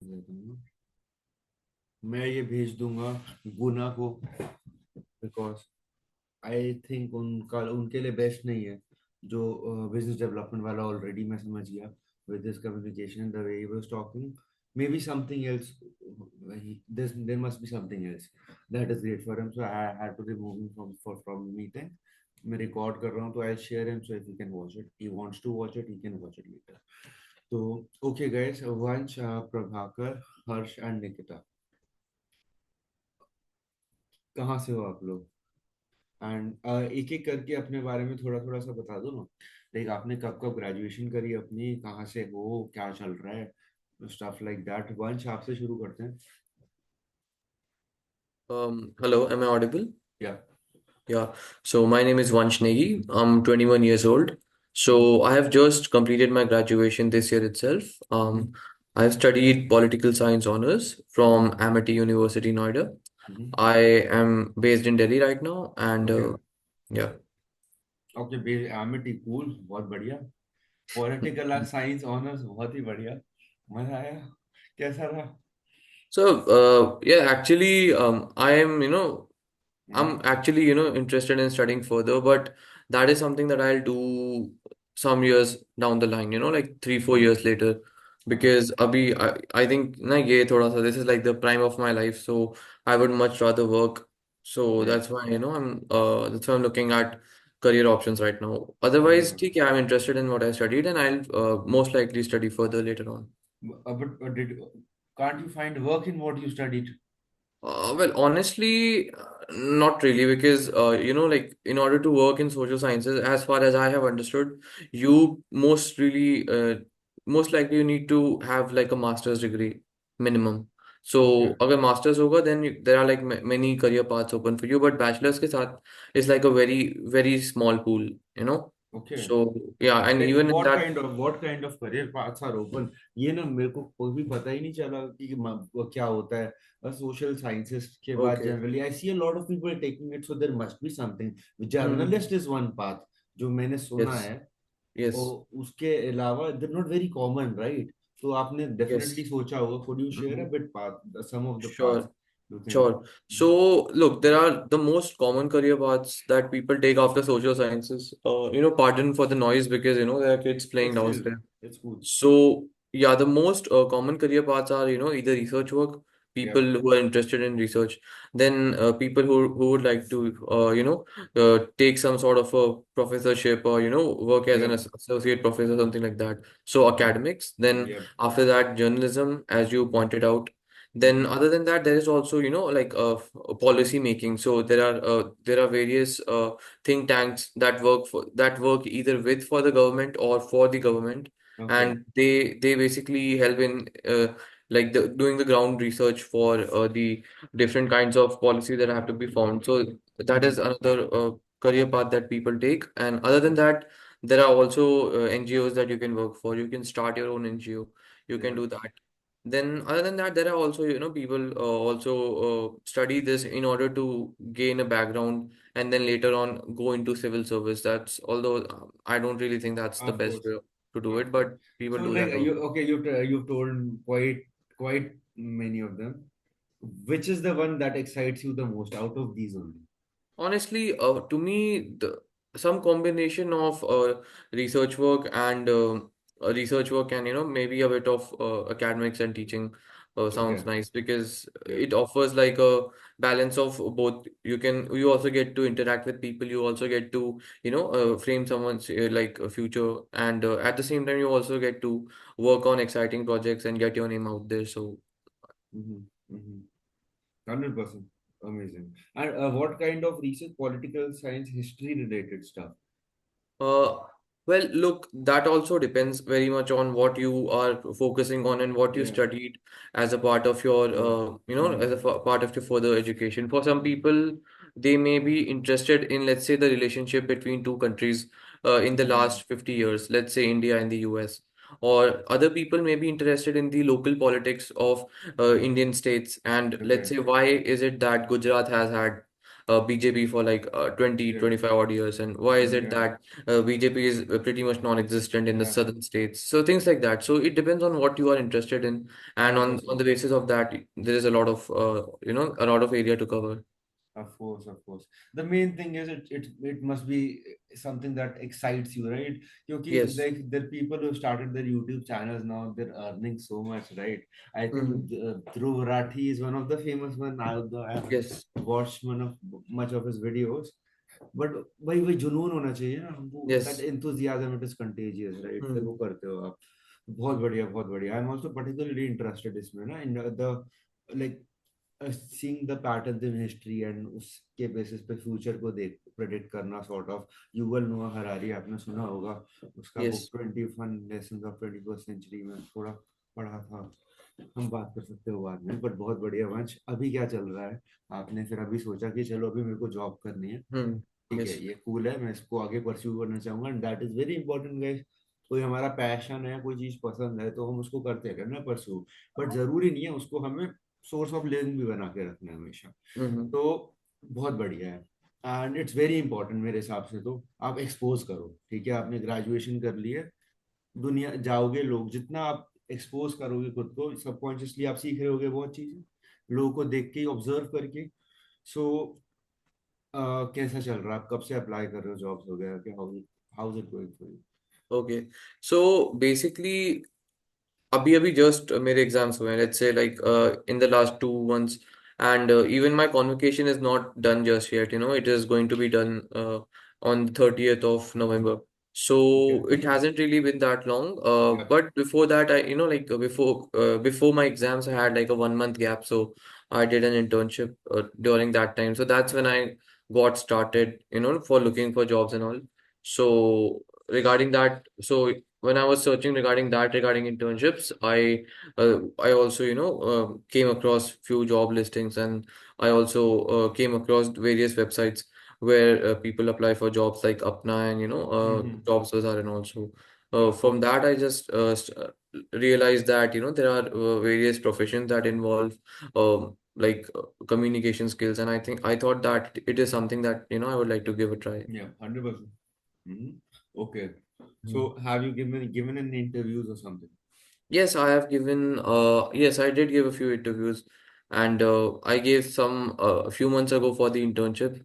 देता हूँ ना। मैं ये भेज दूंगा गुना को, बिकॉज आई थिंक उनका उनके लिए बेस्ट नहीं है जो बिजनेस डेवलपमेंट वाला। ऑलरेडी मैं समझ गया with this communication the way he was talking, may be something else, this there must be something else that is great for him, so I had to remove him from meeting. मैं record कर रहा हूँ तो I share him, so if you can watch it, he wants to watch it, he can watch it later. तो okay guys, Vansh, Prabhakar, Harsh and Nikita, कहाँ से हो आप लोग? एंड एक एक करके अपने बारे में थोड़ा थोड़ा सा बता दो ना। लाइक आपने कब कब ग्रेजुएशन करी अपनी, कहाँ से हो, क्या चल रहा है, स्टफ लाइक दैट। वंश, आपसे शुरू करते हैं। Hello, am I audible? या। Yeah. So my name is Vansh Negi. I'm 21 years old. So I have just completed my graduation this year itself. I have studied political science honors from Amity University, Noida. I am based in Delhi right now, and okay. yeah. Okay, बे Amity, cool, बहुत बढ़िया। Political science honours, बहुत ही बढ़िया। मजा आया? कैसा रहा? So yeah, actually, I'm hmm. actually, interested in studying further, but that is something that I'll do some years down the line, like 3, 4 years later. हाँ। Because I think na ye thoda sa, this is like the prime of my life, so I would much rather work. So नहीं, that's why, that's why I'm looking at career options right now. Otherwise, नहीं, ठीक है, I'm interested in what I studied, and I'll most likely study further later on. but did can't you find work in what you studied? Well, honestly, not really, because like in order to work in social sciences, as far as I have understood, you most likely you need to have like a master's degree minimum. Okay, So, अगर master's होगा, then there are like many career paths open for you. But bachelor's के साथ is like a very small pool. okay. So yeah, and Like even in that, what kind of career paths are open? ये ना मेरे को कोई भी पता ही नहीं चला कि वो क्या होता है। सोशल साइंसेस के बाद okay. Generally I see a lot of people taking it, so there must be something. Hmm. Journalist is one path जो मैंने सुना Yes. है। Yes. और उसके अलावा they not very common, right? तो आपने डेफिनेटली Yes. सोचा होगा, could you share a Hmm. Bit path, some of the path Sure. You think? Sure. So, look, there are the most common career paths that people take after social sciences. Pardon for the noise because, there are kids playing it's chill, downstairs. It's cool. So, yeah, the most common career paths are, either research work, या। people who are interested in research, then people who would like to, take some sort of a professorship or, work as या। an associate professor, something like that. So, academics. Then या। after that, journalism, as you pointed out. Then other than that, there is also, like policy making. So there are various think tanks that work either with for the government or for the government, okay. and they basically help in like doing the ground research for the different kinds of policy that have to be formed. So that is another career path that people take. And other than that, there are also NGOs that you can work for. You can start your own NGO. You can या। do that. Then, other than that, there are also, people also study this in order to gain a background and then later on go into civil service. That's although I don't really think that's the Of best course, way to do of it, course. but people So do like that you, also. okay, you've told quite many of them. Which is the one that excites you the most out of these only? Honestly, to me, some combination of research work and maybe a bit of academics and teaching Okay. sounds nice because Yeah. it offers like a balance of both. You also get to interact with people. You also get to frame someone's like a future, and at the same time you also get to work on exciting projects and get your name out there. So. Mm-hmm. Mm-hmm. 100%. Amazing. And what kind of research, political science, history related stuff? Uh, well, look, that also depends very much on what you are focusing on and what you Yeah. studied as a part of your, Yeah. as a Mm-hmm. part of your further education. For some people, they may be interested in, let's say, the relationship between two countries in the Mm-hmm. last 50 years, let's say India and the US. Or other people may be interested in the local politics of Indian states and let's Okay. say why is it that Gujarat has had BJP for like 20, Yeah. 25 odd years, and why is it Yeah. that BJP is pretty much non-existent in the Yeah. southern states? So things like that. So it depends on what you are interested in, and on 100%. the basis of that, there is a lot of a lot of area to cover. Of course, of course. The main thing is it must be something that excites you, right? Because Yes. like the people who started their YouTube channels now, they're earning so much, right? I think Hmm. Dhruv Rathi is one of the famous one. I haven't Yes. watched much of his videos, but वही जुनून होना चाहिए ना हमको. That Yes. enthusiasm, it is contagious, right? फिर Hmm. वो करते हो आप. बहुत बढ़िया, बहुत बढ़िया. I'm also particularly interested इसमें ना in the like seeing the patterns in history and उसके basis पे future को देख predict करना sort of. युवल नोआ हरारी आपने सुना होगा, उसका book Yes. 21 lessons of 21st century में थोड़ा पढ़ा था. हम बात कर सकते हो बाद में, बट बहुत बढ़िया. वंश अभी क्या चल रहा है? आपने फिर अभी सोचा कि चलो अभी मेरे को जॉब करनी है, Hmm. ठीक है, Yes. ये कूल है, मैं इसको आगे परस्यू करना चाहूंगा, and that is very important guys. कोई हमारा पैशन है, कोई चीज पसंद है, तो हम उसको करते हैं ना परस्यू. बट जरूरी नहीं है उसको हमें सोर्स ऑफ लिविंग भी बना के रखना है हमेशा. Hmm. तो बहुत बढ़िया है. एंड इट्स वेरी इंपॉर्टेंट मेरे हिसाब से. तो आप एक्सपोज करो, ठीक है, आपने ग्रेजुएशन कर ली है, दुनिया जाओगे, लोग जितना आप एक्सपोज करोगे खुद को सबकॉन्शियसली, आप सीख रहे होगे बहुत चीजें लोगों को देख के, ऑब्जर्व करके. सो कैसा चल रहा है? आप कब से अप्लाई कर रहे हो जॉब्स वगैरह के? How is it going for you? Okay. So basically, अभी अभी जस्ट मेरे एग्जाम्स हुए हैं, let's say like in the last 2 months, and even my convocation is not done just yet, it is going to be done on the 30th of November. So okay. it hasn't really been that long, या. but before that, I like before my exams, I had like a 1 month gap, so I did an internship during that time. So that's when I got started, for looking for jobs and all. So regarding that, so when I was searching regarding internships, I also came across few job listings, and I also came across various websites where people apply for jobs like Apna and Jobs Bazaar, and also from that I just realized that there are various professions that involve like communication skills, and I thought that it is something that I would like to give a try. या. 100%. Okay. So Hmm. Have you given an interviews और something? Yes, I have given, yes, I did give a few interviews, and I gave some a few months ago for the internship,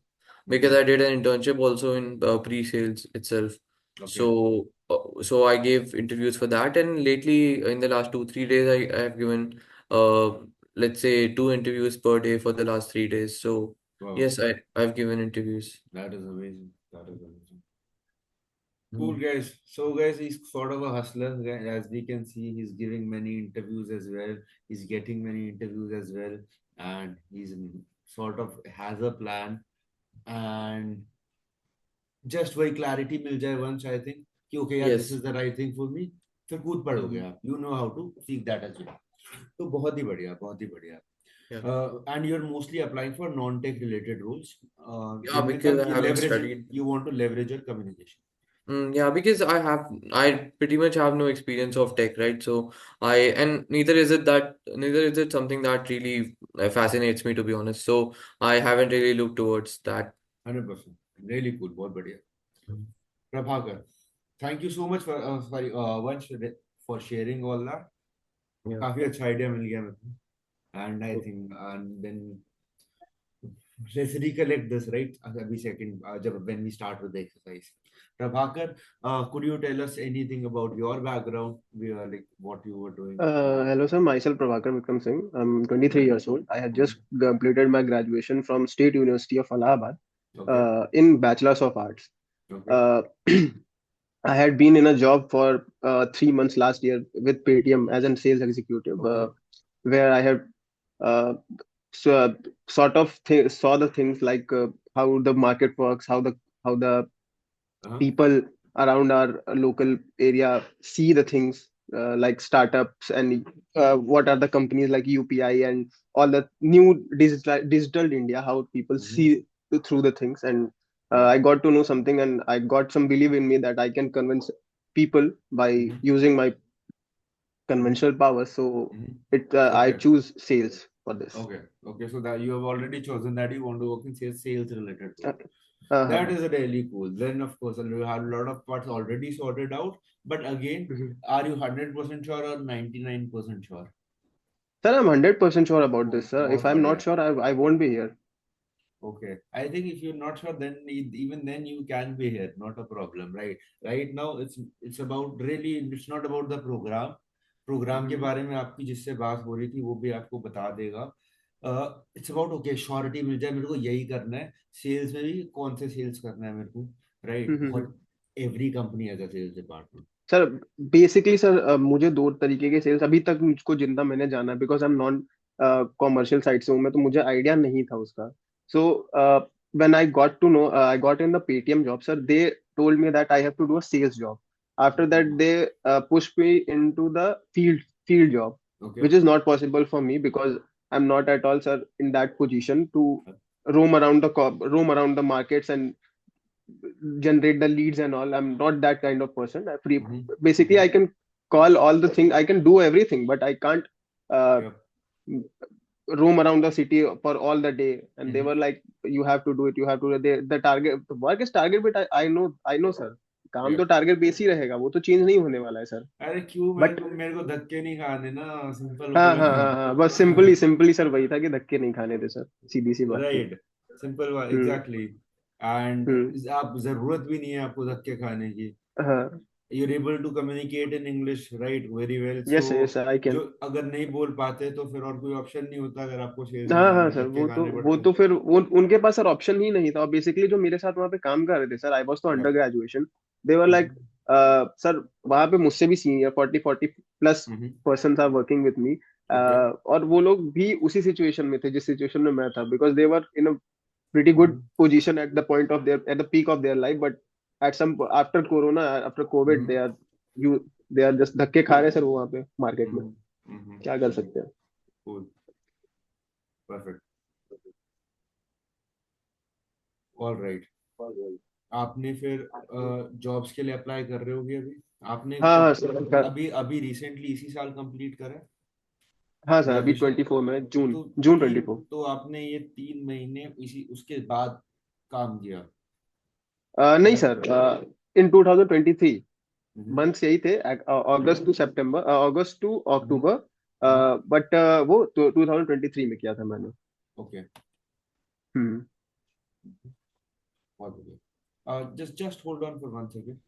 because okay. I did an internship also in pre-sales itself. Okay. So I gave interviews for that, and lately in the last 2, 3 days, I have given, uh, let's say 2 interviews per day for the last 3 days. So wow. yes, I've given interviews. That is amazing. That is amazing. Cool, Mm. guys. So, guys, he's sort of a hustler. As we can see, he's giving many interviews as well. He's getting many interviews as well, and he's sort of has a plan. And just वही clarity मिल जाए once, I think कि okay यार, this Yes. is the right thing for me. फिर कूद पड़ोगे Mhm. आप. You know how to seek that as well. तो बहुत ही बढ़िया, बहुत ही बढ़िया. Yeah. And you're mostly applying for non-tech related roles. Yeah, जिनमें because I ये haven't leverage, studied. you want to leverage your communication. Yeah, because I pretty much have no experience of tech, right? So and neither is it something that really fascinates me, to be honest. So I haven't really looked towards that. 100%. Really cool. बहुत बढ़िया. Mm. Prabhakar, thank you so much Vansh for sharing all that. Yeah. काफी अच्छा idea मिल गया मेरे को. And I think and then let's recollect this, right? अभी second जब when we start with the exercise. Prabhakar, could you tell us anything about your background? We are like what you were doing. Hello, sir. Myself, Prabhakar Vikram Singh. I'm 23 years old. I have Okay. just completed my graduation from State University of Allahabad Okay. in Bachelor's of Arts. Okay. Uh, I had been in a job for 3 months last year with Paytm as a sales executive, Okay. where I had uh, so, sort of saw the things like how the market works, how the Uh-huh. people around our local area see the things like startups and what are the companies like UPI and all the new digital India, how people Mm-hmm. see through the things. And Yeah. I got to know something, and I got some belief in me that I can convince people by Mm-hmm. using my conventional power. So Mm-hmm. I Okay. choose sales. for this. Okay, so that you have already chosen that you want to work in sales related Uh, role. That uh-huh. is really cool. Then of course you have a lot of parts already sorted out. But again, Mhm. are you 100% sure or 99% sure? Sir, I'm 100% sure about this, sir. If बहुत I'm not बढ़िया. sure, I won't be here. Okay. I think if you're not sure, then even then you can be here. Not a problem, right? Right now, it's about really. It's not about the program. Program के Mhm. बारे में आपकी जिससे बात हो रही थी वो भी आपको बता देगा. इट्स अबाउट ओके श्योरिटी मिल जाए मेरे को यही करना है. सेल्स में भी कौन से सेल्स करना है मेरे को, राइट? Mhm. बहुत every company has a sales department. Sir basically sir मुझे दो तरीके के सेल्स अभी तक मुझको जितना मैंने जाना because I am non commercial side से हूँ मैं, तो मुझे आइडिया नहीं था उसका. So when I got to know, I got in the Paytm job, sir they told me that I have to do a sales job. After that they push me into the field job, okay. which is not possible for me because I'm not at all, sir, in that position to roam around the markets and generate the leads and all. I'm not that kind of person. Basically, I can call all the thing. I can do everything, but I can't uh, roam around the city for all the day. And they were like, "You have to do it. You have to." The target, the work is target, but I know, sir. काम तो target base ही रहेगा, वो तो change नहीं होने वाला है sir. अरे क्यों, बट मेरे को धक्के नहीं खाने ना. सिंपल हाँ हाँ बोला. हाँ हाँ, बस सिंपली सर वही था कि धक्के नहीं खाने थे सर, सीधी सी बात थी. राइट. सिंपल बात, हम्म. एग्जैक्टली. एंड हम्म. आप जरूरत भी नहीं है आपको धक्के खाने की. हाँ. you're able to communicate in English, right? Very well. Yes So yes I जो कैन. अगर नहीं बोल पाते तो फिर और कोई ऑप्शन नहीं होता. अगर आपको सेल्स में हाँ हाँ जाना है, सर, धक्के खाने वो पड़ते. तो फिर वो उनके पास सर ऑप्शन ही नहीं था. और बेसिकली जो मेरे साथ वहाँ पे काम कर रहे थे सर, आई वाज तो Yeah. Under graduation. They were like sir वहाँ पे मुझसे भी senior 40 plus person are working with me. Okay. और वो लोग भी उसी सिचुएशन में थे जिस सिचुएशन में मैं था, because they were in a pretty good position at the point of their at the peak of their life. But at some after corona, after Covid, you they are just धक्के खा रहे हैं sir वो वहाँ पे market में. क्या कर सकते हैं. Cool. Perfect. All right. आपने फिर जॉब्स के लिए अप्लाई कर रहे होगे अभी. आपने हाँ हाँ कब सर. अभी अभी रिसेंटली इसी साल कंप्लीट करा है हाँ सर, अभी ग्रेजुएशन? 24 में, जून तो जून 24. तो आपने ये 3 महीने इसी उसके बाद काम किया नहीं या? सर, इन 2023 हम्म. मंथ्स यही थे, अगस्त टू सितंबर, अगस्त टू अक्टूबर. हम्म. बट वो 2023 में किया था मैंने. ओके. हम्म. बहुत बढ़िया. Just hold on for 1 second.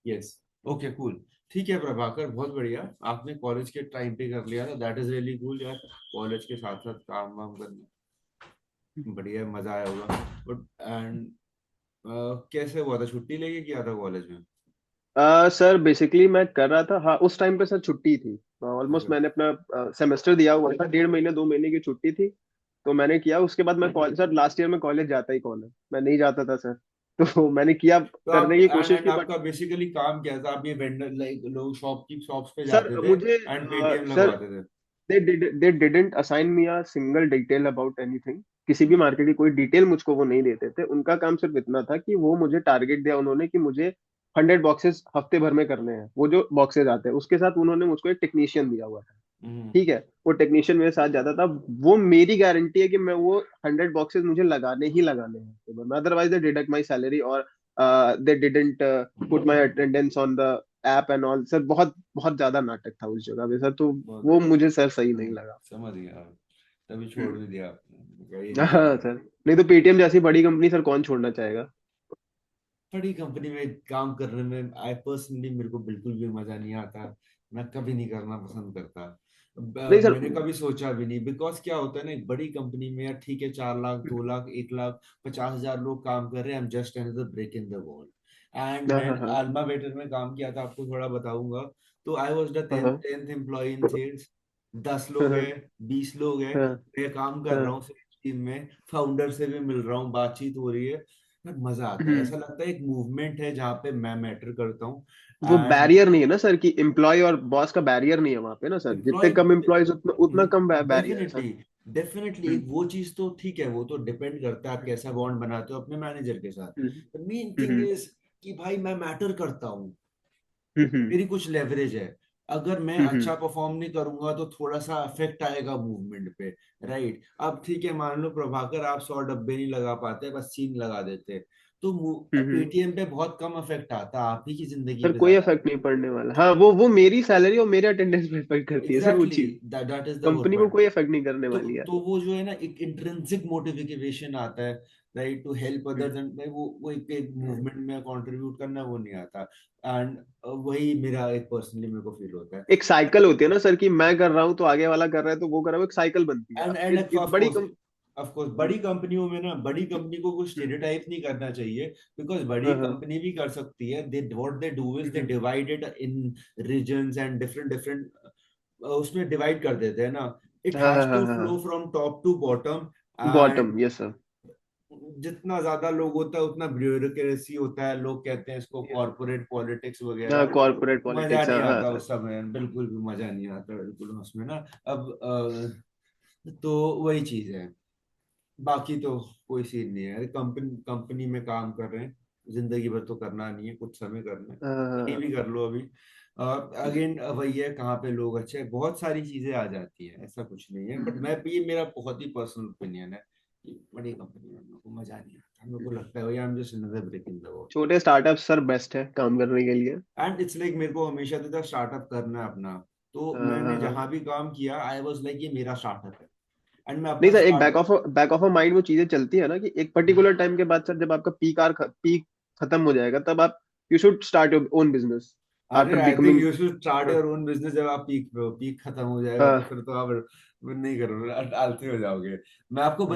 Yes. Okay, cool. ठीक है प्रभाकर, बहुत बढ़िया. आपने कॉलेज के टाइम पे कर लिया था. दैट इज रियली कूल यार. कॉलेज के साथ साथ काम वाम करना बढ़िया, मजा आया होगा. बट एंड कैसे हुआ था, छुट्टी लेके किया था कॉलेज में? सर बेसिकली मैं कर रहा था, हाँ उस टाइम पे सर छुट्टी थी. Almost okay. मैंने अपना सेमेस्टर दिया हुआ था, 1.5 महीने 2 महीने की छुट्टी थी. तो मैंने किया. उसके बाद मैं कॉलेज, सर लास्ट ईयर में कॉलेज जाता ही कौन है, मैं नहीं जाता था सर. तो मैंने किया, तो आप करने की एंड कोशिश एंड की. बट आपका बेसिकली काम क्या था? आप ये वेंडर लाइक लोग शॉप्स पे जाते सर थे मुझे एंड पेटीएम सर लगवाते थे? they didn't assign me a single detail about anything. किसी भी मार्केट की कोई डिटेल मुझको वो नहीं देते थे. उनका काम सिर्फ इतना था कि वो मुझे टारगेट दिया उन्होंने कि मुझे 100 बॉक्सेस हफ्ते भर में करने हैं. वो जो बॉक्सेस आते हैं उसके साथ उन्होंने मुझको एक टेक्नीशियन दिया हुआ था. हम्म. ठीक है, वो टेक्नीशियन मेरे साथ जाता था. वो मेरी गारंटी है कि मैं वो 100 बॉक्सेस मुझे लगाने ही लगाने हैं. Otherwise they deduct my salary और they didn't put my attendance on the app and all. Sir बहुत बहुत ज्यादा नाटक था उस जगह पे सर. तो बहुत वो बढ़िया. मुझे सर सही नहीं लगा. समझ गया. तभी छोड़ हम्म. भी दिया आपने, क्या ये नहीं हाँ करना. सर, नहीं तो पेटीएम जैसी बड़ी कंपनी सर कौन छोड़ना चाहेगा. बड़ी कंपनी में काम करने में आई पर्सनली मेरे को बिल्कुल भी मजा नहीं आता. मैं कभी नहीं करना पसंद करता. नहीं सर. मैंने कभी सोचा भी नहीं. बिकॉज क्या होता है ना, एक बड़ी कंपनी में यार ठीक है, 4 लाख 2 लाख 1 लाख 50,000 लोग काम कर रहे हैं. I am just another break in the wall. And हाँ मैं हाँ हाँ अल्मा वेटर में काम किया था, आपको थोड़ा बताऊंगा. तो आई वॉज द हाँ हाँ 10th एम्प्लॉय इन सेल्स. 10 लोग हाँ हैं, 20 लोग हैं. हाँ मैं काम कर रहा हाँ हूँ सेल्स टीम में. फाउंडर से भी मिल रहा हूँ, बातचीत हो रही है. पर मजा आता है, हम्म। ऐसा लगता है एक मूवमेंट है जहाँ पे मैं मैटर करता हूँ। वो एंड बैरियर नहीं है ना सर, कि एम्प्लॉय और बॉस का बैरियर नहीं है वहां पे ना सर, जितने एम्प्लॉय, कम एम्प्लॉयज उतना उतना कम बैरियर है डेफिनेटली सर। डेफिनेटली हम्म। एक वो चीज तो ठीक है, वो तो डिपेंड करता है आप कैसा बॉन्ड बनाते हो अपने मैनेजर के साथ। Hmm. The main thing hmm. Is कि भाई मैं मैटर करता हूँ, हम्म। मेरी कुछ लेवरेज है। अगर मैं हम्म। अच्छा परफॉर्म नहीं करूंगा तो थोड़ा सा इफेक्ट आएगा मूवमेंट पे, राइट? अब ठीक है, मान लो प्रभाकर आप 100 डब्बे नहीं लगा पाते, बस 3 लगा देते, तो हम्म। पेटीएम पे बहुत कम इफेक्ट आता, आप ही की जिंदगी सर पे कोई ज्यादा इफेक्ट आता नहीं पड़ने वाला। हाँ, वो मेरी सैलरी और मेरे अटेंडेंस पे इफेक्ट है। करती है सर वो एग्जैक्टली, चीज। That is the whole company को पॉइंट। कोई इफेक्ट नहीं करने तो वाली है। तो वो जो है ना, एक इंट्रिंसिक मोटिवेशन आता है, right, to help others, and भाई वो एक मूवमेंट में कंट्रीब्यूट करना वो नहीं आता। एंड वही मेरा एक पर्सनली मेरे को फील होता है। एक साइकिल होती है ना सर, कि मैं कर रहा हूँ तो आगे वाला कर रहा है तो वो कर रहा है, वो एक साइकिल बनती है। एंड अब एंड ऑफ बड़ी कोर्स, कम। ऑफ कोर्स बड़ी कंपनियों में ना, बड़ी कंपनी को कुछ हम्म। स्टेरियोटाइप नहीं करना चाहिए, बिकॉज बड़ी हाँ हाँ। कंपनी भी कर सकती है। They what they do is they hmm. Divide it in regions and different different, उसमें डिवाइड कर देते हैं ना। इट हाँ हाँ हैज हाँ टू फ्लो हाँ। From top to bottom. Bottom, yes sir. जितना ज्यादा लोग होता है उतना ब्यूरोक्रेसी होता है, लोग कहते हैं इसको कॉर्पोरेट पॉलिटिक्स हाँ, वगैरह। कॉर्पोरेट मजा पॉलिटिक्स, नहीं हाँ हाँ आता सर। उस समय, बिल्कुल भी मजा नहीं आता, बिल्कुल उसमें ना। अब तो वही चीज है, बाकी तो कोई सीन नहीं है। अरे कंपनी कंपनी में काम कर रहे हैं, जिंदगी भर तो करना नहीं है, कुछ समय करना है, हाँ हाँ कहीं भी हाँ। कर लो अभी। अगेन वही है, कहाँ पे लोग अच्छे हैं, बहुत सारी चीजें आ जाती हैं, ऐसा कुछ नहीं है। बट मैं, ये मेरा बहुत ही पर्सनल ओपिनियन है कि बड़ी कंपनी में हम लोग को मजा नहीं आता, हम लोग को लगता है भाई आई am just another brick in the wall. छोटे स्टार्टअप सर बेस्ट है काम करने के लिए। एंड इट्स लाइक मेरे को हमेशा से था स्टार्टअप करना है अपना, तो हाँ मैंने हाँ हाँ। जहां भी काम किया आई वाज लाइक ये मेरा स्टार्टअप है, एंड मैं नहीं अपना सर, एक start. Back of a mind वो चीजें चलती है ना, कि एक पर्टिकुलर टाइम के बाद सर, जब आपका पीक खत्म हो जाएगा, तब आप you should start your own business अरे after I think becoming. You should start हाँ योर ओन बिजनेस जब आप पीक पे हो, पीक खत्म हो जाएगा तो हाँ। फिर तो आप नहीं करोगे, आलसी हो जाओगे। मैं आपको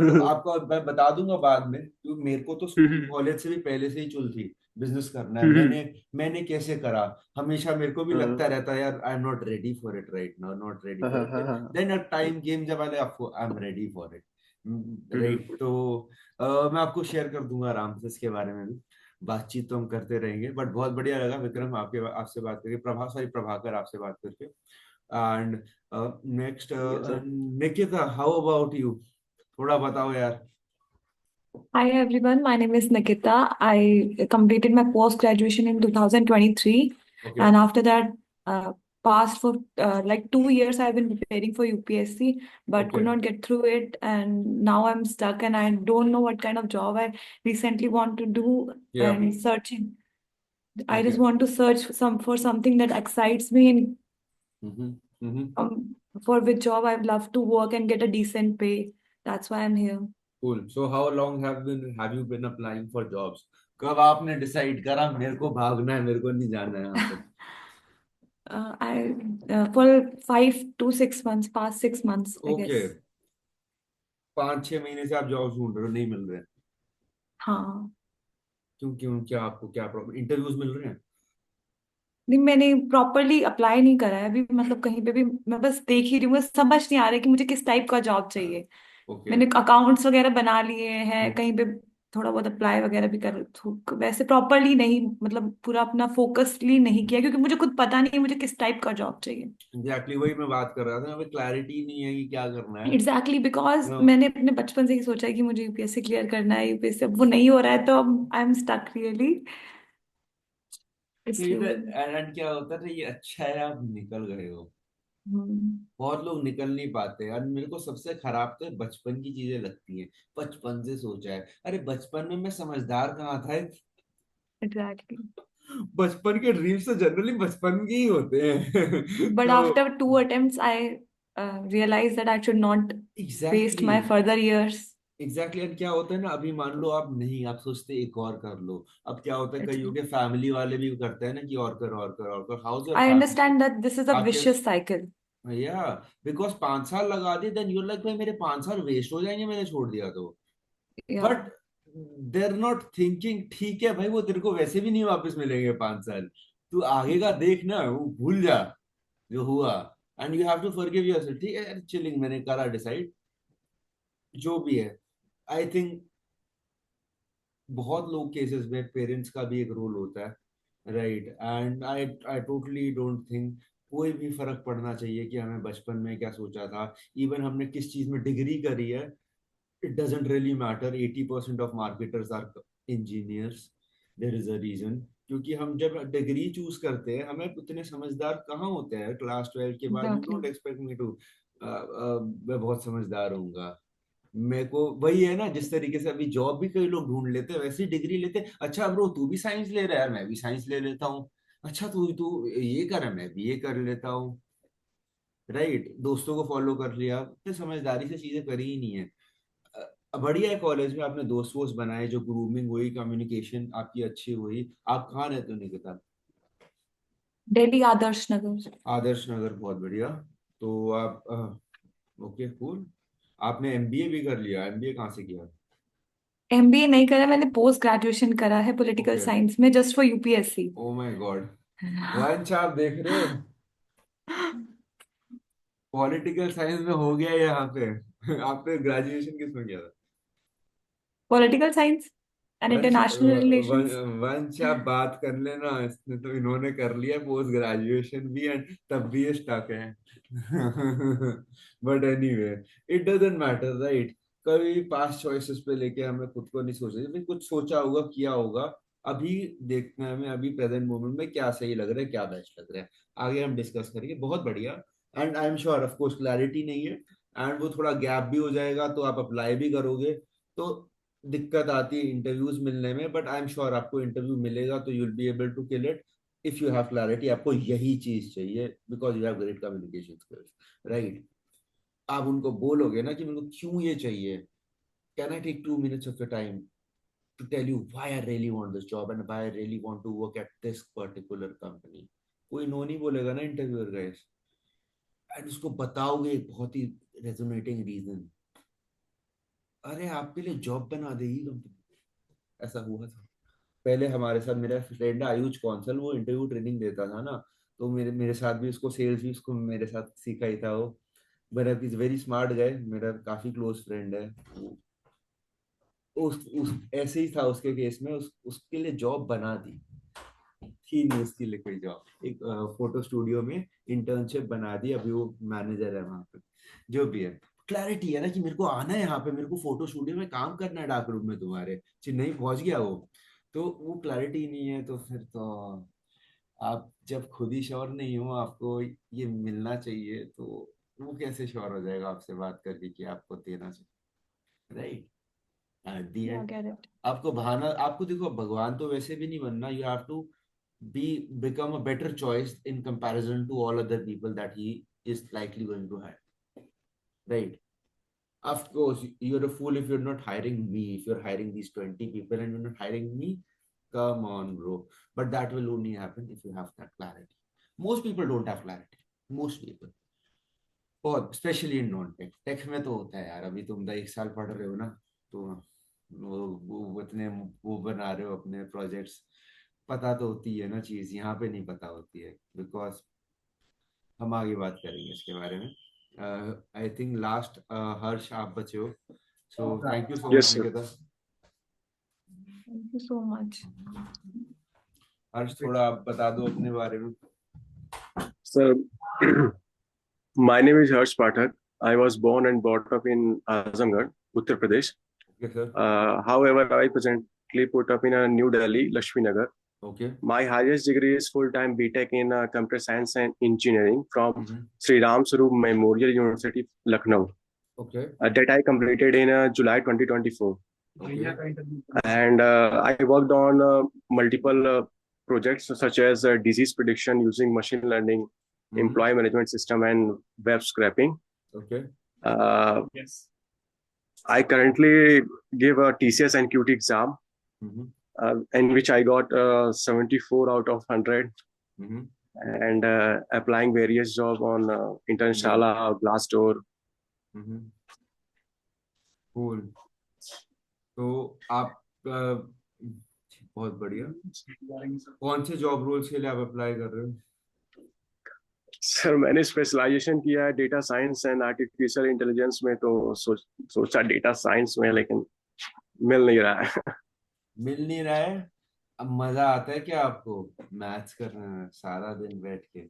मैं बता दूंगा बाद में, क्योंकि मेरे को तो स्कूल हम्म। कॉलेज से भी पहले से ही चुल थी, बिजनेस करना है। हम्म। मैंने कैसे करा, हमेशा मेरे को भी हाँ लगता रहता है यार I am not ready for it right now, not ready हाँ फॉर हाँ इट, हाँ हाँ। देन अ टाइम केम जब I am ready for it, hmm. Right? तो मैं आपको शेयर कर दूंगा आराम से इसके बारे में भी, बातचीत तो हम करते रहेंगे। बट बहुत बढ़िया लगा विक्रम आपके आपसे बात करके, प्रभाकर आपसे बात करके। And next, yes sir. Nikita, how about you? थोड़ा बताओ यार। Hi everyone, my name is Nikita. I completed my post graduation in 2023, okay. and after that, past for like 2 years, I've been preparing for UPSC, but okay. could not get through it, and now I'm stuck, and I don't know what kind of job I recently want to do, या। and searching. I okay. just want to search for something that excites me, and hmm. Hmm. for which job I'd love to work and get a decent pay. That's why I'm here. Cool. So how long have you been applying for jobs? कब आपने decide करा मेरे को भागना है, मेरे को नहीं जाना है यहाँ पे? I for 5 to 6 months, past 6 months, I okay, guess. 5-6 महीने से आप जॉब ढूंढ रहे हो, नहीं मिल रहे? हाँ। क्यों क्यों, क्या आपको क्या प्रॉब्लम, इंटरव्यूज मिल रहे हैं? नहीं, मैंने प्रॉपरली अप्लाई नहीं करा है अभी, मतलब कहीं पे भी मैं बस देख ही रही हूँ, मुझे समझ नहीं आ रहा है कि मुझे किस टाइप का जॉब चाहिए। ओके। मैंने अकाउंट्स वगैरह बना लिए हैं कहीं पे, थोड़ा बहुत अप्लाई वगैरह भी कर, वैसे प्रॉपरली नहीं, मतलब पूरा अपना फोकसली नहीं किया, क्योंकि मुझे खुद पता नहीं है मुझे किस टाइप का जॉब चाहिए। एग्जैक्टली वही मैं बात कर रहा था, अभी क्लैरिटी नहीं है कि क्या करना है। Exactly because no. मैंने अपने बचपन से ही सोचा है कि मुझे यूपीएससी क्लियर करना है, यूपीएससी अब वो नहीं हो रहा है, तो अब आई एम स्टक रियली, इसलिए। एंड क्या होता है ना, ये अच्छा है आप निकल गए हो। हम्म। बहुत लोग निकल नहीं पाते, और मेरे को सबसे खराब तो बचपन की चीजें लगती हैं। बचपन से सोचा है, अरे बचपन में मैं समझदार कहाँ था? एग्जैक्टली। बचपन के ड्रीम्स तो जनरली बचपन के ही होते हैं। बट तो after 2 attempts I realized that I should not waste exactly, my further years. Exactly. And क्या होता है ना, अभी मान लो आप नहीं, आप सोचते एक और कर लो। अब क्या होता है, It's, कईयों के फैमिली वाले भी करते हैं ना कि और कर और कर और कर, house your I family understand that this is a आपके। vicious cycle. भैया, बिकॉज 5 साल लगा दिए, देन यूर लाइक भाई मेरे 5 साल वेस्ट हो जाएंगे मैंने छोड़ दिया तो। Yeah. But there not thinking, ठीक है भाई वो तेरे को वैसे भी नहीं वापस मिलेंगे 5 साल, तू आगे का देख ना, वो भूल जा जो हुआ। And you have to forgive yourself, ठीक है यार, चिलिंग, मैंने करा डिसाइड, जो भी है। आई थिंक बहुत लोग केसेस में पेरेंट्स का भी एक रोल होता है, right. And I I totally don't think कोई भी फर्क पड़ना चाहिए कि हमें बचपन में क्या सोचा था, इवन हमने किस चीज में डिग्री करी है, it doesn't really matter. 80% of marketers are engineers. There is a reason. क्योंकि हम जब डिग्री चूज करते हैं हमें उतने समझदार कहाँ होते हैं, क्लास 12 के बाद you exactly. Don't expect me to मैं बहुत समझदार हूँगा। मेरे को वही है ना, जिस तरीके से अभी जॉब भी कई लोग ढूंढ लेते हैं वैसे ही डिग्री लेते हैं, अच्छा ब्रो तू भी साइंस ले रहा है, मैं भी साइंस ले लेता हूँ, अच्छा तू तू ये कर रहा है, मैं भी ये कर लेता हूँ, राइट। दोस्तों को फॉलो कर लिया, तो समझदारी से चीजें करी ही नहीं है। बढ़िया है, कॉलेज में आपने दोस्त वोस्त बनाए, जो ग्रूमिंग हुई, कम्युनिकेशन आपकी अच्छी हुई। आप कहाँ रहते हो निकिता? दिल्ली आदर्श नगर। आदर्श नगर, बहुत बढ़िया। तो आप ओके कूल। आपने एमबीए भी कर लिया, एमबीए कहाँ से किया? एमबीए नहीं करा मैंने, पोस्ट ग्रेजुएशन करा है पॉलिटिकल ओके। साइंस में, just for UPSC. Oh my God, वंश आप देख रहे हो, पॉलिटिकल साइंस में हो गया यहाँ पे। आपने ग्रेजुएशन किस में किया था? पॉलिटिकल साइंस एंड वंश इंटरनेशनल रिलेशंस। वंश आप बात कर लेना, इसने तो इन्होंने कर लिया पोस्ट ग्रेजुएशन भी एंड तब भी ये स्टक है। But anyway, it doesn't matter, right. कभी पास्ट चॉइसेस पे लेके हमें खुद को नहीं सोचना, जब भी कुछ सोचा होगा किया होगा, अभी देखना है हमें, अभी प्रेजेंट मोमेंट में क्या सही लग रहा है, क्या बेस्ट लग रहा है, आगे हम डिस्कस करेंगे। बहुत बढ़िया। And I am sure, of course clarity नहीं है, एंड वो थोड़ा गैप भी हो जाएगा तो आप अप्लाई भी करोगे तो दिक्कत आती है इंटरव्यूज मिलने में, बट आई एम श्योर आपको इंटरव्यू मिलेगा तो you will be able to kill it if you have clarity. आपको यही चीज चाहिए because you have great communication skills, right. आप उनको बोलोगे ना कि मेरे को क्यों ये चाहिए, can I take 2 minutes of your time to tell you why I really want this job and why I really want to work at this particular company. कोई नो नहीं बोलेगा ना इंटरव्यूअर गाइस, एंड उसको बताओगे एक बहुत ही resonating reason, अरे आपके लिए जॉब बना देगी कंपनी। ऐसा हुआ था पहले हमारे साथ, मेरा फ्रेंड है आयुष कौंसल, वो इंटरव्यू ट्रेनिंग देता था ना, तो मेरे मेरे साथ भी उसको सेल्स भी उसको मेरे साथ सीखा ही था वो। मेरा इज वेरी स्मार्ट गाय, मेरा काफी क्लोज फ्रेंड है वो। उस ऐसे ही था उसके केस में, उसके लिए जॉब बना दी थी, नहीं उसके लिए कोई जॉब, एक फोटो स्टूडियो में इंटर्नशिप बना दी, अभी वो मैनेजर है वहां पे। जो भी है, क्लैरिटी है ना कि मेरे को आना है यहाँ पे, मेरे को फोटो स्टूडियो में काम करना है डार्क रूम में तुम्हारे, चेन्नई पहुंच गया वो। तो वो क्लैरिटी नहीं है तो फिर तो आप जब खुद ही श्योर नहीं हो आपको ये मिलना चाहिए, तो वो कैसे श्योर हो जाएगा आपसे बात करके कि आपको देना चाहिए, राइट। एट दी या एंड गेट इट। आपको बहाना, आपको देखो भगवान तो वैसे भी नहीं बनना, you have to be become a better choice in comparison to all other people that he is likely going to hire, right? Of course you're a fool if you're not hiring me, if you're hiring these 20 people and you're not hiring me, come on bro. But that will only happen if you have that clarity. Most people don't have clarity, most people, बहुत especially in non tech. Tech में तो होता है यार, अभी तुम तो 1 साल पढ़ रहे हो ना, तो वो इतने वो बना रहे हो अपने प्रोजेक्ट्स, पता तो होती है ना चीज, यहाँ पे नहीं पता होती है बिकॉज हम आगे बात करेंगे इसके बारे में। आई थिंक लास्ट हर्ष आप बचे हो, so thank you so Yes, much sir. Nikita. Thank you so much. Harsh थोड़ा आप बता दो अपने बारे में। So, my name is Harsh Pathak. I was born and brought up in Azamgarh, Uttar Pradesh. Okay sir. However, I presently put up in New Delhi, Lakshmi Nagar. Okay. My highest degree is full-time BTech in Computer Science and Engineering from Sri Ram Saroop Memorial University, Lucknow. Okay. That I completed in July 2024. Okay. And I worked on multiple projects such as disease prediction using machine learning, employee management system, and web scraping. Okay. I currently give a TCS and QT exam, in which I got 74 out of 100, and applying various jobs on Internashala, Glassdoor. Cool. तो आप बहुत बढ़िया, कौन से job roles के लिए आप apply कर रहे हो? सर मैंने स्पेशलाइजेशन किया है data science and artificial intelligence में, तो सोचा डेटा साइंस में, लेकिन मिल नहीं रहा है। मिल नहीं रहा है। अब मजा आता है क्या आपको मैथ्स करने में सारा दिन बैठ के?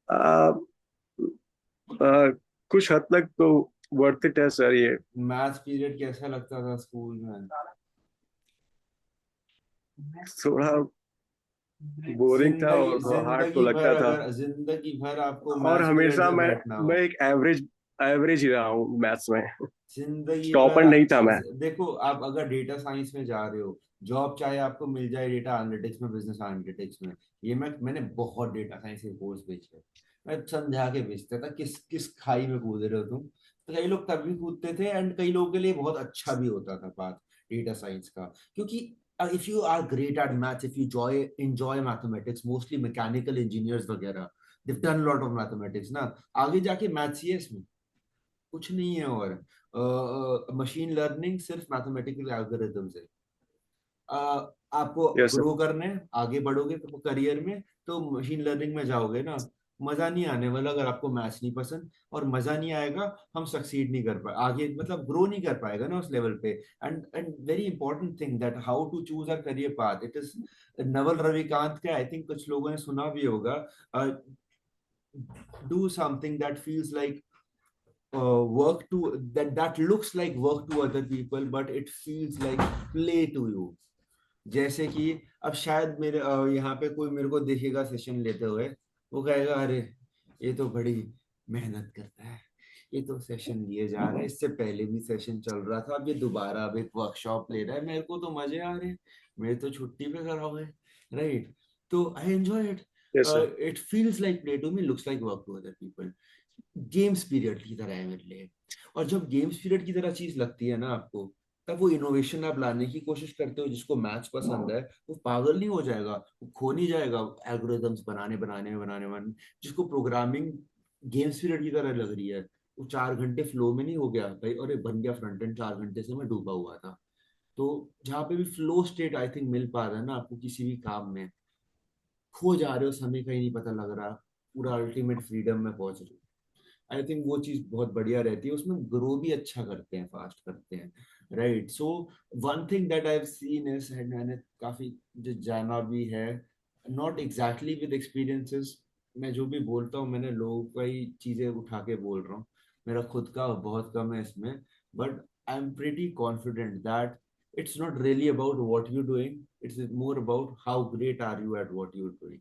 आ, आ, कुछ हद तक तो वर्थ इट है सर ये। मैथ्स पीरियड कैसा लगता था स्कूल में? थोड़ा बोरिंग था जिंदगी और हार्ड तो जिंदगी भर लगता था। अगर जिंदगी भर आपको और मैथ्स पीरियड हमेशा में मैं बैठना मैं हो, एक एवरेज एवरेज ही रहा हूँ मैथ्स में। जिंदगी भर टॉपर नहीं था मैं। देखो, आप अगर डेटा साइंस में जा रहे हो, जॉब चाहे आपको मिल जाए डेटा एनालिटिक्स में, बिजनेस एनालिटिक्स में, ये मैंने बहुत डेटा साइंस के कोर्स बेचे हैं। मैं समझा के बेचता था किस किस खाई में कूद रहे हो तुम। तो कई लोग तब भी कूदते थे, एंड कई लोगों के लिए बहुत अच्छा भी होता था पाथ डेटा साइंस का, क्योंकि if you are great at maths, if you enjoy mathematics, mostly mechanical engineers वगैरह, they've done a lot of mathematics ना, आगे जाके मैथ्स ही है इसमें, कुछ नहीं है। और मशीन लर्निंग सिर्फ मैथमेटिकल एल्गोरिथम्स है। आपको यस सर। ग्रो करने आगे बढ़ोगे तो करियर में, तो मशीन लर्निंग में जाओगे ना, मजा नहीं आने वाला अगर आपको मैथ्स नहीं पसंद, और मजा नहीं आएगा, हम सक्सीड नहीं कर पाए आगे, मतलब ग्रो नहीं कर पाएगा ना उस लेवल पे। And very important thing that how to choose a career path, it is Naval Ravikant का, आई थिंक कुछ लोगों ने सुना भी होगा, do something that feels like work to that looks like work to other people but it feels like play to you। जैसे कि अब शायद मेरे यहाँ पे कोई मेरे को देखेगा सेशन लेते हुए, वो कहेगा अरे ये तो बड़ी मेहनत करता है, ये तो सेशन लिए जा रहा है, इससे पहले भी सेशन चल रहा था, अब ये दोबारा अब एक वर्कशॉप ले रहा है, मेरे को तो मजे आ रहे हैं, मेरे तो छुट्टी पे कराओगे, राइट? तो I enjoy it. Yes sir. It feels like play to me, looks like work to other people. Games period की तरह है मेरे लिए। और जब गेम्स पीरियड की तरह चीज लगती है ना आपको, तब वो इनोवेशन आप लाने की कोशिश करते हो। जिसको मैथ्स पसंद है वो पागल नहीं हो जाएगा, वो खो नहीं जाएगा एल्गोरिथम्स बनाने। जिसको प्रोग्रामिंग गेम्स पीरियड की तरह लग रही है, वो 4 घंटे फ्लो में नहीं हो गया भाई, अरे बन गया फ्रंट एंड, 4 घंटे से मैं डूबा हुआ था। तो जहाँ पे भी फ्लो स्टेट आई थिंक मिल पा रहा है ना आपको किसी भी काम में, खो जा रहे हो, समय का ही नहीं पता लग रहा, पूरा अल्टीमेट फ्रीडम में पहुंच रहे हो। आई थिंक वो चीज बहुत बढ़िया रहती है, उसमें ग्रो भी अच्छा करते हैं, फास्ट करते हैं, right? So one thing that I have seen is, मैंने काफी जो जाना भी है, नॉट एग्जैक्टली विद एक्सपीरियंसेस, मैं जो भी बोलता हूँ मैंने लोगों का ही चीजें उठा के बोल रहा हूँ, मेरा खुद का बहुत कम है इसमें, but I am pretty confident that it's not really about what you're doing, it's more about how great are you at what you're doing,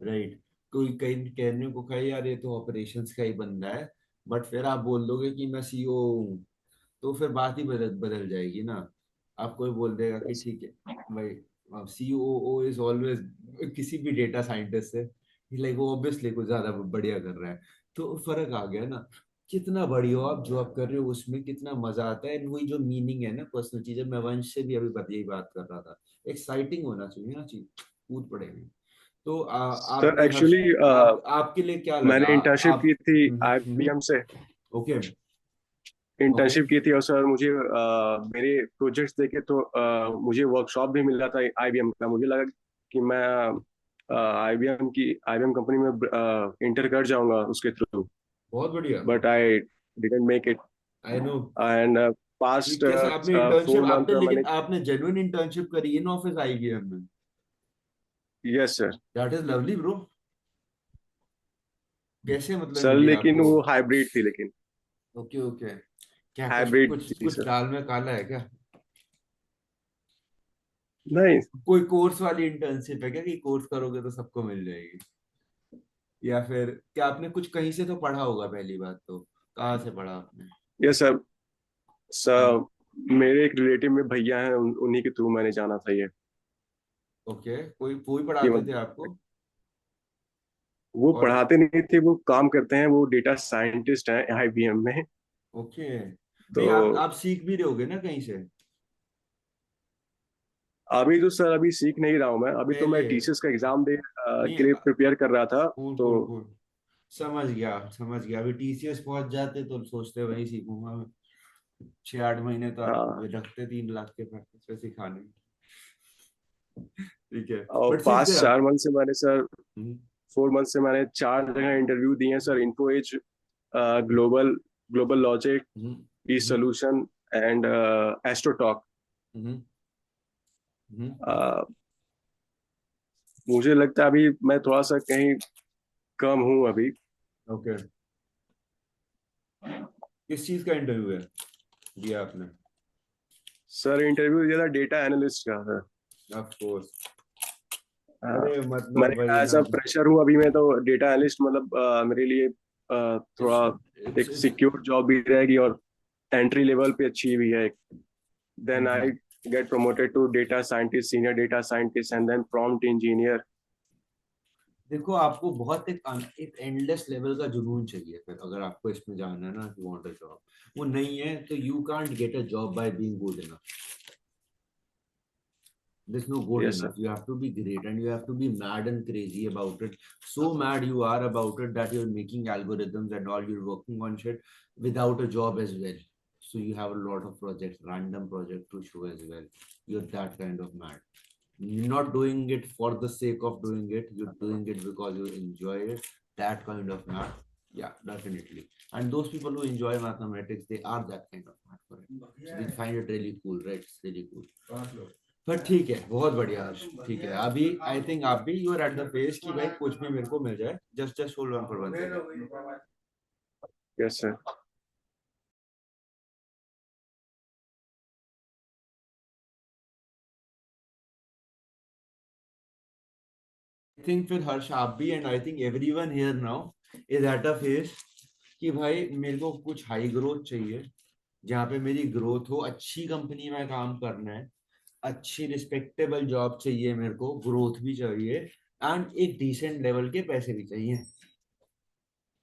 right? कोई कहीं कहने को कहे यार ये तो ऑपरेशंस का ही बंदा है, बट फिर आप बोल दोगे कि मैं सीईओ हूँ, तो फिर बात ही बदल बदल जाएगी ना। आप कोई बोल देगा कि ठीक है भाई, सीईओ इज ऑलवेज किसी भी डेटा साइंटिस्ट से, लाइक वो ऑब्वियसली कुछ ज्यादा बढ़िया कर रहा है, तो फर्क आ गया ना। कितना बड़ी हो आप, जो आप कर रहे हो उसमें कितना मजा आता है, and वही जो मीनिंग है ना पर्सनल चीजें, मैं वंश से भी अभी यही बात कर रहा था, एक्साइटिंग होना चाहिए ना चीज, कूद पड़ेंगे। तो सर आपके हर्ष, एक्चुअली आपके लिए क्या लगा मैंने इंटर्नशिप आप? की थी आईबीएम से। ओके। ओके। इंटर्नशिप की थी और सर मुझे मेरे प्रोजेक्ट्स देखे तो मुझे वर्कशॉप भी मिल रहा था आईबीएम का। मुझे लगा कि मैं आईबीएम कंपनी में इंटर कर जाऊंगा उसके थ्रू। बहुत बढ़िया। But I didn't make it. I know. And past कैसे आपने इंटर्नशिप 4 मंथ आपने, में लेकिन मैंने। आपने जेन्युइन इंटर्नशिप करी इन ऑफिस आईबीएम में? Yes sir. That is lovely bro. कैसे मतलब सर मिली लेकिन आपको? वो हाइब्रिड थी लेकिन। Okay okay. क्या कुछ हाइब्रिड कुछ थी कुछ सर। दाल में काला है क्या? नहीं कोई कोर्स वाली इंटर्नशिप है क्या कि कोर्स करोगे तो सबको मिल जाएगी? या फिर क्या आपने कुछ कहीं से तो पढ़ा होगा, पहली बात तो कहाँ से पढ़ा आपने? Yes sir. हाँ। सर मेरे एक रिलेटिव में भैया हैं उन्हीं के थ्रू मैंने जाना था ये। ओके, कोई कोई कि पढ़ाते थे आपको? वो और पढ़ाते नहीं थे, वो काम करते हैं, वो डेटा साइंटिस्ट हैं आईबीएम में। ओके, तो नहीं आप सीख भी रहे होगे ना कहीं से? अभी तो सर अभी सीख नहीं रहा हूँ मैं। अभी तो मैं पहले टीसीएस का एग्जाम दे नहीं, के लिए प्रिपेयर कर रहा था। कूल तो कूल कूल, समझ गया समझ गया। अभी टीसीएस पहुंच जाते तो सोचते वही सीखूंगा मैं, 6-8 महीने तो आपको रखते 3 लाख के पैकेज पे सिखाने। ठीक है, और बट सीख पास्ट गया। 4 मंथ से मैंने सर हम्म। 4 मंथ से मैंने 4 जगह इंटरव्यू दिए हैं sir. Info Edge, Global Global Logic, hmm. ई hmm. Solution and Astrotalk. Hmm. uh, मुझे लगता है अभी मैं थोड़ा सा कहीं कम हूँ अभी। ओके, किस चीज का इंटरव्यू है दिया आपने? सर इंटरव्यू दिया था डेटा एनालिस्ट का सर। Of course. हाँ, अरे मैं मतलब वही एज ना, अ फ्रेशर हूँ अभी। मैं तो डेटा एनालिस्ट मतलब मेरे लिए इट्स थोड़ा इट्स एक इट्स सिक्योर जॉब भी रहेगी और एंट्री लेवल पे अच्छी भी है। Then I get promoted to data scientist, senior data scientist and then prompt engineer. देखो, आपको बहुत एक एंडलेस लेवल का जुनून चाहिए फिर, अगर आपको इसमें जाना है ना, यू वांट अ जॉब। वो नहीं है तो you can't get a job by being good enough. There's no good yes enough. Sir. You have to be great and you have to be mad and crazy about it. So mad you are about it that you're making algorithms and all, you're working on shit without a job as well. So you have a lot of projects, random projects to show as well. You're that kind of mad. You're not doing it for the sake of doing it. You're doing it because you enjoy it. That kind of mad. Yeah, definitely. And those people who enjoy mathematics, they are that kind of mad for it. So they find it really cool, right? It's really cool. पर ठीक है, बहुत बढ़िया हर्ष। ठीक है, अभी आई think आप भी you are at the phase कि भाई कुछ भी मेरे को मिल जाए। Just hold on for 1 second. Yes sir. I think फिर हर्ष आप भी, and I think everyone here now is at a phase कि भाई मेरे को कुछ हाई ग्रोथ चाहिए, जहाँ पे मेरी ग्रोथ हो, अच्छी कंपनी में काम करना है, अच्छी रिस्पेक्टेबल जॉब चाहिए मेरे को, ग्रोथ भी चाहिए एंड एक डिसेंट लेवल के पैसे भी चाहिए।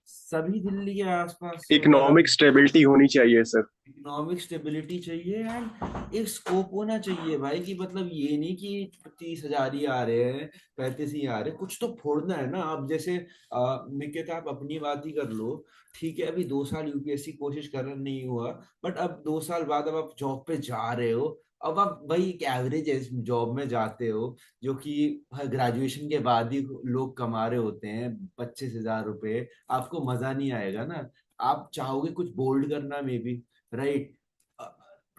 सभी दिल्ली के आसपास वगैरह इकोनॉमिक स्टेबिलिटी होनी चाहिए सर। इकोनॉमिक स्टेबिलिटी चाहिए एंड एक स्कोप होना चाहिए भाई, कि मतलब ये नहीं कि 30,000 ही आ रहे हैं, 35 ही आ रहे हैं, कुछ तो फोड़ना है ना। अब जैसे निकिता, आप अपनी बात ही कर लो। ठीक है, अभी 2 साल यूपीएससी कोशिश कर नहीं हुआ, बट अब 2 साल बाद अब आप जॉब पे जा रहे हो। अब आप भाई एक एवरेज जॉब में जाते हो, जो कि ग्रेजुएशन के बाद ही लोग कमा रहे होते हैं 25,000 रुपए। आपको मजा नहीं आएगा ना। आप चाहोगे कुछ बोल्ड करना मे बी, राइट?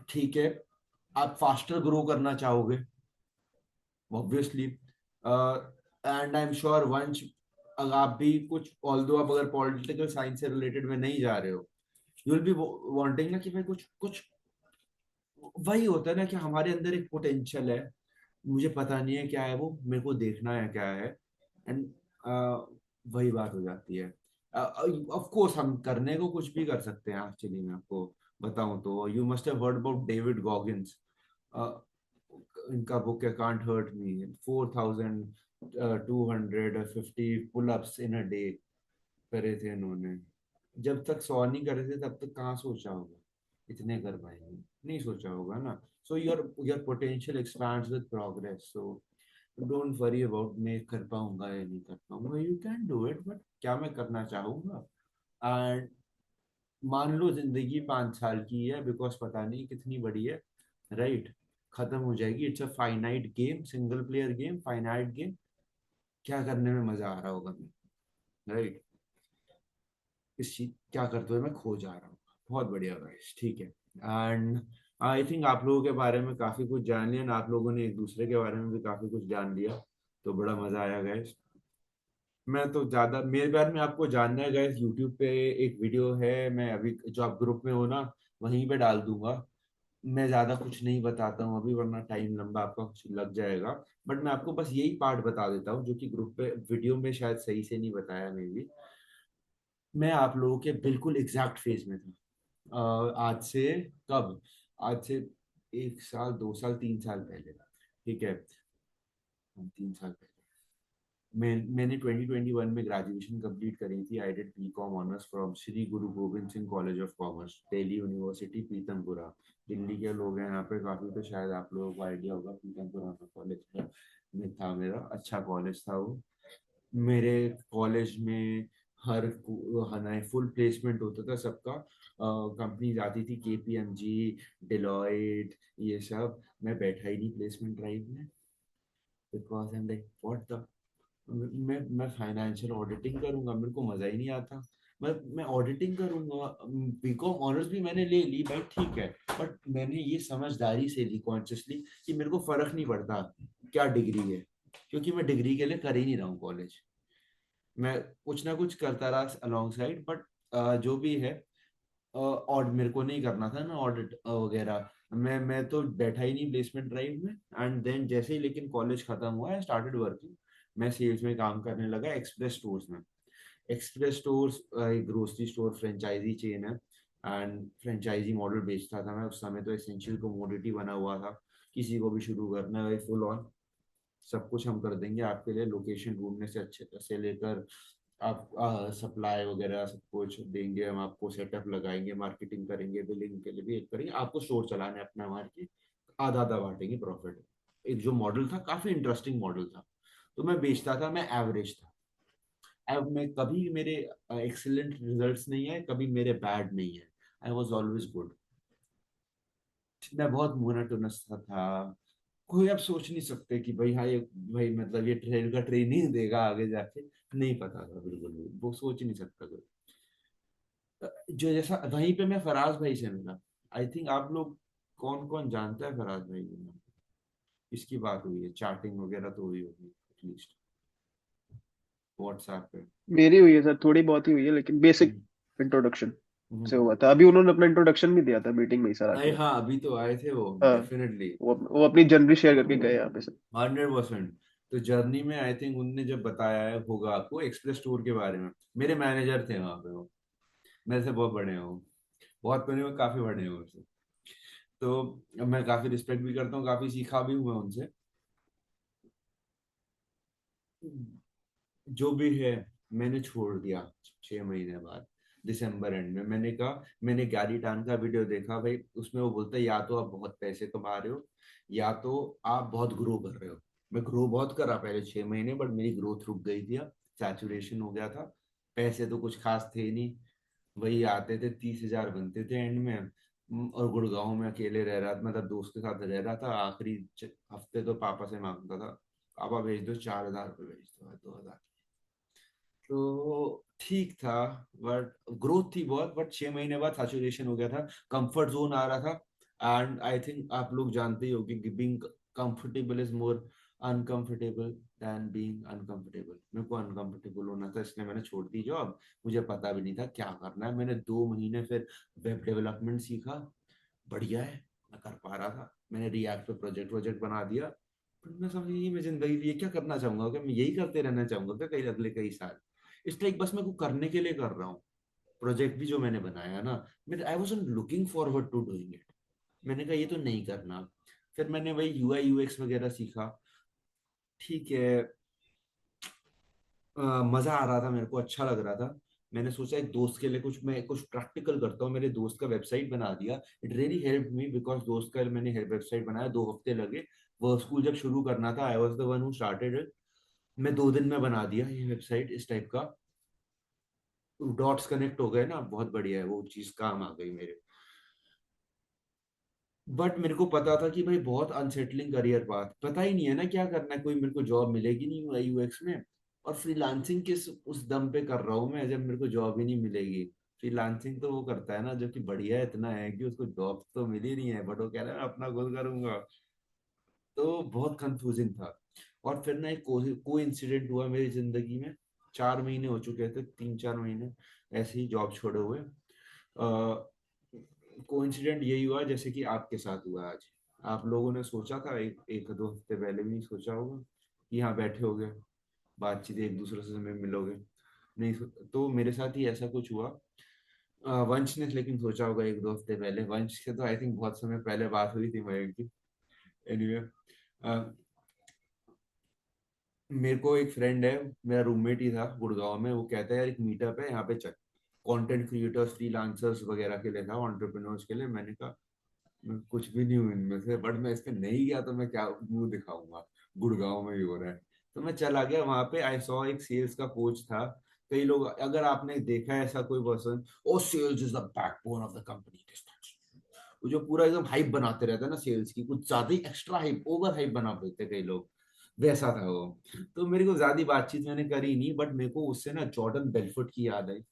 ठीक है, आप फास्टर ग्रो करना चाहोगे obviously, and I am sure वंश, अगर आप भी कुछ, ऑल्दो आप अगर पॉलिटिकल साइंस से रिलेटेड में नहीं जा रहे हो, यू विल बी वांटिंग ना कि भाई कुछ कुछ। वही होता है ना कि हमारे अंदर एक पोटेंशियल है, मुझे पता नहीं है क्या है वो, मेरे को देखना है क्या है, एंड वही बात हो जाती है। ऑफ कोर्स हम करने को कुछ भी कर सकते हैं। एक्चुअली मैं आपको बताऊं तो you must have heard about David Goggins. इनका बुक है can't hurt me. 4,250 pullups in a day करे थे इन्होंने। जब तक 100 नहीं करे थे तब तक कहाँ सोचा होगा इतने कर पाएंगे, नहीं सोचा होगा ना। So your potential expands with progress. So don't worry about मैं कर पाऊंगा या नहीं कर पाऊंगा, you can do it. But क्या मैं करना चाहूंगा? एंड मान लो जिंदगी 5 साल की है, बिकॉज पता नहीं कितनी बड़ी है, राइट? खत्म हो जाएगी। It's a finite game, single player game, finite game. क्या करने में मजा आ रहा होगा मैं, राइट? इस चीज क्या करते हुए मैं खो जा रहा हूँ। बहुत बढ़िया गाइस, ठीक है। एंड आई थिंक आप लोगों के बारे में काफी कुछ जान लिया, आप लोगों ने एक दूसरे के बारे में भी काफी कुछ जान लिया, तो बड़ा मजा आया गाइस। मैं तो ज्यादा, मेरे बारे में आपको जानना है गाइस, यूट्यूब पे एक वीडियो है, मैं अभी जो आप ग्रुप में हो ना, वहीं पे डाल दूंगा। मैं ज्यादा कुछ नहीं बताता हूँ अभी, वरना टाइम लंबा आपका कुछ लग जाएगा। बट मैं आपको बस यही पार्ट बता देता हूँ जो कि ग्रुप पे वीडियो में शायद सही से नहीं बताया मे बी। मैं आप लोगों के बिल्कुल एग्जैक्ट फेज में था। आज से कब, आज से 1 साल, 2 साल, 3 साल पहले, ठीक है, 3 साल पहले मैंने 2021 में ग्रेजुएशन कंप्लीट करी थी। I did BCom honours from Shri Guru Gobind Singh college of commerce, Delhi university, Pitampura. Delhi के लोग हैं यहाँ पे काफी, तो शायद आप लोगों को आइडिया होगा पीतमपुरा में कॉलेज में था मेरा। अच्छा कॉलेज था वो। मेरे कॉलेज में हर हर फुल प्लेसमेंट होता था सबका। कंपनी आती थी, केपीएमजी, डिलॉयट, ये सब। मैं बैठा ही नहीं प्लेसमेंट ड्राइव में, because I am like what the, मैं फाइनेंशियल ऑडिटिंग करूंगा, मेरे को मजा ही नहीं आता। मैं ऑडिटिंग करूंगा, बीकॉम ऑनर्स भी मैंने ले ली भाई, ठीक है, बट मैंने ये समझदारी से ली कॉन्शियसली कि मेरे को फर्क नहीं पड़ता क्या डिग्री है, क्योंकि मैं डिग्री के लिए कर ही नहीं रहा हूँ कॉलेज। मैं कुछ ना कुछ करता रहा अलॉन्ग साइड, बट जो भी है, और मेरे को नहीं करना था ना ऑडिट वगैरह। मैं तो बैठा ही नहीं प्लेसमेंट ड्राइव में। एंड देन जैसे ही लेकिन कॉलेज खत्म हुआ, आई स्टार्टेड वर्किंग। मैं सेल्स में काम करने लगा एक्सप्रेस स्टोर्स में। एक्सप्रेस स्टोर्स एक ग्रोसरी स्टोर फ्रेंचाइजी चेन है, एंड फ्रेंचाइजी मॉडल बेचता था मैं उस समय। तो एसेंशियल कमोडिटी बना हुआ था, किसी को भी शुरू करना है फुल ऑन सब कुछ हम कर देंगे आपके लिए, लोकेशन ढूंढने से अच्छे से लेकर आप सप्लाई वगैरह सब कुछ देंगे हम आपको, सेटअप लगाएंगे, मार्केटिंग करेंगे, बिलिंग के लिए भी एक करेंगे, आपको स्टोर चलाना है अपना मार के, आधा आधा बांटेंगे प्रॉफिट। एक जो मॉडल था काफी इंटरेस्टिंग मॉडल था। तो मैं बेचता था, मैं एवरेज था। अब मैं कभी मेरे एक्सीलेंट रिजल्ट्स नहीं है, कभी मेरे बैड नहीं है, आई वॉज ऑलवेज गुड। मैं बहुत मोनोटोनस था। कोई आप सोच नहीं सकते कि भाई हाँ ये, भाई मतलब ये ट्रेन का ट्रेनिंग देगा आगे जाके, नहीं पता था बिल्कुल भी, वो सोच ही नहीं सकता कोई। जो जैसा वहीं पे मैं फराज भाई से मिला। आई थिंक आप लोग कौन कौन जानता है फराज भाई के नाम? इसकी बात हुई है, चैटिंग वगैरह तो हुई होगी एटलीस्ट व्हाट्सएप पे। मेरी हुई है सर, थोड़ी बहुत ही हुई है, लेकिन बेसिक हम्म, इंट्रोडक्शन से हम्म। हुआ था। अभी उन्होंने अपना इंट्रोडक्शन भी दिया था मीटिंग में ही सर अरे आके। हाँ, अभी तो आए थे वो, हाँ, डेफिनेटली। वो अपनी जर्नी शेयर करके गए यहाँ पे सर। 100%। तो जर्नी में आई थिंक उनने जब बताया है होगा आपको एक्सप्रेस स्टोर के बारे में, मेरे मैनेजर थे वहां पे वो, मेरे से बहुत बड़े हैं वो, बहुत बड़े हो, काफी बड़े हैं मुझसे। तो मैं काफी रिस्पेक्ट भी करता हूँ, काफी सीखा भी हूँ मैं उनसे। जो भी है, मैंने छोड़ दिया 6 महीने बाद। दिसंबर एंड में मैंने कहा, मैंने गैरी टान का वीडियो देखा भाई, उसमें वो बोलता है या तो आप बहुत पैसे कमा रहे हो, या तो आप बहुत ग्रो कर रहे हो। मैं ग्रो बहुत करा पहले 6 महीने, बट मेरी ग्रोथ रुक गई थी, अब सैचुरेशन हो गया था। पैसे तो कुछ खास थे नहीं, वही आते थे, 30,000 बनते थे एंड में। और गुड़गांव में अकेले रह रहा था, मतलब दोस्त के साथ रह रहा था। आखिरी हफ्ते तो पापा से मांगता था, पापा भेज दो, 4,000 रुपये भेज दो, 2,000। तो ठीक था, बट ग्रोथ थी बहुत, बट 6 महीने बाद सैचुरेशन हो गया था, कंफर्ट जोन आ रहा था। एंड आई थिंक आप लोग जानते ही होंगे कि being comfortable is more uncomfortable than being uncomfortable. मेरे को अनकंफर्टेबल होना था, इसलिए मैंने छोड़ दी जॉब। मुझे पता भी नहीं था क्या करना है। मैंने 2 महीने फिर वेब डेवलपमेंट सीखा, बढ़िया है, मैं कर पा रहा था। मैंने रिएक्ट पे प्रोजेक्ट प्रोजेक्ट बना दिया। पर मैं समझ नहीं, मैं जिंदगी ये क्या करना चाहूंगा, क्या मैं यही करते रहना चाहूंगा क्या कई अगले कई साल? इसलिए बस मैं को करने के लिए कर रहा हूँ। प्रोजेक्ट भी जो मैंने बनाया ना, मेरे I wasn't looking forward to doing it. मैंने कहा ये तो नहीं करना। फिर मैंने वही यूआई यूएक्स वगैरह सीखा, ठीक है। मजा आ रहा था, मेरे को अच्छा लग रहा था। मैंने सोचा एक दोस्त के लिए कुछ मैं कुछ प्रैक्टिकल करता हूँ, मेरे दोस्त का वेबसाइट बना दिया। It really help me, because दोस्त का मैंने वेबसाइट बनाया, 2 हफ्ते लगे। वो स्कूल जब शुरू करना था, I was the one who started it. मैं 2 दिन में बना दिया ये वेबसाइट इस टाइप का। डॉट्स कनेक्ट हो गए ना, बहुत बढ़िया है, वो चीज काम आ गई मेरे। बट मेरे को पता था कि भाई बहुत अनसेटलिंग करियर पाथ, पता ही नहीं है ना क्या करना है, कोई मेरे को जॉब मिलेगी नहीं यूआई यूएक्स में। और फ्रीलांसिंग किस उस दम पे कर रहा हूँ मैं, जब मेरे को जॉब ही नहीं मिलेगी। फ्रीलांसिंग तो वो करता है ना जो कि बढ़िया है, इतना है कि उसको जॉब तो मिल ही नहीं है, बट वो कह रहा है मैं अपना खुद करूंगा। तो बहुत कंफ्यूजिंग था। और फिर ना एक कोई इंसिडेंट हुआ मेरी जिंदगी में। 4 महीने हो चुके थे, 3-4 महीने ऐसे ही जॉब छोड़े हुए। कोइंसिडेंट यही हुआ जैसे कि आपके साथ हुआ आज। आप लोगों ने सोचा था, एक दो हफ्ते पहले भी नहीं सोचा होगा कि यहाँ बैठे होगे, बातचीत एक दूसरे से में मिलोगे, नहीं तो मेरे साथ ही ऐसा कुछ हुआ। वंश ने लेकिन सोचा होगा 1-2 हफ्ते पहले, वंश से तो आई थिंक बहुत समय पहले बात हुई थी मयंक की। एनीवे, मेरे को एक फ्रेंड है, मेरा रूममेट ही था गुड़गांव में, वो कहता है यार एक मीटअप है यहाँ पे, चल। कंटेंट क्रिएटर्स, फ्रीलांसर्स वगैरह के लिए था, एंटरप्रेन्योर्स के लिए। मैंने कहा मैं कुछ भी नहीं हूँ इनमें से, बट मैं इसमें नहीं गया तो मैं क्या मुंह दिखाऊंगा, गुड़गांव में ही हो रहा है। तो मैं चला गया वहां पे। आई सॉ एक सेल्स का कोच था। कई लोग, अगर आपने देखा है ऐसा कोई person, oh sales is the backbone of the company, वो जो पूरा एकदम हाइप बनाते रहते हैं ना सेल्स की, कुछ ज्यादा ही एक्स्ट्रा हाइप, ओवर हाइप बना देते कई लोग, वैसा था वो। तो मेरे को ज्यादा बातचीत मैंने करी नहीं, बट मेरे को उससे ना जॉर्डन बेलफोर्ड की याद आई।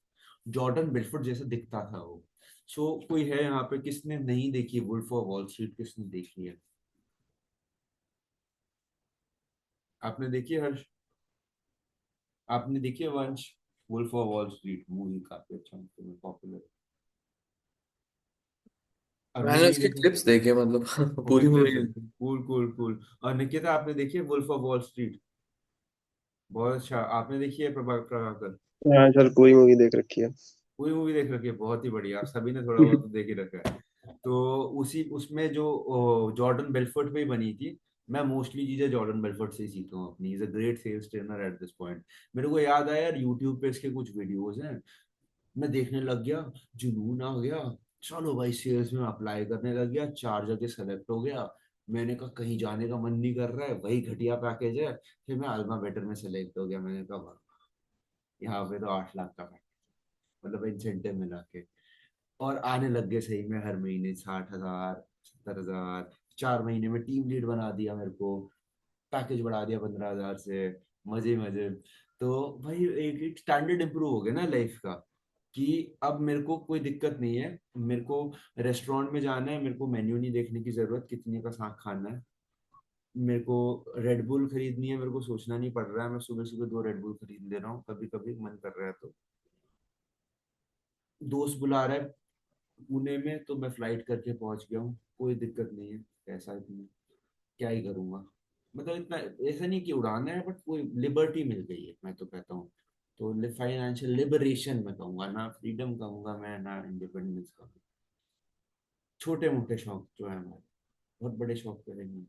जॉर्डन बेलफोर्ड जैसा दिखता था वो। सो कोई है यहाँ पे किसने नहीं देखी वुल्फ ऑफ वॉल स्ट्रीट? किसने देखी है? आपने देखी है हर्ष? आपने देखी है Vansh? Wolf of Wall Street movie काफी अच्छा पॉपुलर। अभी मैंने नहीं उसके देखा? क्लिप्स देखे, मतलब ओके, पूरी क्लिप्स मूवी। है। Cool cool cool. और निकिता आपने देखी है वुल्फ ऑफ वॉल स्ट्रीट? बहुत अच्छा। आपने देखी है प्रभाकर? हाँ सर, पूरी मूवी देख रखी है। पूरी मूवी देख रखी है, बहुत ही बढ़िया। आप सभी ने थोड़ा बहुत तो देख ही रखा है। तो उसी उसमें जो जॉर्डन बेलफोर्ड पे ही बनी थी। मैं मोस्टली चीजें जॉर्डन बेलफोर्ड से ही सीखता हूँ अपनी। Is a great sales trainer at this point. मेरे को याद आया यार, यूट्यूब पे इसके कुछ वीडियोस हैं। मैं देखने लग गया, जुनून आ गया। चलो भाई सेल्स में अप्लाई करने लग गया, 4 जगह सेलेक्ट हो गया। मैंने कहा कहीं जाने का मन नहीं कर रहा है, वही घटिया पैकेज है। फिर मैं अल्मा बेटर में सेलेक्ट हो गया। मैंने कहा वाह, यहाँ पे तो 8 लाख का package, मतलब इंसेंटिव मिला के। और आने लग गए सही में हर महीने 60,000, 70,000। 4 महीने में टीम लीड बना दिया मेरे को। पैकेज बढ़ा दिया 15,000 से। मजे मजे। तो भाई एक स्टैंडर्ड इंप्रूव हो गया ना लाइफ का। कि अब मेरे को कोई दिक्कत नहीं है। मेरे को रेस्टोरेंट में जाना है, मेरे को मेन्यू नहीं देखने की जरूरत कितने का साग खाना है। मेरे को रेड बुल खरीदनी है, मेरे को सोचना नहीं पड़ रहा है। मैं सुबह सुबह 2 रेड बुल खरीद ले रहा हूँ, कभी कभी मन कर रहा है तो। दोस्त बुला रहा है पुणे में, तो मैं फ्लाइट करके पहुंच गया हूँ। कोई दिक्कत नहीं है। पैसा इतना क्या ही करूंगा। मतलब इतना ऐसा नहीं कि उड़ाना है, बट कोई लिबर्टी मिल गई है, मैं तो कहता हूँ। तो फाइनेंशियल लिबरेशन मैं कहूंगा, ना फ्रीडम कहूंगा मैं, ना इंडिपेंडेंस कहूंगा। छोटे मोटे शौक जो है हमारे, बहुत बड़े शौक तो नहीं।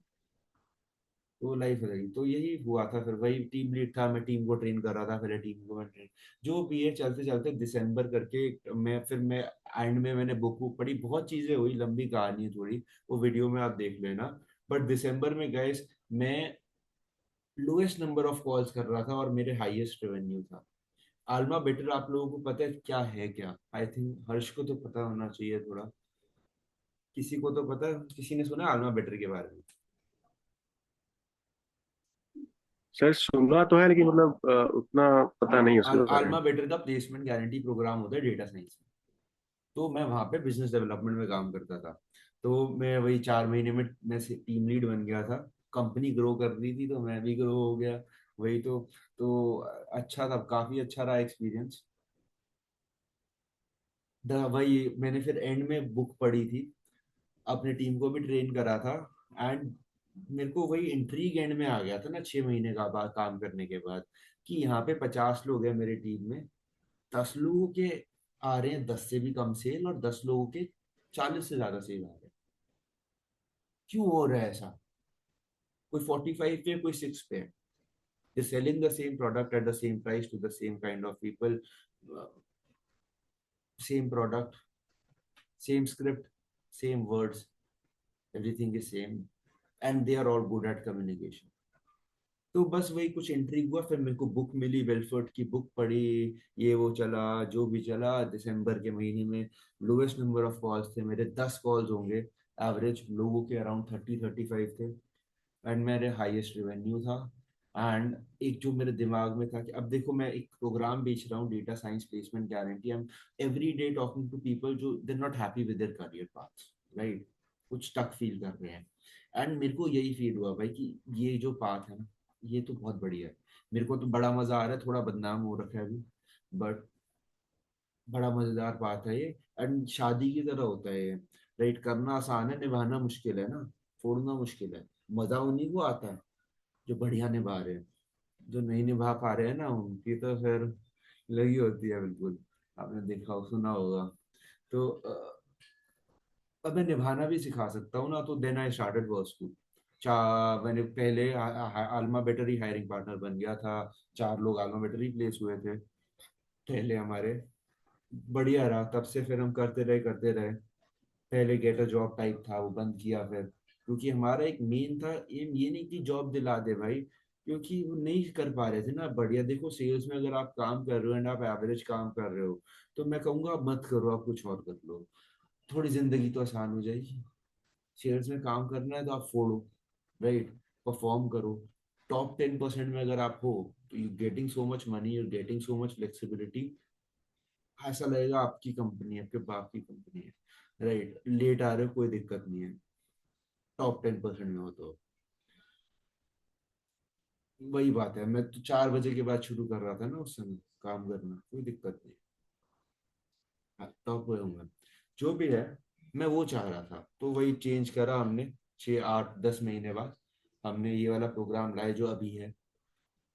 तो लाइफ रही तो यही हुआ था। फिर वही टीम लीड था, मैं टीम को ट्रेन कर रहा था, पहले टीम को मैं ट्रेन जो भी है। चलते चलते दिसंबर करके मैं एंड में मैंने बुक बुक पढ़ी, बहुत चीजें हुई, लंबी कहानी है थोड़ी। वो वीडियो में आप देख लेना। बट दिसंबर में गए, मैं लोएस्ट नंबर ऑफ कॉल्स कर रहा था और मेरे हाईएस्ट रेवेन्यू था। आल्मा बेटर आप लोगों को पता है क्या है क्या? आई थिंक हर्ष को तो पता होना चाहिए थोड़ा। किसी को तो पता है? किसी ने सुना आल्मा बेटर के बारे में? सर सुना तो है, लेकिन मतलब उतना पता नहीं उसके बारे आल्मा में। बेटर का प्लेसमेंट गारंटी प्रोग्राम होता है डेटा साइंस में। तो मैं वहां पे बिजनेस डेवलपमेंट में काम करता था। तो मैं वही 4 महीने में मैं टीम लीड बन गया था। कंपनी ग्रो कर रही थी तो मैं भी ग्रो हो गया। वही तो अच्छा था, काफी अच्छा रहा एक्सपीरियंस। वही मैंने फिर एंड में बुक पढ़ी थी, अपने टीम को भी ट्रेन करा था। एंड मेरे को वही इंट्रीग एंड में आ गया था ना, 6 महीने का बाद काम करने के बाद, कि यहाँ पे 50 लोग हैं मेरी टीम में। 10 लोगों के आ रहे हैं 10 से भी कम सेल, और 10 लोगों के 40 से ज्यादा सेल आ रहे हैं। क्यों हो रहा है ऐसा? कोई 45 पे, कोई 6 पे है। They're selling the same product at the same price to the same kind of people. Same product, same script, same words, everything is same, and they are all good at communication. तो बस वही कुछ intrigue हुआ, फिर मेरे को book मिली, वेलफोर्ड की book पढ़ी। ये वो चला जो भी चला। दिसंबर के महीने में लोएस्ट नंबर ऑफ कॉल्स थे मेरे, 10 कॉल्स होंगे। एवरेज लोगों के अराउंड 30-35 थे। एंड मेरे हाईएस्ट रेवेन्यू था। एंड एक जो मेरे दिमाग में था कि अब देखो मैं एक प्रोग्राम बेच रहा हूँ, data science placement guarantee. I am every day talking to people जो they not happy with their career path, right? कुछ स्टक फील कर रहे हैं। एंड मेरे को यही फील हुआ भाई कि ये जो पाथ है ना, ये तो बहुत बढ़िया है। मेरे को तो बड़ा मजा आ रहा है, थोड़ा बदनाम हो रखा है अभी, बट बड़ा मजेदार बात है ये। एंड शादी की तरह होता है ये, राइट? करना आसान है, निभाना मुश्किल है ना। फोड़ना मुश्किल है। मजा उन्हीं को आता है जो बढ़िया निभा रहे हैं। जो नहीं निभा पा रहे हैं ना, उनकी तो फिर लगी होती है बिल्कुल। आपने देखा हो, सुना होगा। तो अब मैं निभाना भी सिखा सकता हूँ ना, तो then I started work school. मैंने पहले आल्मा बेटर ही हायरिंग पार्टनर बन गया था। 4 लोग आल्मा बेटर ही प्लेस हुए थे पहले हमारे। बढ़िया रहा, तब से फिर हम करते रहे। पहले गेट अ जॉब टाइप था, वो बंद किया फिर। क्योंकि हमारा एक मेन था एम, ये नहीं कि जॉब दिला दे भाई, क्योंकि वो नहीं कर पा रहे थे ना बढ़िया। देखो सेल्स में अगर आप काम कर रहे हो एंड आप एवरेज काम कर रहे हो, तो मैं कहूंगा आप मत करो, आप कुछ और कर लो। थोड़ी जिंदगी तो आसान हो जाएगी। सेल्स में काम करना है तो आप फोड़ो, राइट? परफॉर्म करो। टॉप 10% में अगर आप हो, तो you getting so much money, you getting so much flexibility. ऐसा लगेगा आपकी कंपनी है, आपके बाप की कंपनी है, राइट। लेट आ रहे हो कोई दिक्कत नहीं है, टॉप 10% में हो तो वही बात है। मैं तो 4 बजे के बाद शुरू कर रहा था ना उस समय काम करना, कोई दिक्कत नहीं। हाँ, टॉप हुए होंगे जो भी है। मैं वो चाह रहा था तो वही चेंज करा हमने। 6 8 10 महीने बाद हमने ये वाला प्रोग्राम लाया जो अभी है।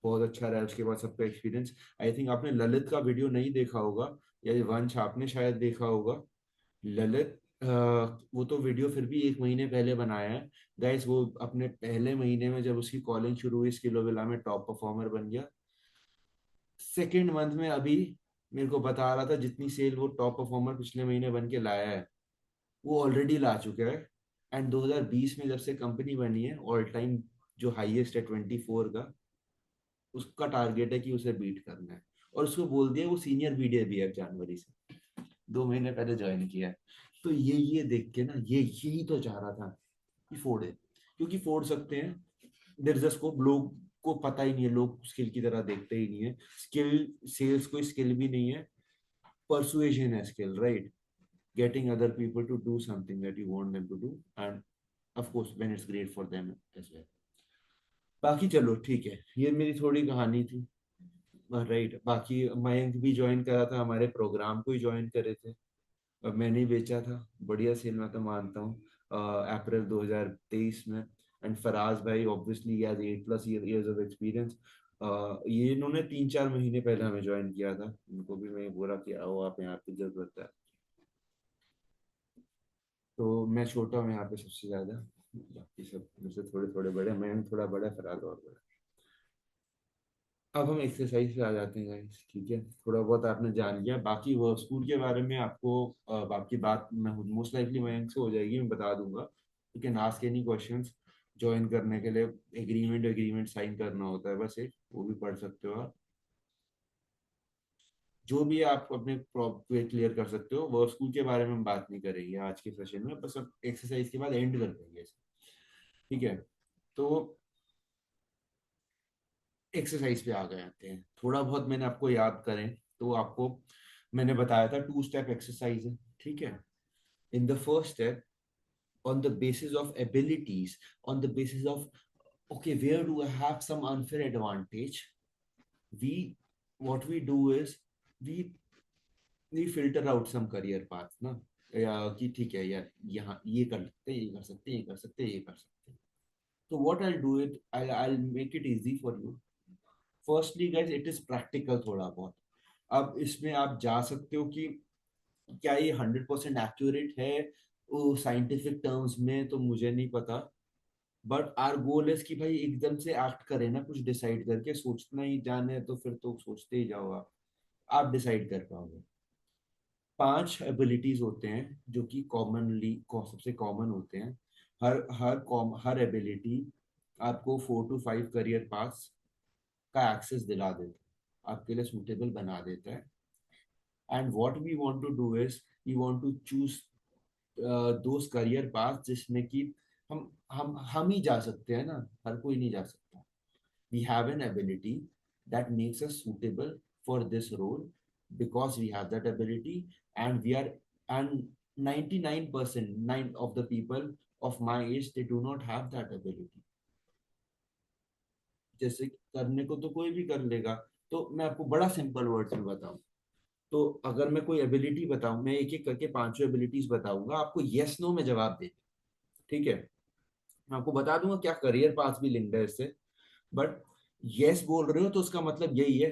बहुत अच्छा रहा उसके बाद सबका एक्सपीरियंस। आई थिंक आपने ललित का वीडियो नहीं देखा होगा, या ये वंश आपने शायद देखा होगा। ललित वो तो वीडियो फिर भी 1 महीने पहले बनाया है गाइस। वो अपने पहले महीने में जब उसकी कॉलिंग शुरू हुई स्किलोविला में टॉप परफॉर्मर बन गया। सेकेंड मंथ में अभी मेरे को बता रहा था जितनी सेल वो टॉप परफॉर्मर पिछले महीने बन के लाया है वो ऑलरेडी ला चुका है। एंड 2020 में जब से कंपनी बनी है ऑल टाइम जो हाईएस्ट है 24 का, उसका टारगेट है कि उसे बीट करना है। और उसको बोल दिया वो सीनियर बीडीए भी है जनवरी से, 2 महीने पहले ज्वाइन किया है। तो ये देख के ना ये यही तो चाह रहा था कि फोड़े, क्योंकि फोड़ सकते हैं। There is a scope. लोग को पता ही नहीं है, लोग स्किल की तरह देखते ही नहीं है। स्किल सेल्स कोई स्किल भी नहीं है, परसुएशन है skill, right. Getting other people to do something that you want them to do, and of course when it's great for them as well. बाकी चलो ठीक है, ये मेरी थोड़ी कहानी थी, राइट। बाकी मयंक भी ज्वाइन करा था, हमारे प्रोग्राम को ही ज्वाइन करे थे। मैंने ही बेचा था, बढ़िया सेल मैं तो मानता हूँ, अप्रैल 2023 में। एंड फराज भाई obviously has 8+ years of experience. ये इन्होंने 3 4 महीने पहले हमें ज्वाइन किया था, इनको भी मैं बोला कि आओ आप, यहाँ पे जरूरत है। तो मैं छोटा हूँ यहाँ पे सबसे ज्यादा, बाकी सब मुझसे थोड़े थोड़े बड़े। मैं थोड़ा बड़ा, फराज और बड़ा। अब हम एक्सरसाइज पे आ जाते हैं गाइस, ठीक है। थोड़ा बहुत आपने जान लिया, बाकी वर्क स्कूल के बारे में आपको बाकी बात मैं मोस्ट लाइकली मयंक से हो जाएगी, मैं बता दूंगा। You can ask any questions. Join करने के लिए एग्रीमेंट एग्रीमेंट साइन करना होता है बस एक, वो भी पढ़ सकते हो आप। जो भी आप अपने क्लियर कर सकते हो। वर्क स्कूल के बारे में हम बात नहीं करेंगे आज के सेशन में, बस अब एक्सरसाइज के बाद एंड कर देंगे इसे, ठीक है। तो एक्सरसाइज पे आ गए आते हैं। थोड़ा बहुत मैंने आपको याद करें तो आपको मैंने बताया था 2 स्टेप एक्सरसाइज है, ठीक है। In the first step, on the basis of abilities, on the basis of okay, where do I have some unfair advantage, we what we do is we we filter out some career path ना, या कि ठीक है यार यहाँ ये कर सकते हैं, ये कर सकते हैं, ये कर सकते हैं, ये कर सकते हैं। तो what I'll do it, I'll make it easy for you. Firstly guys it is practical थोड़ा बहुत। अब इसमें आप जा सकते हो कि क्या ये 100% एक्यूरेट है वो साइंटिफिक टर्म्स में, तो मुझे नहीं पता। बट आर गोल इज कि भाई एकदम से एक्ट करें ना, कुछ डिसाइड करके। सोचना ही जाने तो फिर तो सोचते ही जाओ आप डिसाइड कर पाओगे। 5 एबिलिटीज होते हैं जो कि कॉमनली सबसे कॉमन होते हैं। हर एबिलिटी आपको 4 to 5 करियर पास का एक्सेस दिला देता है, आपके लिए सूटेबल बना देता है। And what we want to do is we want to choose those career path जिसमें कि हम ही जा सकते हैं ना, हर कोई नहीं जा सकता। We have an ability that makes us suitable for this role because we have that ability, and we are and 99% nine of the people of my age they do not have that ability। जैसे करने को तो कोई भी कर लेगा। तो मैं आपको बड़ा सिंपल वर्ड्स में बताऊं तो अगर मैं कोई एबिलिटी बताऊं, मैं एक एक करके 5 एबिलिटीज बताऊंगा, आपको यस नो में जवाब दे, ठीक है। मैं आपको बता दूंगा क्या करियर पाथ भी लिंक्ड है इससे। बट यस बोल रहे हो तो उसका मतलब यही है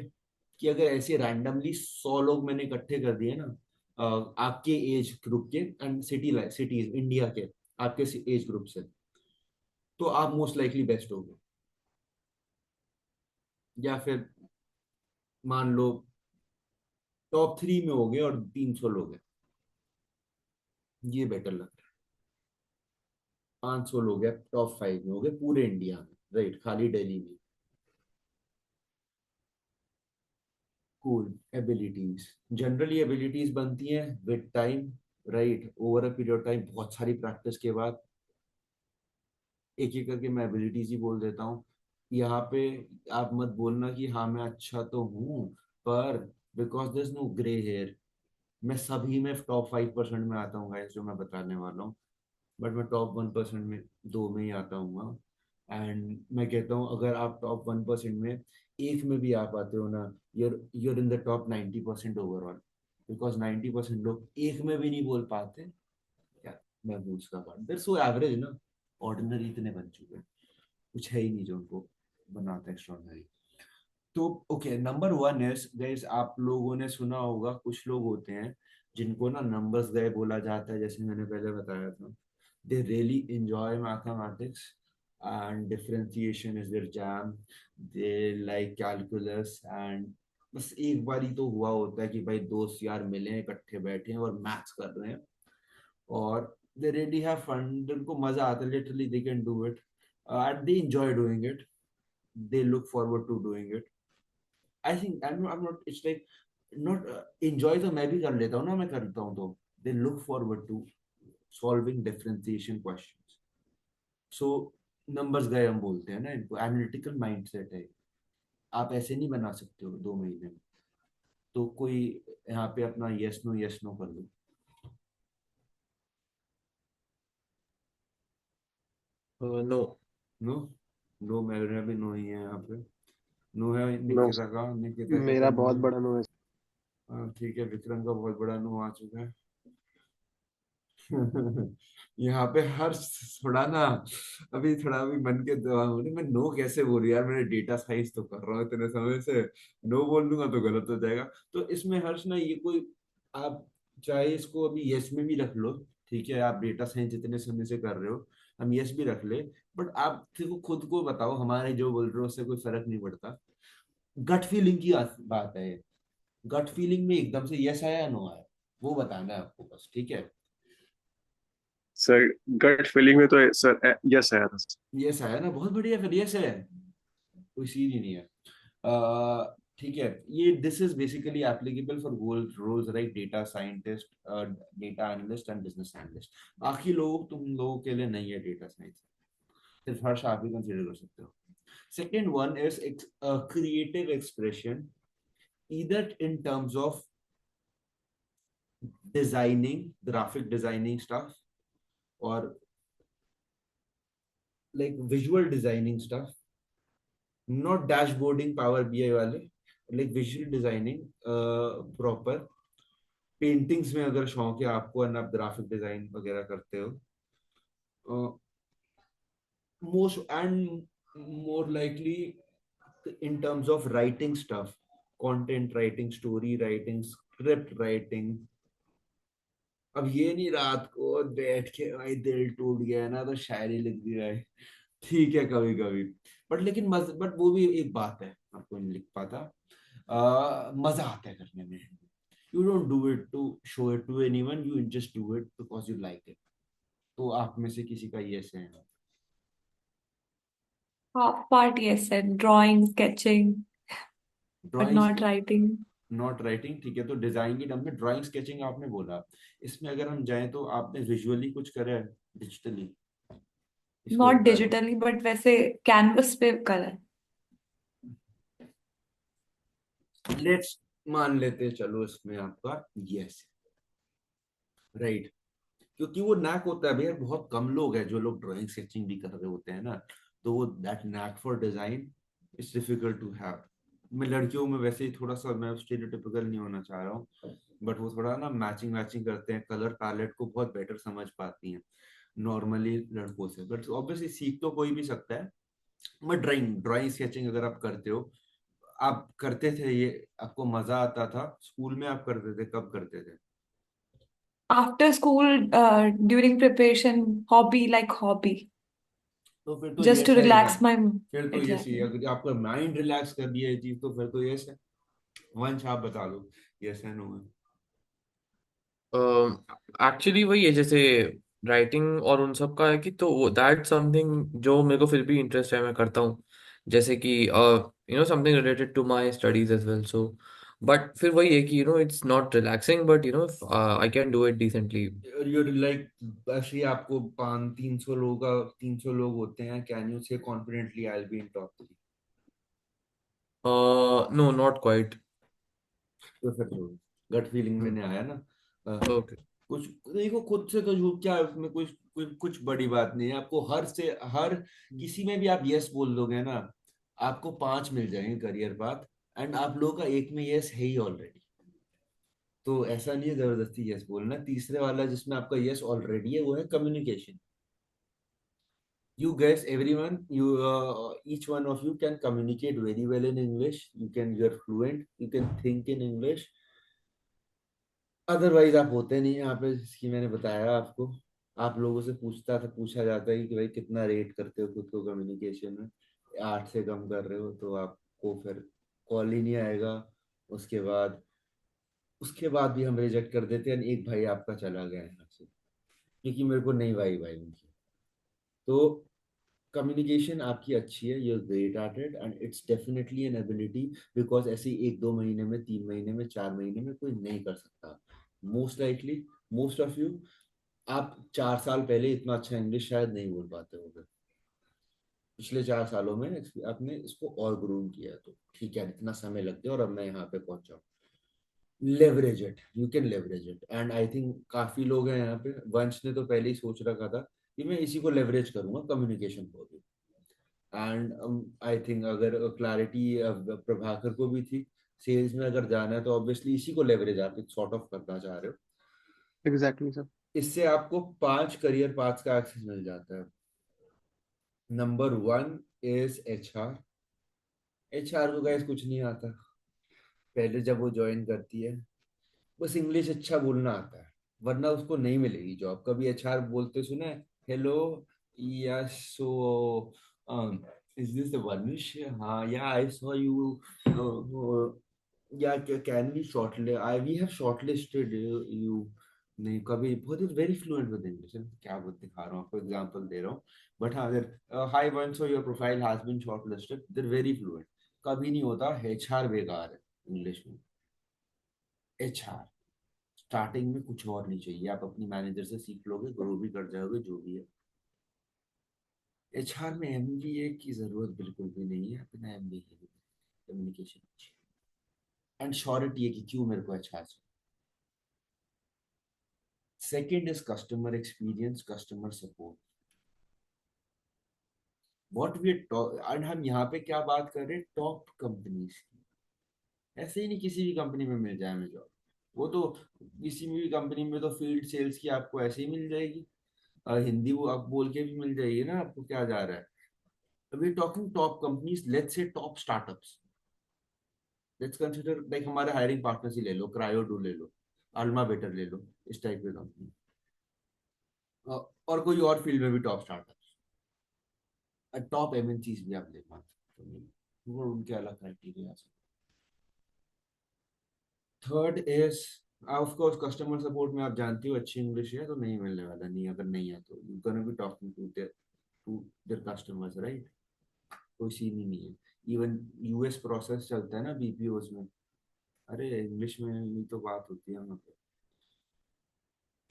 कि अगर ऐसे रैंडमली 100 लोग मैंने इकट्ठे कर दिए ना आपके एज ग्रुप के एंड सिटीज इंडिया के आपके एज ग्रुप से, तो आप मोस्ट लाइकली बेस्ट होगे। या फिर मान लो टॉप 3 में हो गए और 300 लोग हैं, ये बेटर लग रहा है। 500 लोग हैं टॉप 5 में हो गए पूरे इंडिया में, राइट, खाली दिल्ली में। कूल एबिलिटीज, जनरली एबिलिटीज बनती हैं with time, right, over a period time, बहुत सारी प्रैक्टिस के बाद। एक एक करके मैं एबिलिटीज ही बोल देता हूँ यहाँ पे। आप मत बोलना कि हाँ मैं अच्छा तो हूँ, पर because there is no grey hair, मैं सभी में टॉप 5% में आता हूँ गाइस, जो मैं बताने वाला हूँ, बट मैं टॉप 1% में, 2 में ही आता हूँ। एंड मैं कहता हूँ अगर आप टॉप 1% में एक में भी आ पाते हो ना, you're in the top 90% overall, because 90% लोग एक में भी नहीं बोल पाते। क्या मैं हूँ उसका पार्ट, देर सो एवरेज ना, ऑर्डिनरी इतने बन चुके हैं, कुछ है ही नहीं जो उनको बनाता है एक्स्ट्रॉर्डिनरी। तो ओके, नंबर 1 इज गाइस, आप लोगों ने सुना होगा कुछ लोग होते हैं जिनको ना नंबर्स गए बोला जाता है, जैसे मैंने पहले बताया था। They really enjoy mathematics and differentiation is their jam. They like calculus and बस एक बार ही तो हुआ होता है कि भाई दोस्त यार मिले हैं, इकट्ठे बैठे हैं और मैथ्स कर रहे हैं, और they really have fun, उनको मजा आता है, literally they can do it, and they enjoy doing it, they look forward to doing it. I think I'm not, it's like not enjoy तो मैं भी कर लेता हूँ ना, मैं करता हूँ तो they look forward to solving differentiation questions. So numbers गए हम बोलते हैं ना इनको, एनालिटिकल माइंडसेट है, आप ऐसे नहीं बना सकते हो 2 महीने में। तो कोई यहाँ पे अपना यस नो कर लो। नो। नो, नो मेरा भी नो ही है यहाँ पे। नो है नो, निकिता का, निकिता का मेरा नो बहुत है। बड़ा नो है। हाँ ठीक है, विक्रम का बहुत बड़ा नो आ चुका है। यहाँ पे हर थोड़ा ना, अभी थोड़ा भी मन के दिमाग में, मैं नो कैसे बोलूं यार, मैंने डेटा साइंस तो कर रहा हूँ इतने समय से, नो बोल दूंगा तो गलत हो जाएगा। तो इसमें हर्ष ना ये कोई, आप चाहे इसको अभी यस में भी रख लो, ठीक है, आप डेटा साइंस इतने समय से कर रहे हो, हम यस भी रख ले, बट आप देखो खुद को बताओ, हमारे जो बोल रहे हो उससे कोई फर्क नहीं पड़ता। गट फीलिंग की बात है, गट फीलिंग में एकदम से यस आया नो आया, वो बताना है आपको बस, ठीक है। सर गट फीलिंग में तो सर यस आया था। यस आया ना, बहुत बढ़िया, फिर यस है, कोई सीन ही नहीं है। ठीक है, ये this is basically applicable for roles like data scientist, data analyst and business analyst. बाकी लोग, तुम लोगों के लिए नहीं है डेटा साइंस, सिर्फ हर्ष आप ही कंसिडर कर सकते हो। Second one is creative expression, either in terms of designing, graphic designing stuff, or like visual designing stuff, not dashboarding power BI वाले, like visual designing, proper paintings में अगर शौक है आपको और आप ग्राफिक डिजाइन वगैरह करते हो, most and more likely in terms of writing stuff, content writing, story writing, script writing। अब ये नहीं रात को बैठ के भाई दिल टूट गया ना तो शायरी लिख दी भाई, ठीक है कभी कभी, बट लेकिन बट वो भी एक बात है, आपको नहीं लिख पाता, मजा आता है करने में। You don't do it to show it to anyone, you just do it because you like it. तो आप में से किसी का यस है? Half part yes said drawing, sketching, but drawing, not writing. Not writing, ठीक है, तो डिजाइन की टर्म में ड्राइंग स्केचिंग आपने बोला, इसमें अगर हम जाएं तो आपने विजुअली कुछ करा है, डिजिटली, इसको Not बता दो। digitally, but वैसे canvas पे करा है। लेट्स मान लेते हैं, चलो इसमें आपका यस, राइट, क्योंकि वो नैक होता है भैया, बहुत कम लोग हैं जो लोग ड्राइंग स्केचिंग भी कर रहे होते हैं ना, तो वो that knack for design is difficult to have. मैं लड़कियों में वैसे ही थोड़ा सा, मैं स्टेरियोटिपिकल नहीं होना चाह रहा हूँ, बट वो थोड़ा ना मैचिंग मैचिंग करते हैं, कलर पैलेट को बहुत बेटर समझ पाती हैं नॉर्मली लड़कों से, बट ऑब्वियसली सीख तो कोई भी सकता है। बट ड्राइंग ड्राइंग स्केचिंग अगर आप करते हो, आप करते थे ये, आपको मजा आता था, स्कूल में आप करते थे, कब करते थे? After school, during preparation, hobby like hobby, तो फिर तो just यस to है ही ना, relax my फिर तो यस ही है। exactly. अगर आपका माइंड रिलैक्स कर दिया ये चीज तो फिर तो यस है। वंश आप बता दो, यस है नो है? एक्चुअली वही है, जैसे राइटिंग और उन सब का है कि, तो वो दैट समथिंग जो मेरे को फिर भी इंटरेस्ट है, मैं करता हूँ, जैसे कि something related to my studies as well. So but फिर वही है कि it's not relaxing, but I can do it decently. You're like, ऐसे ही आपको 500-300 लोग का, 300 लोग होते हैं, can you say confidently I will be in top 3? No, not quite. तो फिर गट फीलिंग में नहीं आया ना, Okay. कुछ देखो, खुद से तो झूठ क्या है उसमें, कुछ बड़ी बात नहीं है। आपको हर किसी में भी आप यस बोल दोगे ना, आपको 5 मिल जाएंगे करियर पाथ, एंड आप लोगों का एक में यस है ही ऑलरेडी। तो ऐसा नहीं है जबरदस्ती यस बोलना। तीसरे वाला जिसमें आपका यस ऑलरेडी है वो है communication. You guys, everyone, each one of you can communicate very well in English. You're fluent, you can think in English. Otherwise आप होते नहीं यहाँ पे, जिसकी मैंने बताया आपको। आप लोगों से पूछा जाता है कि भाई कितना रेट करते हो खुद को कम्युनिकेशन में, 8 से कम कर रहे हो तो आपको फिर कॉल ही नहीं आएगा। उसके बाद भी हम रिजेक्ट कर देते हैं। एक भाई आपका चला गया यहाँ से क्योंकि मेरे को नहीं भाई उनकी। तो कम्युनिकेशन आपकी अच्छी है, you are great at it, and it's definitely an ability. Because ऐसे ही 1-2 महीने में, 3 महीने में, 4 महीने में कोई नहीं कर सकता। Most likely, most of you, आप 4 साल पहले इतना अच्छा इंग्लिश शायद नहीं बोल पाते होंगे। पिछले 4 सालों में आपने इसको और ग्रूम किया, तो ठीक है, इतना समय लग गया और अब मैं यहाँ पे पहुंचा हूँ। Leverage it, you can leverage it, and I think काफी लोग हैं यहाँ पे। वंश ने तो पहले ही सोच रखा था कि मैं इसी को लेवरेज करूंगा, कम्युनिकेशन को भी। एंड आई थिंक अगर क्लैरिटी प्रभाकर को भी थी, सेल्स में अगर जाना है तो ऑब्वियसली इसी को लेवरेज आप सॉर्ट ऑफ करना चाह रहे हो। Exactly sir. इससे आपको 5 करियर पाथ्स का एक्सेस मिल जाता है। Number 1 is HR। HR को गाइस कुछ नहीं आता। पहले जब वो ज्वाइन करती है, बस इंग्लिश अच्छा बोलना आता है, वरना उसको नहीं मिलेगी जॉब। कभी HR बोलते सुना है, hello, yes, so is this the वनिश, हाँ, yeah I saw you, yeah can we shortlist, we have shortlisted you. नहीं, कभी। बहुत is very fluent with English. क्या बोल दिखा रहा हूँ आपको, एग्जांपल दे रहा हूँ। बट हाँ, hi one, so your profile has been shortlisted, they very fluent. कभी नहीं होता HR बेकार है इंग्लिश में। HR स्टार्टिंग में कुछ और नहीं चाहिए, आप अपनी मैनेजर से सीख लोगे, ग्रो भी कर जाओगे, जो भी है। HR में MBA की जरूरत बिल्कुल भी नहीं है, बिना MBA के कम्युनिकेशन अच्छी एंड श्योरिटी है कि क्यों मेरे को HR चाहिए। Second is customer experience, customer support. What we and हम यहाँ पे क्या बात कर रहे हैं, टॉप कंपनीज की। ऐसे ही नहीं किसी भी कंपनी में मिल जाए हमें जॉब। वो तो किसी भी कंपनी में तो फील्ड सेल्स की आपको ऐसे ही मिल जाएगी, हिंदी वो आप बोल के भी मिल जाएगी ना, आपको क्या जा रहा है। We talking top companies, let's say top startups. Let's consider like हमारे हायरिंग पार्टनर्स ही ले लो, क्रायोडो ले लो, अल्मा बेटर ले लो, इस टाइप की कंपनी। और कोई और फील्ड में भी टॉप स्टार्टअप्स, टॉप MNCs भी आप ले पाते हो, वो उनके अलग criteria. Third is of course customer support में आप जानती हो अच्छी इंग्लिश है तो नहीं मिलने वाला, नहीं, अगर नहीं है तो you gonna be talking to their customers, right. कोई सीन ही नहीं है। इवन US प्रोसेस चलता है ना BPOs में, अरे इंग्लिश में ही तो बात होती है वहाँ पे।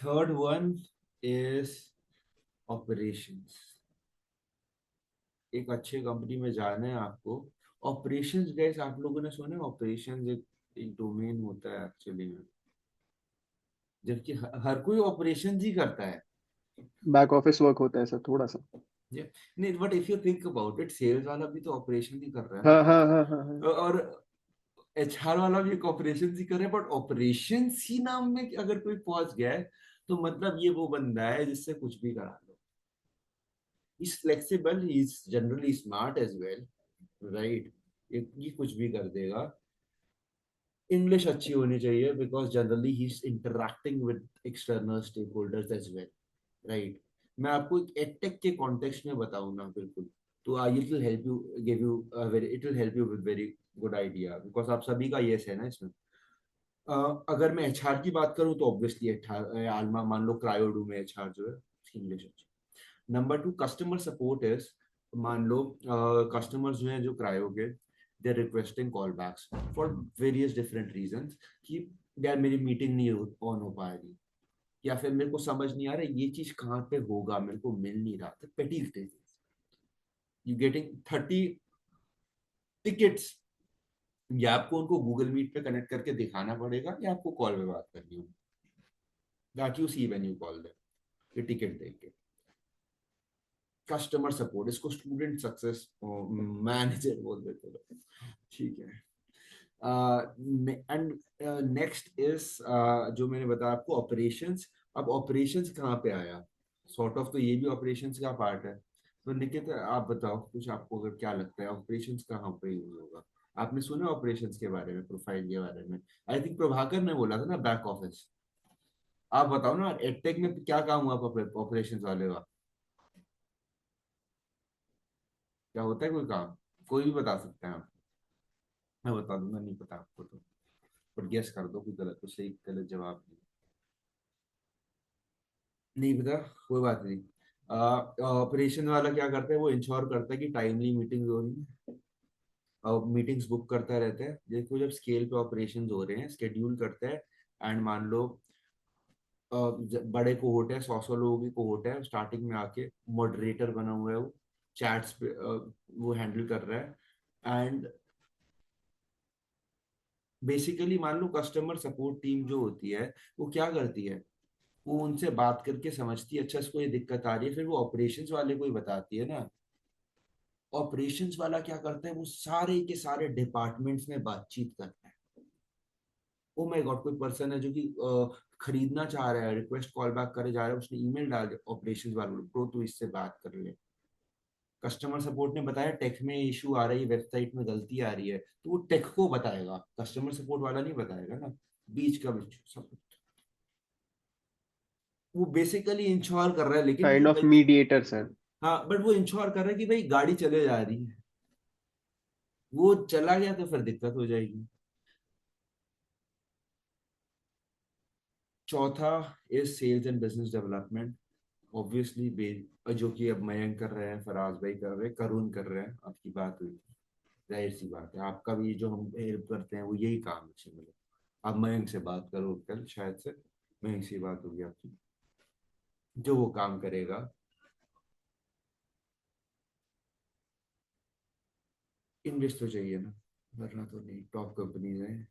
Third one is operations. एक अच्छे कंपनी में जाना है आपको, ऑपरेशंस। गैस आप लोगों ने सुना है ऑपरेशंस एक डोमेन होता है एक्चुअली में, जबकि हर कोई ऑपरेशंस ही करता है। बैक ऑफिस वर्क होता है सर थोड़ा सा। Yeah. नहीं, but if you think about it, sales वाला भी तो ऑपरेशन ही कर रहा हाँ हाँ हाँ हाँ हाँ। है, और HR वाला भी एक ऑपरेशन ही कर रहा है। बट ऑपरेशन ही नाम में अगर कोई पहुंच गया है तो मतलब ये वो बंदा है जिससे कुछ भी करा लो। He's flexible, he's generally smart as well, right? ये कुछ भी कर देगा। इंग्लिश अच्छी होनी चाहिए because generally he is interacting with external stakeholders as well, right. मैं आपको एक एडटेक के कॉन्टेक्स्ट में बताऊं ना, बिल्कुल, तो it will help you, give you very, it will help you with very good idea, because आप सभी का यस है ना इसमें। अगर मैं HR की बात करूं तो ऑब्वियसली HR, आलमा मान लो क्रायोडो में HR जो है इंग्लिश अच्छी। नंबर 2 कस्टमर सपोर्ट इज, मान लो कस्टमर्स जो हैं जो क्रायो के, they requesting call backs for various different reasons, कि यार मेरी मीटिंग नहीं ऑन हो पा रही, या फिर मेरे को समझ नहीं आ रहा ये चीज कहाँ पे होगा, मेरे को मिल नहीं रहा था। पेटी यू गेटिंग 30 टिकट्स, या आपको उनको गूगल मीट पे कनेक्ट करके दिखाना पड़ेगा या आपको कॉल पे बात करनी होगी। that you see when you call them, ये टिकट देके। कस्टमर सपोर्ट, इसको स्टूडेंट सक्सेस मैनेजर बोल देते हैं, ठीक है। एंड नेक्स्ट इज जो मैंने बताया आपको ऑपरेशंस। अब ऑपरेशंस कहाँ पे आया, सॉर्ट ऑफ तो ये भी ऑपरेशंस का पार्ट है। तो निकित आप बताओ कुछ, आपको अगर क्या लगता है ऑपरेशंस कहाँ पे यूज होगा? आपने सुना ऑपरेशंस के बारे में, प्रोफाइल के बारे में? आई थिंक प्रभाकर ने बोला था ना, बैक ऑफिस। आप बताओ ना एडटेक में क्या काम हुआ ऑपरेशंस वाले का? क्या होता है कोई काम? कोई भी बता सकते हैं आप? मैं बता दूंगा, नहीं पता आपको तो, पर गेस कर दो, कोई गलत तो सही गलत जवाब नहीं। नहीं पता, कोई बात नहीं। ऑपरेशन वाला क्या करता है, वो इंश्योर करता है कि टाइमली मीटिंग हो रही है, और मीटिंग्स बुक करता रहता है। देखो जब स्केल पे ऑपरेशन हो रहे हैं, स्केड्यूल करता है। एंड मान लो बड़े कोहोर्ट है, 100 लोगों की कोहोर्ट है, स्टार्टिंग में आके मॉडरेटर बना हुआ है वो, चैट्स पे वो हैंडल कर रहा है। एंड बेसिकली मान लो कस्टमर सपोर्ट टीम जो होती है वो क्या करती है, वो उनसे बात करके समझती है अच्छा इसको ये दिक्कत आ रही है, फिर वो ऑपरेशंस वाले को ही बताती है ना। ऑपरेशंस वाला क्या करता है, वो सारे के सारे डिपार्टमेंट्स में बातचीत करता है। ओ माय गॉड, कोई पर्सन है जो कि खरीदना चाह रहा है, रिक्वेस्ट कॉल बैक करे जा रहा है, उसने ईमेल डाल दिया ऑपरेशंस वालों को, तो इससे बात कर ले। कस्टमर सपोर्ट ने बताया टेक में इशू आ रही है, वेबसाइट में गलती आ रही है, तो वो टेक को बताएगा, कस्टमर सपोर्ट वाला नहीं बताएगा ना। बीच का बीच सब, वो बेसिकली इंश्योर कर रहा है, लेकिन काइंड ऑफ मीडिएटर सर। हाँ, बट वो इंश्योर कर रहा है कि भाई गाड़ी चले जा रही है, वो चला गया तो फिर दिक्कत हो जाएगी। चौथा is sales and business development. Obviously जो कि अब मयंक कर रहे हैं, फराज भाई कर रहे हैं, करुण कर रहे हैं, आपकी बात हुई, जाहिर सी बात है आपका भी जो हम हेल्प करते हैं वो यही काम है सिमिलर। आप मयंक से बात करो कल, शायद से मयंक से बात होगी आपकी, जो वो काम करेगा। इन्वेस्ट तो चाहिए ना, वरना तो नहीं, टॉप कंपनीज है।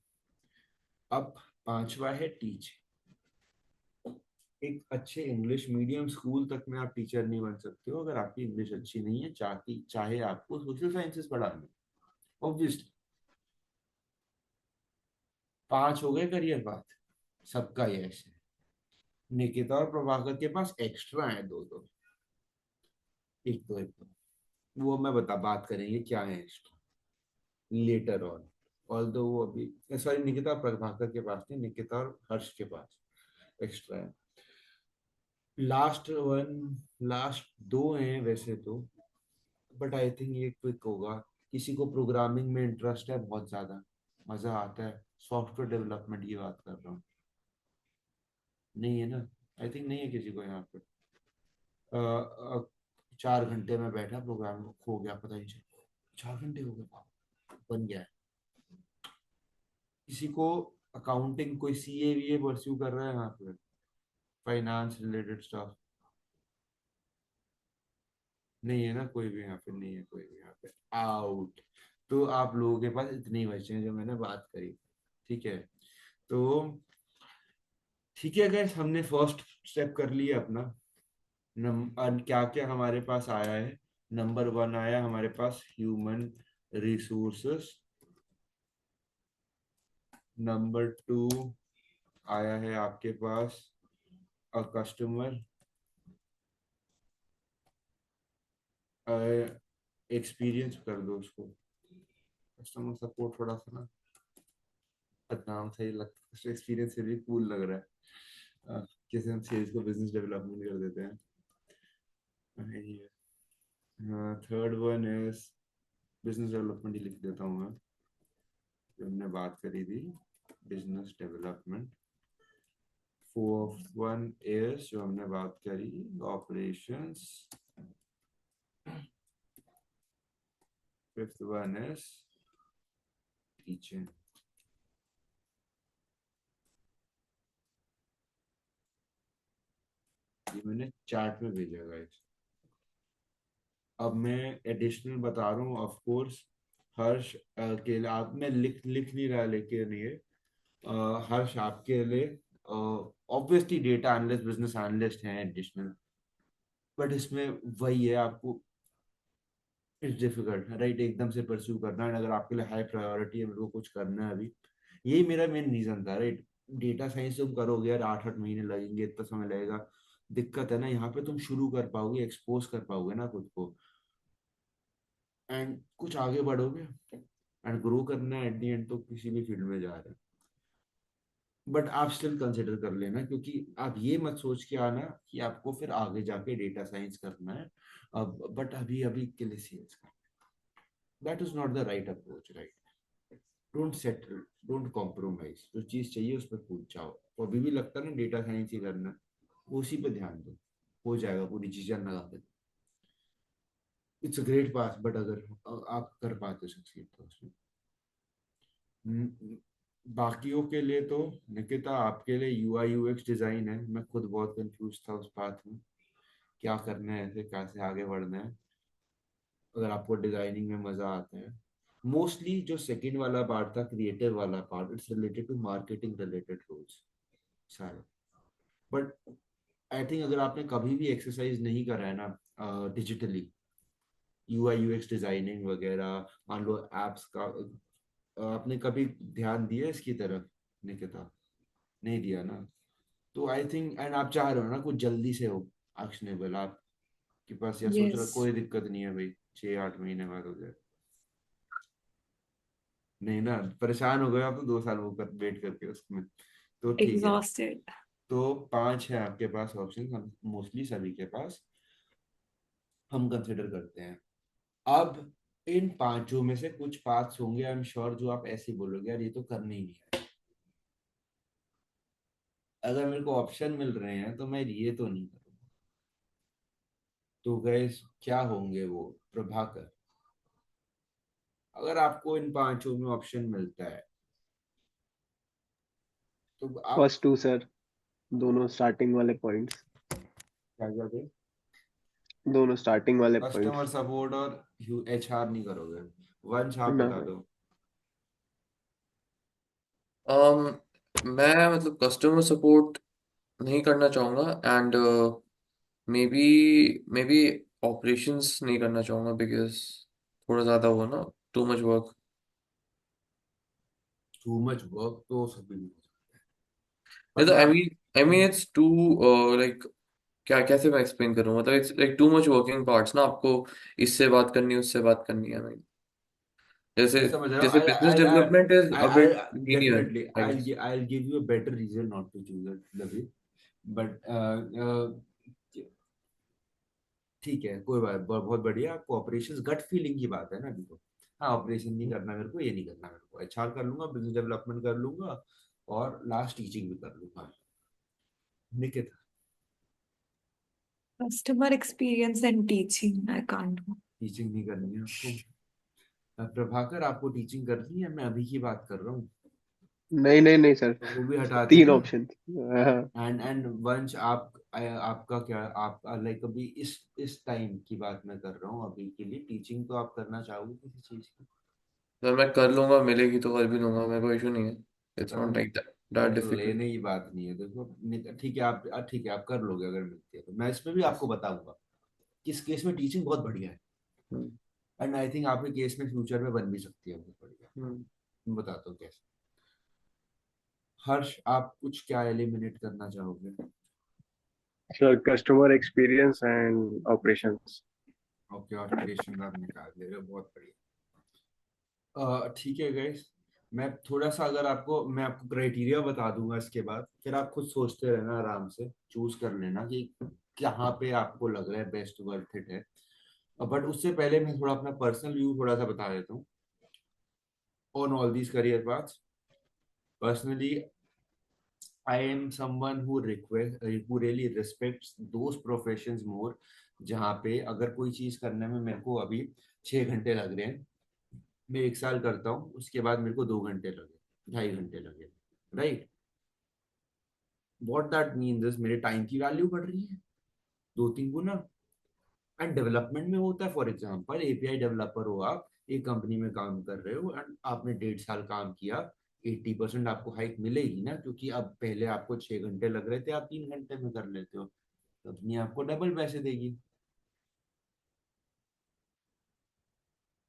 अब पांचवा है टीच। एक अच्छे इंग्लिश मीडियम स्कूल तक में आप टीचर नहीं बन सकते हो अगर आपकी इंग्लिश अच्छी नहीं है, चाहे आपको सोशल साइंसेस पढ़ाना, ऑब्वियसली। 5 हो गए करियर पाथ, सबका ये ऐसे। निकिता और प्रभाकर के पास एक्स्ट्रा है दो दो, एक तो वो मैं बात करेंगे क्या है एक्स्ट्रा लेटर ऑन। ऑल्दो वो अभी सॉरी, निकिता और प्रभाकर के पास नहीं, निकिता और हर्ष के पास एक्स्ट्रा है। लास्ट दो हैं वैसे तो, बट आई थिंक ये क्विक होगा। किसी को प्रोग्रामिंग में इंटरेस्ट है बहुत ज्यादा, मजा आता है, सॉफ्टवेयर डेवलपमेंट की बात कर रहा हूँ। नहीं है ना, आई थिंक नहीं है किसी को यहाँ पे। 4 घंटे में बैठा, प्रोग्राम हो गया पता ही नहीं चला, 4 घंटे हो गए, बन गया है। किसी को अकाउंटिंग, कोई सीए वीए परस्यू कर रहा है यहाँ पे, फाइनेंस रिलेटेड स्टफ, नहीं है ना कोई भी यहाँ पे, नहीं है कोई भी यहाँ पे, आउट। तो आप लोगों के पास इतने ही बचे हैं जो मैंने बात करी, ठीक है। तो ठीक है गैस, हमने फर्स्ट स्टेप कर लिया अपना। क्या क्या हमारे पास आया है? नंबर 1 आया हमारे पास ह्यूमन रिसोर्सेस। नंबर 2 आया है आपके पास अ कस्टमर एक्सपीरियंस, कर दो उसको कस्टमर सपोर्ट, थोड़ा सा ना नाम सही लगता है, एक्सपीरियंस से भी कूल लग रहा है। कैसे हम सेल्स को बिजनेस डेवलपमेंट कर देते हैं। Third one is business development ही लिख देता हूँ मैं, जो हमने बात करी थी, business development. Fourth one is जो हमने बात करी, operations. Fifth one is teaching. ये मैंने चैट में भेजा गाइस। अब मैं एडिशनल बता रहा हूँ, ऑफ कोर्स हर्ष के लिए, आप मैं लिख नहीं रहा लेकिन ये हर्ष आपके लिए obviously data analyst business analyst हैं एडिशनल, बट इसमें वही है, आपको इट्स डिफिकल्ट राइट एकदम से परस्यू करना है। अगर आपके लिए हाई प्रायोरिटी है, मेरे को कुछ करना है अभी, यही मेरा मेन रीजन था राइट। डेटा साइंस तुम करोगे यार, 8-8 महीने लगेंगे, इतना समय लगेगा। दिक्कत है ना, यहाँ पे तुम शुरू कर पाओगे, एक्सपोज कर पाओगे ना खुद को, एंड कुछ आगे बढ़ोगे, एंड ग्रो करना है एट द एंड, तो किसी भी फील्ड में जा रहे हैं। बट आप स्टिल कंसिडर कर लेना, क्योंकि आप ये मत सोच के आना कि आपको फिर आगे जाके डेटा साइंस करना है, अब बट अभी अभी के लिए सेल्स करना, that is not the right approach right. Don't settle, don't compromise, जो चीज चाहिए उस पर कूद जाओ। तो अभी भी लगता है ना डेटा साइंस ही करना, उसी पे ध्यान दो, हो जाएगा, पूरी चीजें लगा के। It's a great path, but अगर आप कर पाते सक्सीड तो उसमें। हम्म, बाकियों के लिए तो निकिता, आपके लिए यूआई यूएक्स डिजाइन है। मैं खुद बहुत कंफ्यूज था उस पाथ में, क्या करना है, ऐसे कैसे आगे बढ़ना है। अगर आपको डिजाइनिंग में मजा आता है, मोस्टली जो सेकंड वाला पार्ट था, क्रिएटिव वाला part, it's related to marketing related roles सारे। बट आई थिंक अगर आपने कभी भी एक्सरसाइज नहीं करा है ना डिजिटली, यूआई यूएक्स डिजाइनिंग वगैरह, मान लो एप्स का, आपने कभी ध्यान दिया इसकी तरफ निकिता? नहीं दिया ना। तो आई थिंक, एंड आप चाह रहे हो ना कुछ जल्दी से हो, एक्शनेबल आपके पास, या सोच रहे हो यस। कोई दिक्कत नहीं है भाई, 6-8 महीने बाद हो जाए। नहीं ना, परेशान हो गए आप तो 2 साल वो कर वेट करके उसमें, तो ठीक है। एग्जॉस्टेड। तो 5 है आपके पास ऑप्शन, हम मोस्टली सभी के पास, हम कंसिडर करते हैं। अब इन 5 में से कुछ पाथ्स होंगे आई एम श्योर जो आप ऐसे ही बोलोगे यार ये तो करने ही नहीं है। अगर मेरे को ऑप्शन मिल रहे हैं तो मैं ये तो नहीं करूँगा। तो गैस क्या होंगे वो, प्रभाकर? अगर आपको इन 5 में ऑप्शन मिलता है तो आप फर्स्ट टू सर, दोनों स्टार्टिंग वाले पॉइंट्स, क्या करोगे? दोनों स्टार्टिंग वाले कस्टमर पॉइंट्स। सपोर्ट और एचआर नहीं करोगे? वंश आप ना बता ना। दो। मैं मतलब कस्टमर सपोर्ट नहीं करना चाहूंगा, and may be may be operations नहीं करना चाहूंगा, बिकॉज थोड़ा ज्यादा हुआ ना, too much work. Too much work तो सभी में हो सकता है, नहीं पर तो मैं I mean it's too like, क्या कैसे मैं एक्सप्लेन करूँ, मतलब it's like too much working parts ना, आपको इससे बात करनी है, उससे बात करनी है। जैसे मैं समझ रहा हूँ। जैसे business development is a bit linear, Definitely I guess. I'll give you a better reason not to choose it, Lavi. But ठीक है, कोई बात, बहुत बढ़िया। आपको ऑपरेशंस गट फीलिंग की बात है ना अभी तो। हाँ, ऑपरेशन नहीं करना मेरे को, ये नहीं करना मेरे को, एचआर कर लूंगा, बिजनेस डेवलपमेंट कर लूंगा, और लास्ट टीचिंग भी कर लूंगा। Nikita? Customer experience and teaching I can't do. Teaching नहीं करनी है आपको? प्रभाकर, आपको टीचिंग करनी है? मैं अभी की बात कर रहा हूँ, नहीं नहीं नहीं सर, तो वो भी हटाते हैं तीन ना। ऑप्शन। एंड वंश आपका क्या, आपका लाइक अभी इस टाइम की बात मैं कर रहा हूँ, अभी के लिए टीचिंग तो आप करना चाहोगे किसी चीज की? तो मैं कर लूंगा, मिलेगी तो कर भी लूंगा, मेरे को इशू नहीं है। इट्स कर नॉट लाइक दैट कर डिफिकल्ट। लेने की बात नहीं है, देखो ठीक है आप, ठीक है आप कर लोगे अगर मिलती है तो। मैं इसमें भी आपको बताऊंगा किस केस में टीचिंग बहुत बढ़िया है, एंड आई थिंक आपके केस में फ्यूचर में बन भी सकती है बहुत बढ़िया। मैं बताता हूँ कैसे। हर्ष, आप कुछ क्या एलिमिनेट करना चाहोगे? Sir customer experience and operations. Okay, operation आप निकाल दे रहे हो, बहुत बढ़िया। ठीक है गाइस, मैं थोड़ा सा, अगर आपको, मैं आपको क्राइटेरिया बता दूंगा इसके बाद, फिर आप खुद सोचते रहना, आराम से चूज कर लेना कि कहाँ पे आपको लग रहा है बेस्ट वर्थ इट है। बट उससे पहले मैं थोड़ा अपना पर्सनल व्यू थोड़ा सा बता देता हूँ on all these career paths. Personally I am someone who really respects those professions more, जहाँ पे अगर कोई चीज करने में मेरे को अभी 6 घंटे लग रहे हैं, मैं 1 साल करता हूँ, उसके बाद मेरे को 2 घंटे लगे, 2.5 घंटे लगे, right? What that means is मेरे टाइम की वैल्यू बढ़ रही है 2-3 गुना। एंड डेवलपमेंट में होता है, फॉर एग्जाम्पल एपीआई डेवलपर हो आप, एक कंपनी में काम कर रहे हो, एंड आपने 1.5 साल काम किया, 80% आपको हाइक मिलेगी ना, क्योंकि अब पहले आपको 6 घंटे लग रहे थे, आप 3 घंटे में कर लेते हो, तो अपनी आपको डबल पैसे देगी।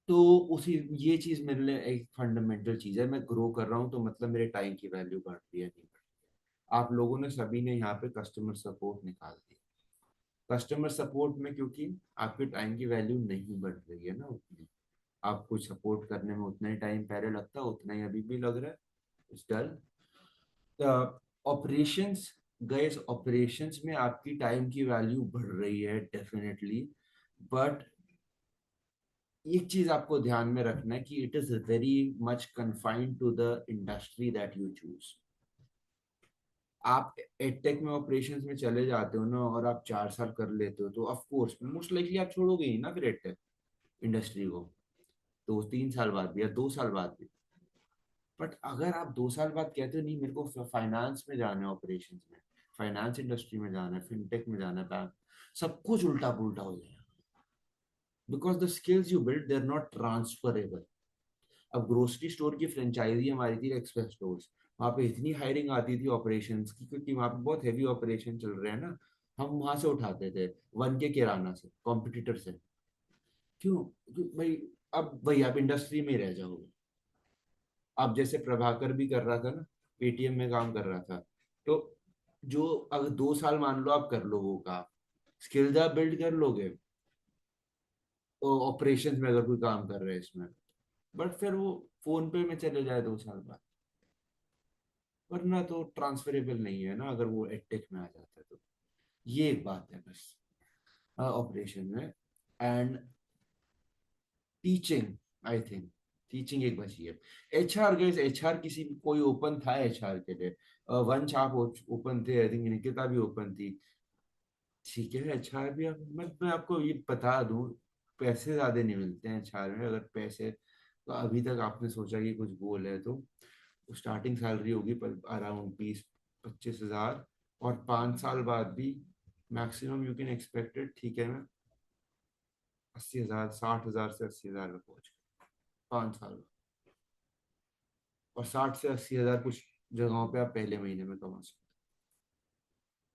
तो उसी, ये चीज मेरे लिए एक फंडामेंटल चीज है। मैं ग्रो कर रहा हूँ तो मतलब मेरे टाइम की वैल्यू बढ़ रही है, नहीं बढ़ रही। आप लोगों ने सभी ने यहाँ पे कस्टमर सपोर्ट निकाल दिया। कस्टमर सपोर्ट में क्योंकि आपके टाइम की वैल्यू नहीं बढ़ रही है ना उतनी, आपको सपोर्ट करने में उतना ही टाइम पहले लगता, उतना ही अभी भी लग रहा है। It's done. Operations, gas operations में आपकी टाइम की वैल्यू बढ़ रही है डेफिनेटली, बट एक चीज आपको ध्यान में रखना है कि it is very much confined to the industry that you choose. आप एडटेक में ऑपरेशंस में चले जाते हो ना, और आप 4 साल कर लेते हो, तो ऑफ कोर्स मोस्ट लाइकली आप छोड़ोगे ही ना फिर एडटेक इंडस्ट्री को, तो 3 साल बाद भी या 2 साल बाद भी। बट अगर आप 2 साल बाद कहते हो नहीं मेरे को फाइनेंस में जाना है, ऑपरेशंस में, फाइनेंस इंडस्ट्री में जाना है, फिनटेक में जाना है, बैंक, सब कुछ उल्टा पुल्टा हो जाएगा, because the skills you build they are not transferable. अब ग्रोसरी स्टोर की फ्रेंचाइजी हमारी थी एक्सप्रेस स्टोर्स, वहाँ पे इतनी हायरिंग आती थी ऑपरेशंस की, क्योंकि वहाँ पे बहुत हैवी ऑपरेशन चल रहे हैं ना, हम वहां से उठाते थे, वन के किराना से, कॉम्पिटिटर से। क्यों? भाई अब भाई आप इंडस्ट्री में ही रह जाओगे। आप जैसे प्रभाकर भी कर रहा था ना, पेटीएम में काम कर रहा था, तो जो अगर 2 साल मान लो आप कर लो वो काम, स्किल्स आप बिल्ड कर लोगे ऑपरेशंस में, अगर कोई काम कर रहे हैं इसमें, बट फिर वो फोन पे में चले जाए 2 साल बाद, वरना तो ट्रांसफरेबल नहीं है ना अगर वो एडटेक में आ जाता है तो। ये एक बात है बस ऑपरेशन में। And teaching, I think teaching एक बची है। एचआर, गैस एचआर किसी कोई ओपन था एचआर के लिए? वंश आप ओपन थे, आई थिंक निकिता भी ओपन थी। ठीक है, एचआर भी मैं आपको ये बता दूं, पैसे ज्यादा नहीं मिलते हैं एचआर में। अगर पैसे तो अभी तक आपने सोचा कि कुछ गोल है तो स्टार्टिंग सैलरी होगी पर अराउंड 20-25 हज़ार, और 5 साल बाद भी मैक्सिमम यू कैन एक्सपेक्टेड, ठीक है मैं 80 हज़ार, 60 हज़ार से 80 हज़ार में पहुंच गए 5 साल में। और 60 से 80 हज़ार कुछ जगहों पे आप पहले महीने में कमा सकते हो।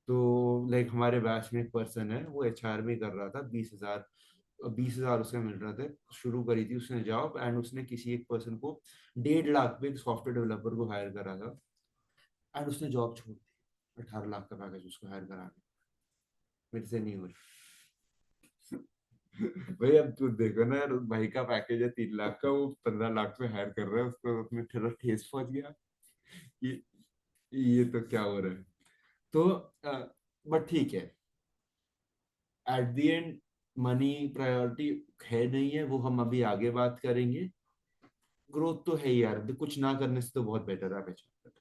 तो लाइक हमारे बैच में एक पर्सन है, वो एचआर में कर रहा था, 20 हज़ार उसका मिल रहा था, शुरू करी थी उसने जॉब, एंड उसने किसी एक पर्सन को 1.5 लाख पे एक सॉफ्टवेयर डेवलपर को हायर करा था, एंड उसने जॉब छोड़ दी। 18 लाख का पैकेज उसको हायर करा के, मेरे से नहीं हो रही। भाई अब तू देखो ना यार, भाई का पैकेज है 3 लाख का, वो 15 लाख में हायर कर रहा है उसको, अपने थोड़ा ठेस पहुंच गया कि ये तो क्या हो रहा है। तो बट ठीक है, at the end money priority है नहीं है, वो हम अभी आगे बात करेंगे। ग्रोथ तो है ही यार, कुछ ना करने से तो बहुत बेटर है आप अचीव कर,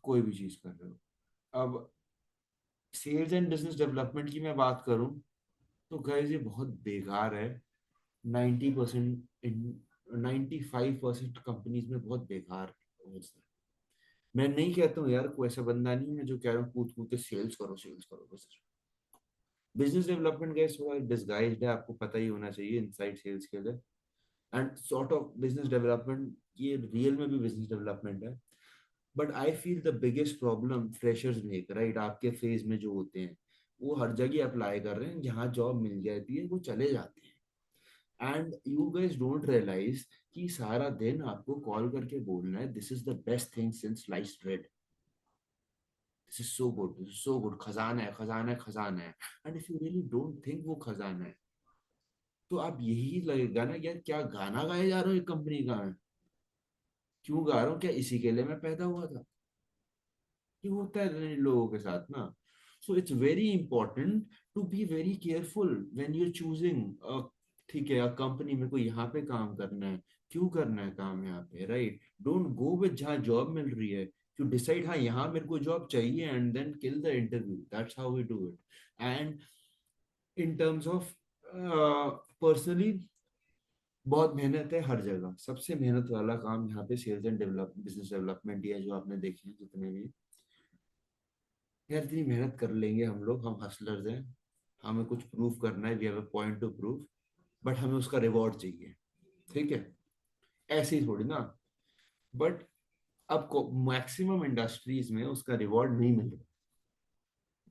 कोई भी चीज कर रहे हो। अब सेल्स एंड बिजनेस डेवलपमेंट की मैं बात करूं तो गाइस ये बहुत बेकार है। 90% इन 95% कंपनीज में बहुत बेकार होता है। मैं नहीं कहता हूँ यार, कोई ऐसा बंदा नहीं है जो कह रहा हूँ कूद कूद के सेल्स करो बस। बिजनेस डेवलपमेंट गाइस थोड़ा डिसगाइज्ड है, आपको पता ही होना चाहिए इनसाइड सेल्स के लिए, and sort of business development, ये रियल में भी बिजनेस डेवलपमेंट है। But I feel the biggest problem freshers make, right, आपके फेज में जो होते हैं वो हर जगह अप्लाई कर रहे हैं, जहाँ जॉब मिल जाती है वो चले जाते हैं, and you guys don't realize कि सारा दिन आपको कॉल करके बोलना है this is the best thing since sliced bread, this is so good, this is so good, खजाना है खजाना है खजाना है। And if you really don't think वो खजाना है, तो आप यही लगेगा ना यार क्या गाना गाए जा रहे हो, एक कंपनी का है, क्यों गा रहा हूँ, क्या इसी के लिए मैं पैदा हुआ था? ये होता है लोगों के साथ ना। So it's very important to be very careful when you are choosing. ठीक है, कंपनी में को यहाँ पे काम करना है, क्यों करना है काम यहाँ पे, राइट? डोंट गो विद जहाँ जॉब मिल रही है, यू डिसाइड हाँ यहाँ मेरे को जॉब चाहिए, and then kill the interview, that's how we do it. And in terms of personally, बहुत मेहनत है हर जगह, सबसे मेहनत वाला काम यहाँ पे sales and develop business development ही है, जो आपने देखे हैं जितने भी। यार इतनी मेहनत कर लेंगे हम लोग, हम हसलर्स हैं, हमें कुछ प्रूव करना है, we have a point to prove, but हमें उसका रिवॉर्ड चाहिए, ठीक है? ऐसे ही थोड़ी ना बट अब मैक्सिमम इंडस्ट्रीज में उसका रिवॉर्ड नहीं मिल रहा।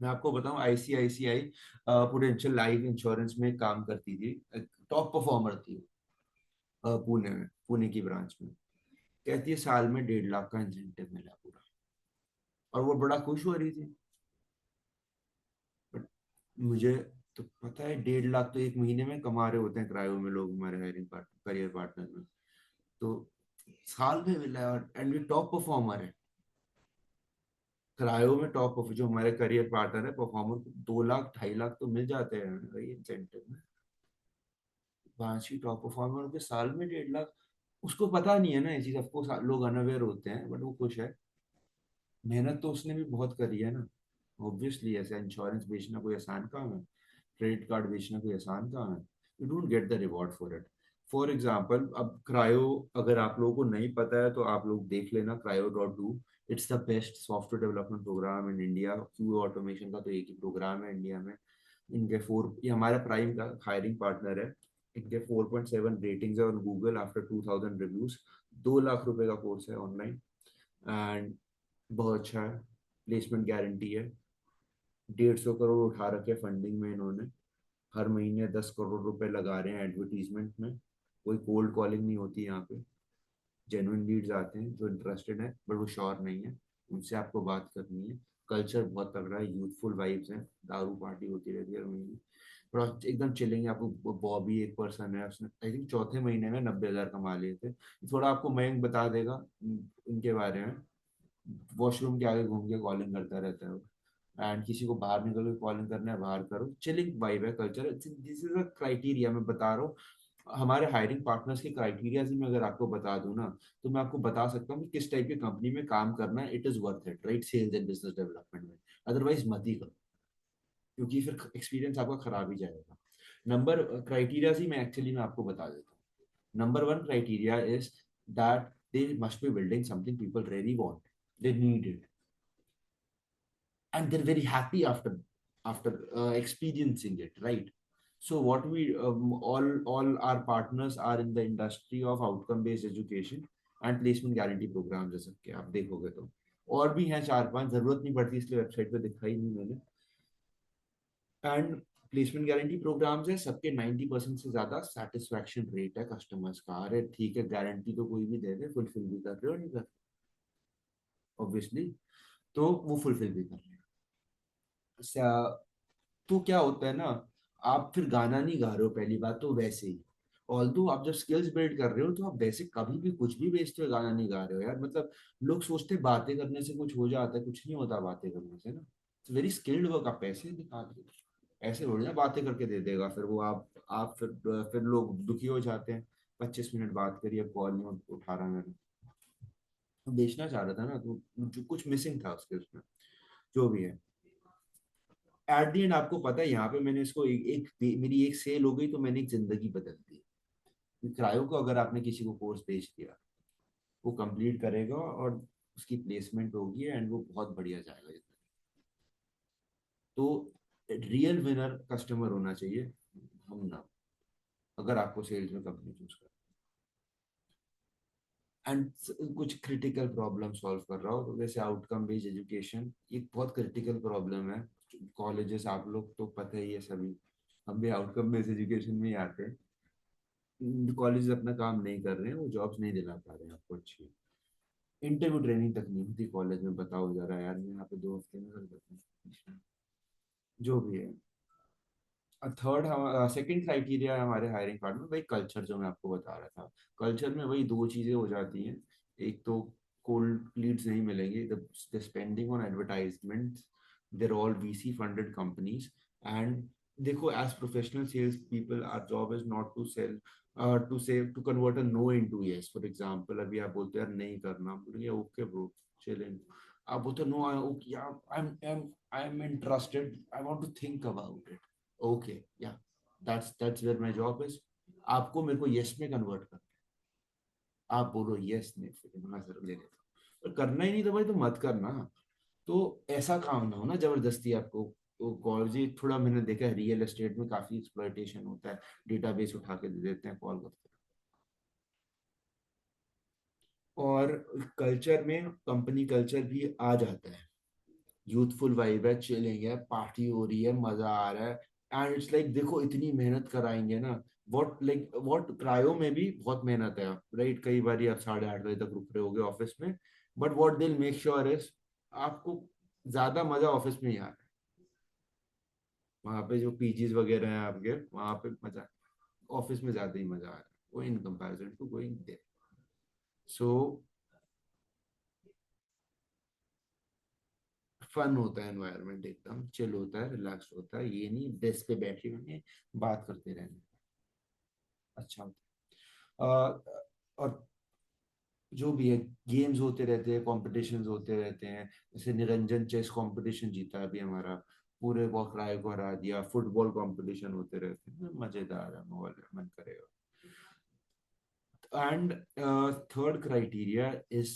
मैं आपको बताऊं, आईसीआईसीआई प्रूडेंशियल लाइफ इंश्योरेंस में काम करती थी, टॉप परफॉर्मर थी, पुणे में, पुणे की ब्रांच में। कहती है साल में 1.5 लाख का इंसेंटिव मिला पूरा, और वो बड़ा खुश हो रही थी। बट मुझे तो पता है 1.5 लाख तो एक महीने में कमा रहे होते हैं क्रायो में लोग, हमारे हायरिंग पार्टनर, करियर पार्टनर में। तो साल में मिला है, और एंड ये टॉप परफॉर्मर है क्रायो में। टॉप ऑफ जो हमारे करियर पार्टनर है परफॉर्मर को 2 लाख 2.5 लाख तो मिल जाते हैं भाई इंसेंटिव में। बांशी टॉप परफॉर्मर के साल में 1.5 लाख। उसको पता नहीं है ना ये चीज, सबको लोग अनअवेयर होते हैं, बट वो खुश है। मेहनत तो उसने भी बहुत करी है ना। ऑब्वियसली ऐसा इंश्योरेंस बेचना कोई आसान काम है, क्रेडिट कार्ड बेचना कोई आसान काम है? You don't get the reward for it. For example, अब क्रायो अगर आप लोगों को नहीं पता है तो आप लोग देख लेना, Crio Do. It's the best software development programme in India. Q automation का तो एक ही प्रोग्राम है इंडिया में। इनके ये हमारा प्राइम का हायरिंग पार्टनर है। इनके 4.7 रेटिंग्स है on Google after 2000 reviews. 2 lakh रुपए का कोर्स है ऑनलाइन, एंड बहुत अच्छा है। प्लेसमेंट गारंटी है। 150 करोड़ उठा रखे फंडिंग में इन्होंने। हर महीने 10 करोड़ रुपए लगा रहे हैं एडवर्टीजमेंट में। कोई कोल्ड कॉलिंग नहीं होती यहाँ पे। जेन्युइन लीड्स आते हैं जो इंटरेस्टेड है बट वो श्योर नहीं है, उनसे आपको बात करनी है। कल्चर बहुत तगड़ा है, यूथफुल वाइब्स हैं, दारू पार्टी होती रहती है हर महीने। थोड़ा एकदम चिलेंगे आपको। बॉबी एक पर्सन है, उसने आई थिंक चौथे महीने में 90,000 कमा लिए थे। थोड़ा आपको मयंक बता देगा इनके बारे में। वॉशरूम के आगे घूम के कॉलिंग करता रहता है वो। एंड किसी को बाहर निकल के कॉलिंग करना है बाहर करो, चिलिंग वाइब है, culture. This is a criteria मैं बता रहा हूँ। हमारे हायरिंग पार्टनर्स के क्राइटेरिया ही मैं अगर आपको बता दूं ना, तो मैं आपको बता सकता हूँ कि किस टाइप की कंपनी में काम करना है। It is worth it, right? Sales and business development में। अदरवाइज मत ही करो, क्योंकि फिर एक्सपीरियंस आपका खराब ही जाएगा। नंबर क्राइटेरिया ही मैं एक्चुअली मैं आपको बता देता हूँ। Number 1 criteria is that they must be building something people really want. They need it, and they're very happy after experiencing it, right? So what we all our partners are in the industry of outcome based education and placement guarantee programs है सबके, आप देखोगे तो। और भी हैं 4-5, जरूरत नहीं पड़ती इसलिए वेबसाइट पे दिखाई नहीं मैंने। एंड प्लेसमेंट गारंटी प्रोग्राम्स है सबके। 90% से ज्यादा सेटिस्फैक्शन रेट है कस्टमर्स का। अरे ठीक है, गारंटी तो कोई भी दे दे, फुलफिल भी कर रहे हो नहीं कर, ऑब्वियसली, तो वो फुलफिल भी कर रहे हैं। तो क्या होता है ना, आप फिर गाना नहीं गा रहे हो पहली बात तो वैसे ही। ऑल्दो आप जब स्किल्स बिल्ड कर रहे हो तो आप वैसे कभी भी कुछ भी बेचते हो, गाना नहीं गा रहे हो यार। मतलब लोग सोचते हैं बातें करने से कुछ हो जाता है, कुछ नहीं होता बातें करने से ना। It's very skilled work. आप पैसे दिखा दो, ऐसे थोड़ी ना बातें करके दे देगा फिर वो। आप फिर लोग दुखी हो जाते हैं। 25 मिनट बात करिए, कॉल नहीं उठा रहा मैंने, तो बेचना चाह रहा था ना, तो जो कुछ मिसिंग था उसके उसमें, जो भी है। एट दी एंड आपको पता है यहाँ पे मैंने इसको मेरी एक सेल हो गई तो मैंने एक जिंदगी बदल दी। क्रायो को अगर आपने किसी को कोर्स बेच दिया, वो कंप्लीट करेगा और उसकी प्लेसमेंट होगी एंड वो बहुत बढ़िया जाएगा जिंदगी। तो रियल विनर कस्टमर होना चाहिए, हम ना, अगर आपको सेल्स में कंपनी चूज कर। एंड कुछ क्रिटिकल प्रॉब्लम सॉल्व कर रहा हो, तो जैसे आउटकम बेस्ड एजुकेशन एक बहुत क्रिटिकल प्रॉब्लम है। कॉलेजेस आप लोग तो पता ही है सभी, हम भी आउटकम बेस्ड एजुकेशन में ही आते हैं। कॉलेज अपना काम नहीं कर रहे हैं, वो जॉब्स नहीं दिला पा रहे हैं आपको अच्छी। इंटरव्यू ट्रेनिंग तक नहीं होती कॉलेज में, बताओ जरा यार। मैं यहाँ पे 2 हफ्ते में कर देता हूँ, जो भी है। थर्ड सेकंड क्राइटेरिया है हमारे हायरिंग पार्ट में, भाई कल्चर, जो मैं आपको बता रहा था। कल्चर में वही 2 चीजें हो जाती हैं। एक तो कोल्ड लीड्स नहीं मिलेंगे, the spending on advertisement, there all VC funded companies. And देखो, as professional sales people our job is not to sell, to convert a no into yes. For example अभी आप बोलते हैं यार नहीं करना, बोलेंगे ओके ब्रो चिल। आप बोलते no, I am interested, I want to think about it. Okay, yeah that's where my job is. आपको मेरे को यस में कन्वर्ट कर, आप बोलो यस नहीं, फिर मैं सर ले लेता हूँ। पर करना ही नहीं तो भाई तो मत करना। तो ऐसा काम ना हो ना जबरदस्ती आपको। तो कॉल जी, थोड़ा मैंने देखा है रियल एस्टेट में काफी एक्सप्लॉइटेशन होता है, डेटाबेस उठा के दे देते हैं, कॉल करते और कल्चर में कंपनी कल्चर भी आ जाता है, यूथफुल वाइब है, चिलिंग है, पार्टी हो रही है, मजा आ रहा है। एंड इट्स लाइक देखो इतनी मेहनत कराएंगे ना, व्हाट क्रायो में भी बहुत मेहनत है, राइट? कई बार आप 8:30 बजे तक रुक रहे होगे ऑफिस में, but what they make sure is आपको ज्यादा मजा ऑफिस में ही आ रहा है। वहां पे जो पीजीज वगैरह हैं आपके, वहां पे मजा ऑफिस में ज्यादा ही मजा आ रहा है, वो in comparison to going there. So fun होता है, एनवायरनमेंट एकदम चिल होता है, रिलैक्स होता है, ये नहीं डेस्क पे बैठे हुए बात करते रहने। अच्छा होता है। और जो भी है, गेम्स होते रहते हैं, कॉम्पिटिशन्स होते रहते हैं। जैसे निरंजन चेस कंपटीशन जीता अभी हमारा, पूरे क्रायो को हरा दिया। फुटबॉल कंपटीशन होते रहते हैं, मजेदार है, मन करेगा। And third criteria is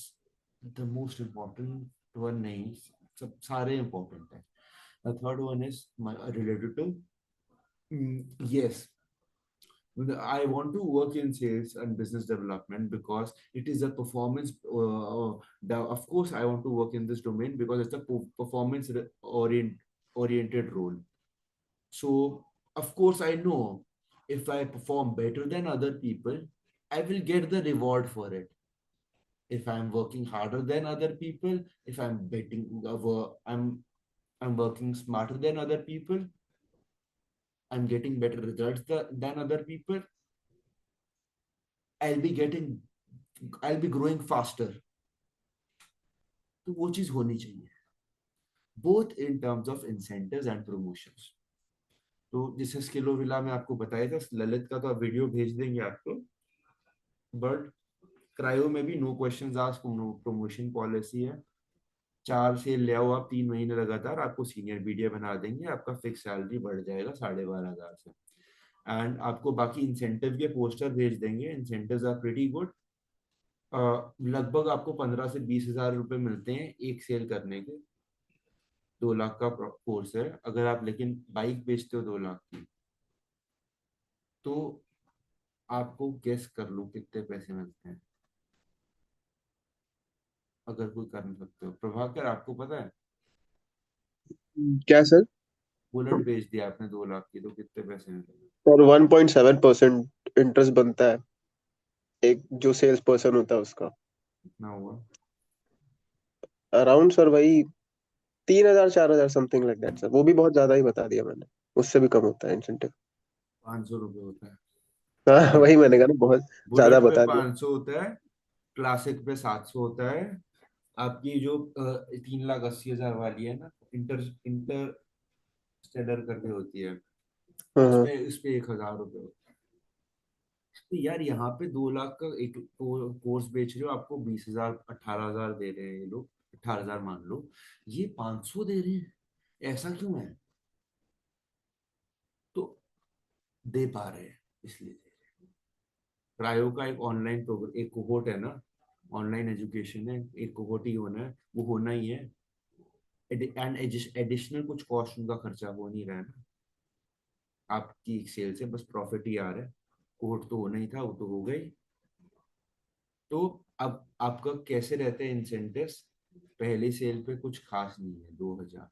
the most important one, नहीं सब सारे इम्पोर्टेंट है। The third one is related to, yes, I want to work in sales and business development because it is a performance. Of course, I want to work in this domain because it's a performance oriented role. So, of course, I know if I perform better than other people, I will get the reward for it. If I'm working harder than other people, if I'm I'm working smarter than other people, I'm getting better results than other people, I'll be getting, I'll be growing faster. तो वो चीज होनी चाहिए, both in terms of incentives and promotions. तो जैसे स्किलो villa में आपको बताया था, ललित का तो वीडियो भेज देंगे आपको, बट क्रायो में भी no questions asked, no promotion policy है। 4 सेल ले आओ आप 3 महीने लगातार, आपको सीनियर बीडीए बना देंगे, आपका फिक्स सैलरी बढ़ जाएगा 12,500 से। एंड आपको बाकी इंसेंटिव के पोस्टर भेज देंगे, इंसेंटिव्स आर प्रीटी गुड। लगभग आपको 15 से 20 हजार रुपए मिलते हैं एक सेल करने के। 2 लाख का कोर्स है, अगर आप लेकिन बाइक बेचते हो 2 लाख की, तो आपको गेस कर लो कितने पैसे मिलते हैं, अगर कोई कर नहीं सकते हो। प्रभाकर आपको पता है, क्या सर? बुलेट बेच दिया आपने 2 लाख की, तो कितने पैसे मिलेंगे? और 1.7% इंटरेस्ट बनता है एक जो सेल्स पर्सन होता है उसका। कितना हुआ? अराउंड सर वही 3,000 4,000 समथिंग लाइक दैट सर। वो भी बहुत ज्यादा ही बता दिया मैंने, उससे भी कम होता है इंसेंटिव। 500 रुपये होता है। हाँ वही मैंने कहा ना, बहुत ज्यादा बुलेट पे बता दिया। 500 होता है, क्लासिक पे 700 होता है। आपकी जो 3,80,000 वाली है ना, इंटर इंटर स्टेलर करके होती है, हाँ हाँ। उस पे 1,000 रुपये होता है। तो यार यहाँ पे 2 लाख का एक कोर्स बेच रहे हो, आपको 20,000 18,000 दे रहे हैं ये लोग, 18,000 मान लो, ये 500 दे रहे हैं, ऐसा क्यों है? तो दे पा रहे हैं इसलिए दे रहे हैं। प्रायो का एक ऑनलाइन प्रोग्राम, एक कोहोर्ट है ना, ऑनलाइन एजुकेशन है, एक कोहोर्ट ही होना है, वो होना ही है। एंड एडिशनल कुछ कॉस्ट उनका खर्चा हो नहीं रहा है ना, आपकी सेल से बस प्रॉफिट ही आ रहा है। कोहोर्ट तो होना ही था, वो तो हो गई। तो अब आपका कैसे रहते हैं इंसेंटिव्स? पहली सेल पे कुछ खास नहीं है, 2,000।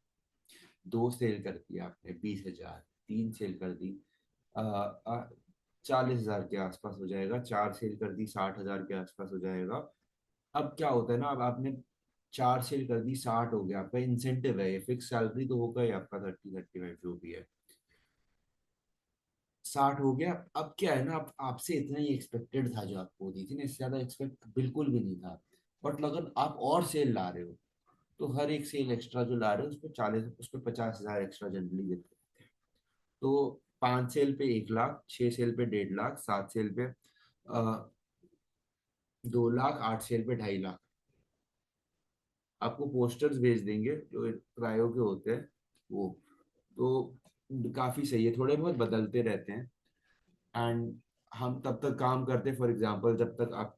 2 सेल कर दी आपने 20,000, 3 सेल कर दी 40,000 के आसपास हो जाएगा, 4 सेल कर दी 60,000 के आसपास हो जाएगा। अब क्या होता है ना, अब आपने 4 सेल कर दी, 60 हो गया, आपका इंसेंटिव है, ये फिक्स सैलरी तो होगा ही आपका 30-35 जो भी है, 60 हो गया। अब क्या है ना, आपसे इतना ही एक्सपेक्टेड था जो आपको दी थी ना, इससे ज्यादा एक्सपेक्ट बिल्कुल भी नहीं था। बट अगर आप और सेल ला रहे हो, तो हर एक सेल एक्स्ट्रा जो ला रहे हो उस पर 50,000 एक्स्ट्रा जनरली देते हैं। तो 5 सेल पे 1 लाख, 6 सेल पे 1.5 लाख, 7 सेल पे 2 लाख, 8 सेल पे 2.5 लाख। आपको पोस्टर्स भेज देंगे जो क्रायो के होते हैं वो, तो काफी सही है, थोड़े बहुत बदलते रहते हैं। एंड हम तब तक काम करते, फॉर एग्जांपल जब तक आप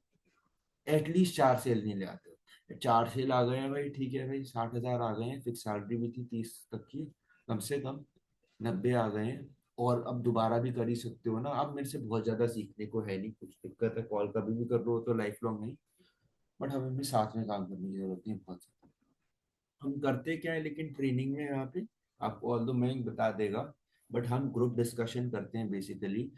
एटलीस्ट 4 सेल नहीं ले आते हो। 4 सेल आ गए हैं भाई, ठीक है भाई, 60,000 आ गए हैं, फिक्स सैलरी भी थी 30 तक की, कम से कम 90 आ गए हैं, और अब दोबारा भी कर ही सकते हो ना। अब मेरे से बहुत ज्यादा सीखने को है नहीं, कुछ दिक्कत है, कॉल कभी भी कर रहे हो तो लाइफ लॉन्ग नहीं, बट हमें भी साथ में काम करने की जरूरत नहीं है बहुत ज़्यादा। हम करते क्या है लेकिन ट्रेनिंग में यहाँ पे आपको ऑल दो मैं बता देगा, बट हम ग्रुप डिस्कशन करते हैं बेसिकली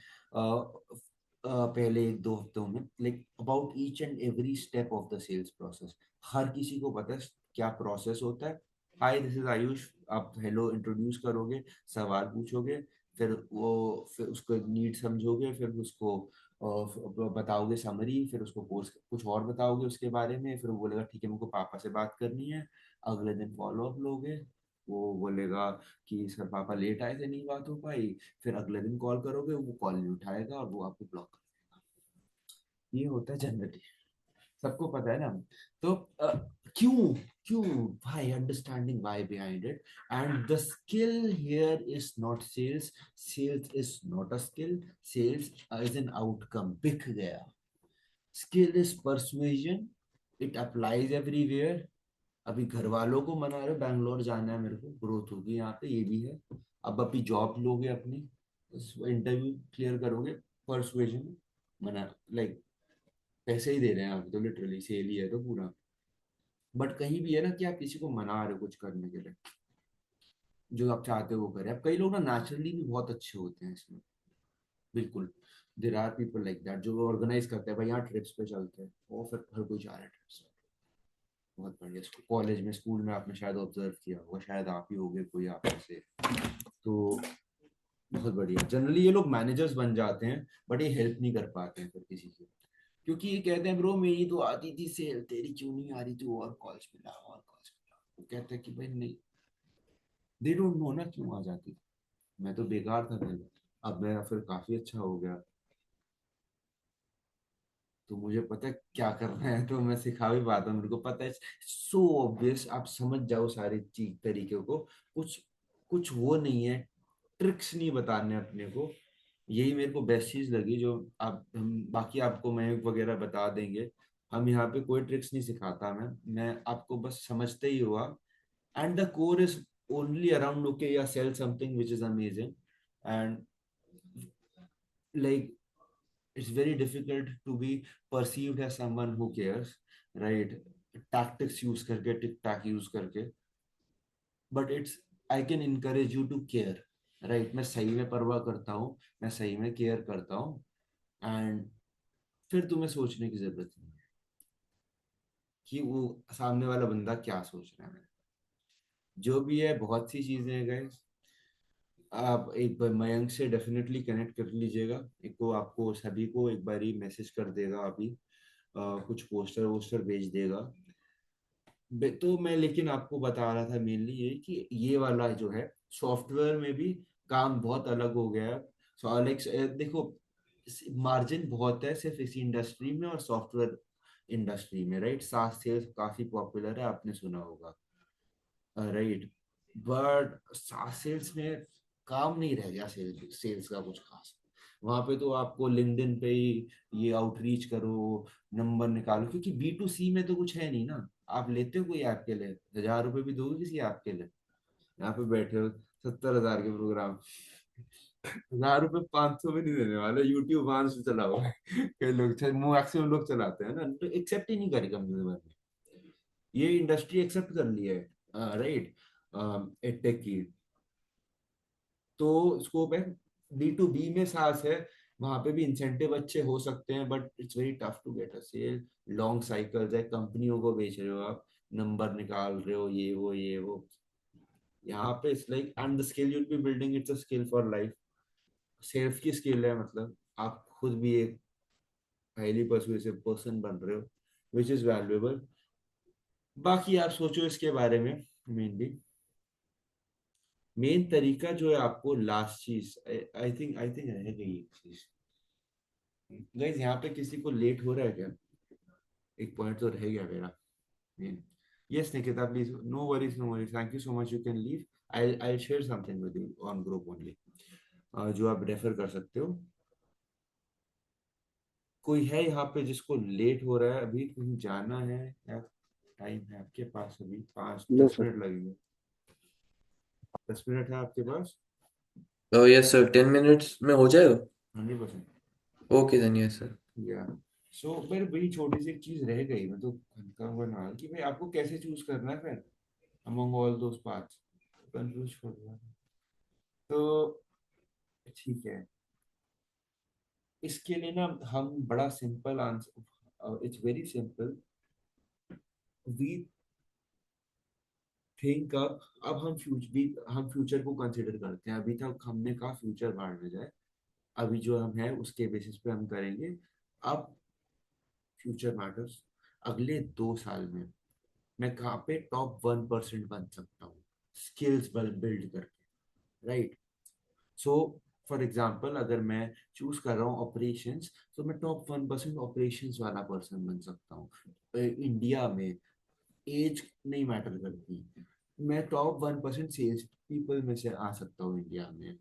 पहले एक दो हफ्तों में, like about each and every step of the sales process. हर किसी को पता है क्या प्रोसेस होता है। हाय दिस इज आयुष, आप हेलो इंट्रोड्यूस करोगे, सवाल पूछोगे, फिर उसको नीड समझोगे, फिर उसको बताओगे समरी, फिर उसको कोर्स कुछ और बताओगे उसके बारे में, फिर वो बोलेगा ठीक है मुझको पापा से बात करनी है। अगले दिन फॉलो अप लोगे, वो बोलेगा कि सर पापा लेट आए थे नहीं बात हो पाई। फिर अगले दिन कॉल करोगे, वो कॉल नहीं उठाएगा और वो आपको ब्लॉक कर देगा। ये होता है जनरली, सबको पता है ना। तो क्यों क्यों भाई, understanding why behind it. And the skill here is not sales, sales is not a skill, sales is an outcome. बिक गया। Skill is persuasion, it applies everywhere. अभी घर वालों को मना रहे हो बैंगलोर जाना है मेरे को, ग्रोथ होगी यहाँ पे, ये भी है। अब अभी जॉब लोगे अपनी, इंटरव्यू क्लियर करोगे, परसुएजन मना, लाइक पैसे ही दे रहे हैं आप तो, लिटरली सेल ही है तो पूरा। बट कहीं भी है ना कि आप किसी को मना रहे हो कुछ करने के लिए, जो आप चाहते हो वो करें। अब कई लोग ना नेचुरली भी बहुत अच्छे होते हैं इसमें, बिल्कुल। There are people like that जो ऑर्गेनाइज करते हैं, भाई यहाँ ट्रिप्स पे चलते हैं, और फिर हर कोई जा रहा है ट्रिप्स। बहुत बढ़िया। कॉलेज में स्कूल में आपने शायद ऑब्जर्व किया होगा, शायद आप ही होगे कोई आप में से। तो बहुत बढ़िया। जनरली ये लोग मैनेजर्स बन जाते हैं, बट ये हेल्प नहीं कर पाते हैं फिर किसी से, क्योंकि ये कहते हैं ब्रो मेरी तो आती थी सेल, तेरी क्यों नहीं आ रही थी, और कॉल्स मिला और कॉल्स मिला। वो कहते हैं कि भाई नहीं, दे डोंट नो ना क्यों आ जाती थी। मैं तो बेकार था पहले, अब मेरा फिर काफी अच्छा हो गया, तो मुझे पता है क्या करना है, तो मैं सिखा भी पाता हूँ, मेरे को पता है। सो ऑब्वियस, आप समझ जाओ सारी चीज तरीके को। कुछ कुछ वो नहीं है, ट्रिक्स नहीं बताने अपने को। यही मेरे को बेस्ट चीज लगी जो आप हम बाकी आपको मैं वगैरह बता देंगे। हम यहाँ पे कोई ट्रिक्स नहीं सिखाता, मैं आपको बस समझते ही हुआ। And the core is only around okay yeah sale something which is amazing. And like it's very difficult to be perceived as someone who cares, right? Tactics use करके, टिक टैक यूज करके, but it's I can encourage you to care, right? मैं सही में परवाह करता हूँ, मैं सही में केयर करता हूँ। एंड फिर तुम्हें सोचने की जरूरत नहीं है कि वो सामने वाला बंदा क्या सोच रहा है। जो भी है, बहुत सी चीजें हैं guys। आप एक बार मयंक से डेफिनेटली कनेक्ट कर लीजिएगा, एक को आपको सभी को एक बार ही मैसेज कर देगा अभी, कुछ पोस्टर वोस्टर भेज देगा। तो मैं लेकिन आपको बता रहा था मेनली ये कि ये वाला जो है सॉफ्टवेयर में भी काम बहुत अलग हो गया है। सो अलेक्स देखो, मार्जिन बहुत है सिर्फ इसी इंडस्ट्री में और सॉफ्टवेयर इंडस्ट्री में, राइट? सास सेल्स काफी पॉपुलर है, आपने सुना होगा, राइट? बट सास सेल्स में काम नहीं रह गया सेल्स सेल्स का कुछ खास। वहां पे तो आपको लिंक्डइन पे ही ये आउटरीच करो, नंबर निकालो, क्योंकि बी टू सी में तो कुछ है नहीं ना। आप लेते हो कोई ऐप के लिए 1000 रुपए भी दोगे किसी ऐप के लिए? यहाँ पे बैठे हो 70,000 के प्रोग्राम, 1000 रुपए 500 में नहीं देने वाले। यूट्यूब वहां से चला हुआ है कई लोग, मैक्सिमम लोग चलाते हैं ना, तो एक्सेप्ट ही नहीं करें कंपनी में। ये इंडस्ट्री एक्सेप्ट कर लिया है, राइट? एडटेक की तो स्कोप है। बी टू बी में सास है, वहां पे भी इंसेंटिव अच्छे हो सकते हैं, but it's very tough to get a sale. Long cycles है, कंपनियों को बेच रहे हो आप, नंबर निकाल रहे हो, ये वो। यहाँ पे it's like and the skill you'll be building, it's a skill for life. Self की स्किल है, मतलब आप खुद भी एक हाईली परसुएसिव पर्सन बन रहे हो, विच इज वैल्यूएबल। बाकी आप सोचो इसके बारे में। मेनली मेन तरीका जो है आपको, लास्ट चीज आई थिंक रह गई एक चीज। गाइस यहाँ पे किसी को लेट हो रहा है क्या? एक पॉइंट तो रह गया मेरा main. Yes Nikita please, no worries no worries, thank you so much, you can leave. I share something with you on group only, जो आप रेफर कर सकते हो। कोई है यहाँ पे जिसको लेट हो रहा है, अभी कहीं जाना है या टाइम है आपके पास? अभी पाँच No, दस sir. मिनट लगेंगे। 10 मिनट है आपके पास? यस सर, 10 मिनट्स में हो जाएगा। 100%। Okay then, yes sir. Yeah so फिर वही छोटी सी एक चीज रह गई, मैं तो कहूँगा ना कि भाई आपको कैसे चूज करना है फिर among all those parts, confuse हो गया। तो ठीक है, इसके लिए ना हम बड़ा simple answer, it's very simple. We think अब हम फ्यूचर को कंसिडर करते हैं। अभी तक हमने कहा फ्यूचर बाहर में जाए, अभी जो हम है उसके बेसिस पे हम करेंगे। अब फ्यूचर मैटर्स। अगले 2 साल में मैं कहाँ पे टॉप 1% बन सकता हूँ, स्किल्स बिल्ड करके, राइट। सो फॉर एग्जाम्पल अगर मैं चूज कर रहा हूँ ऑपरेशंस, तो मैं टॉप 1% ऑपरेशंस वाला पर्सन बन सकता हूँ। इंडिया में एज नहीं मैटर करती, मैं टॉप 1% सेल्स पीपल में से आ सकता हूँ इंडिया में।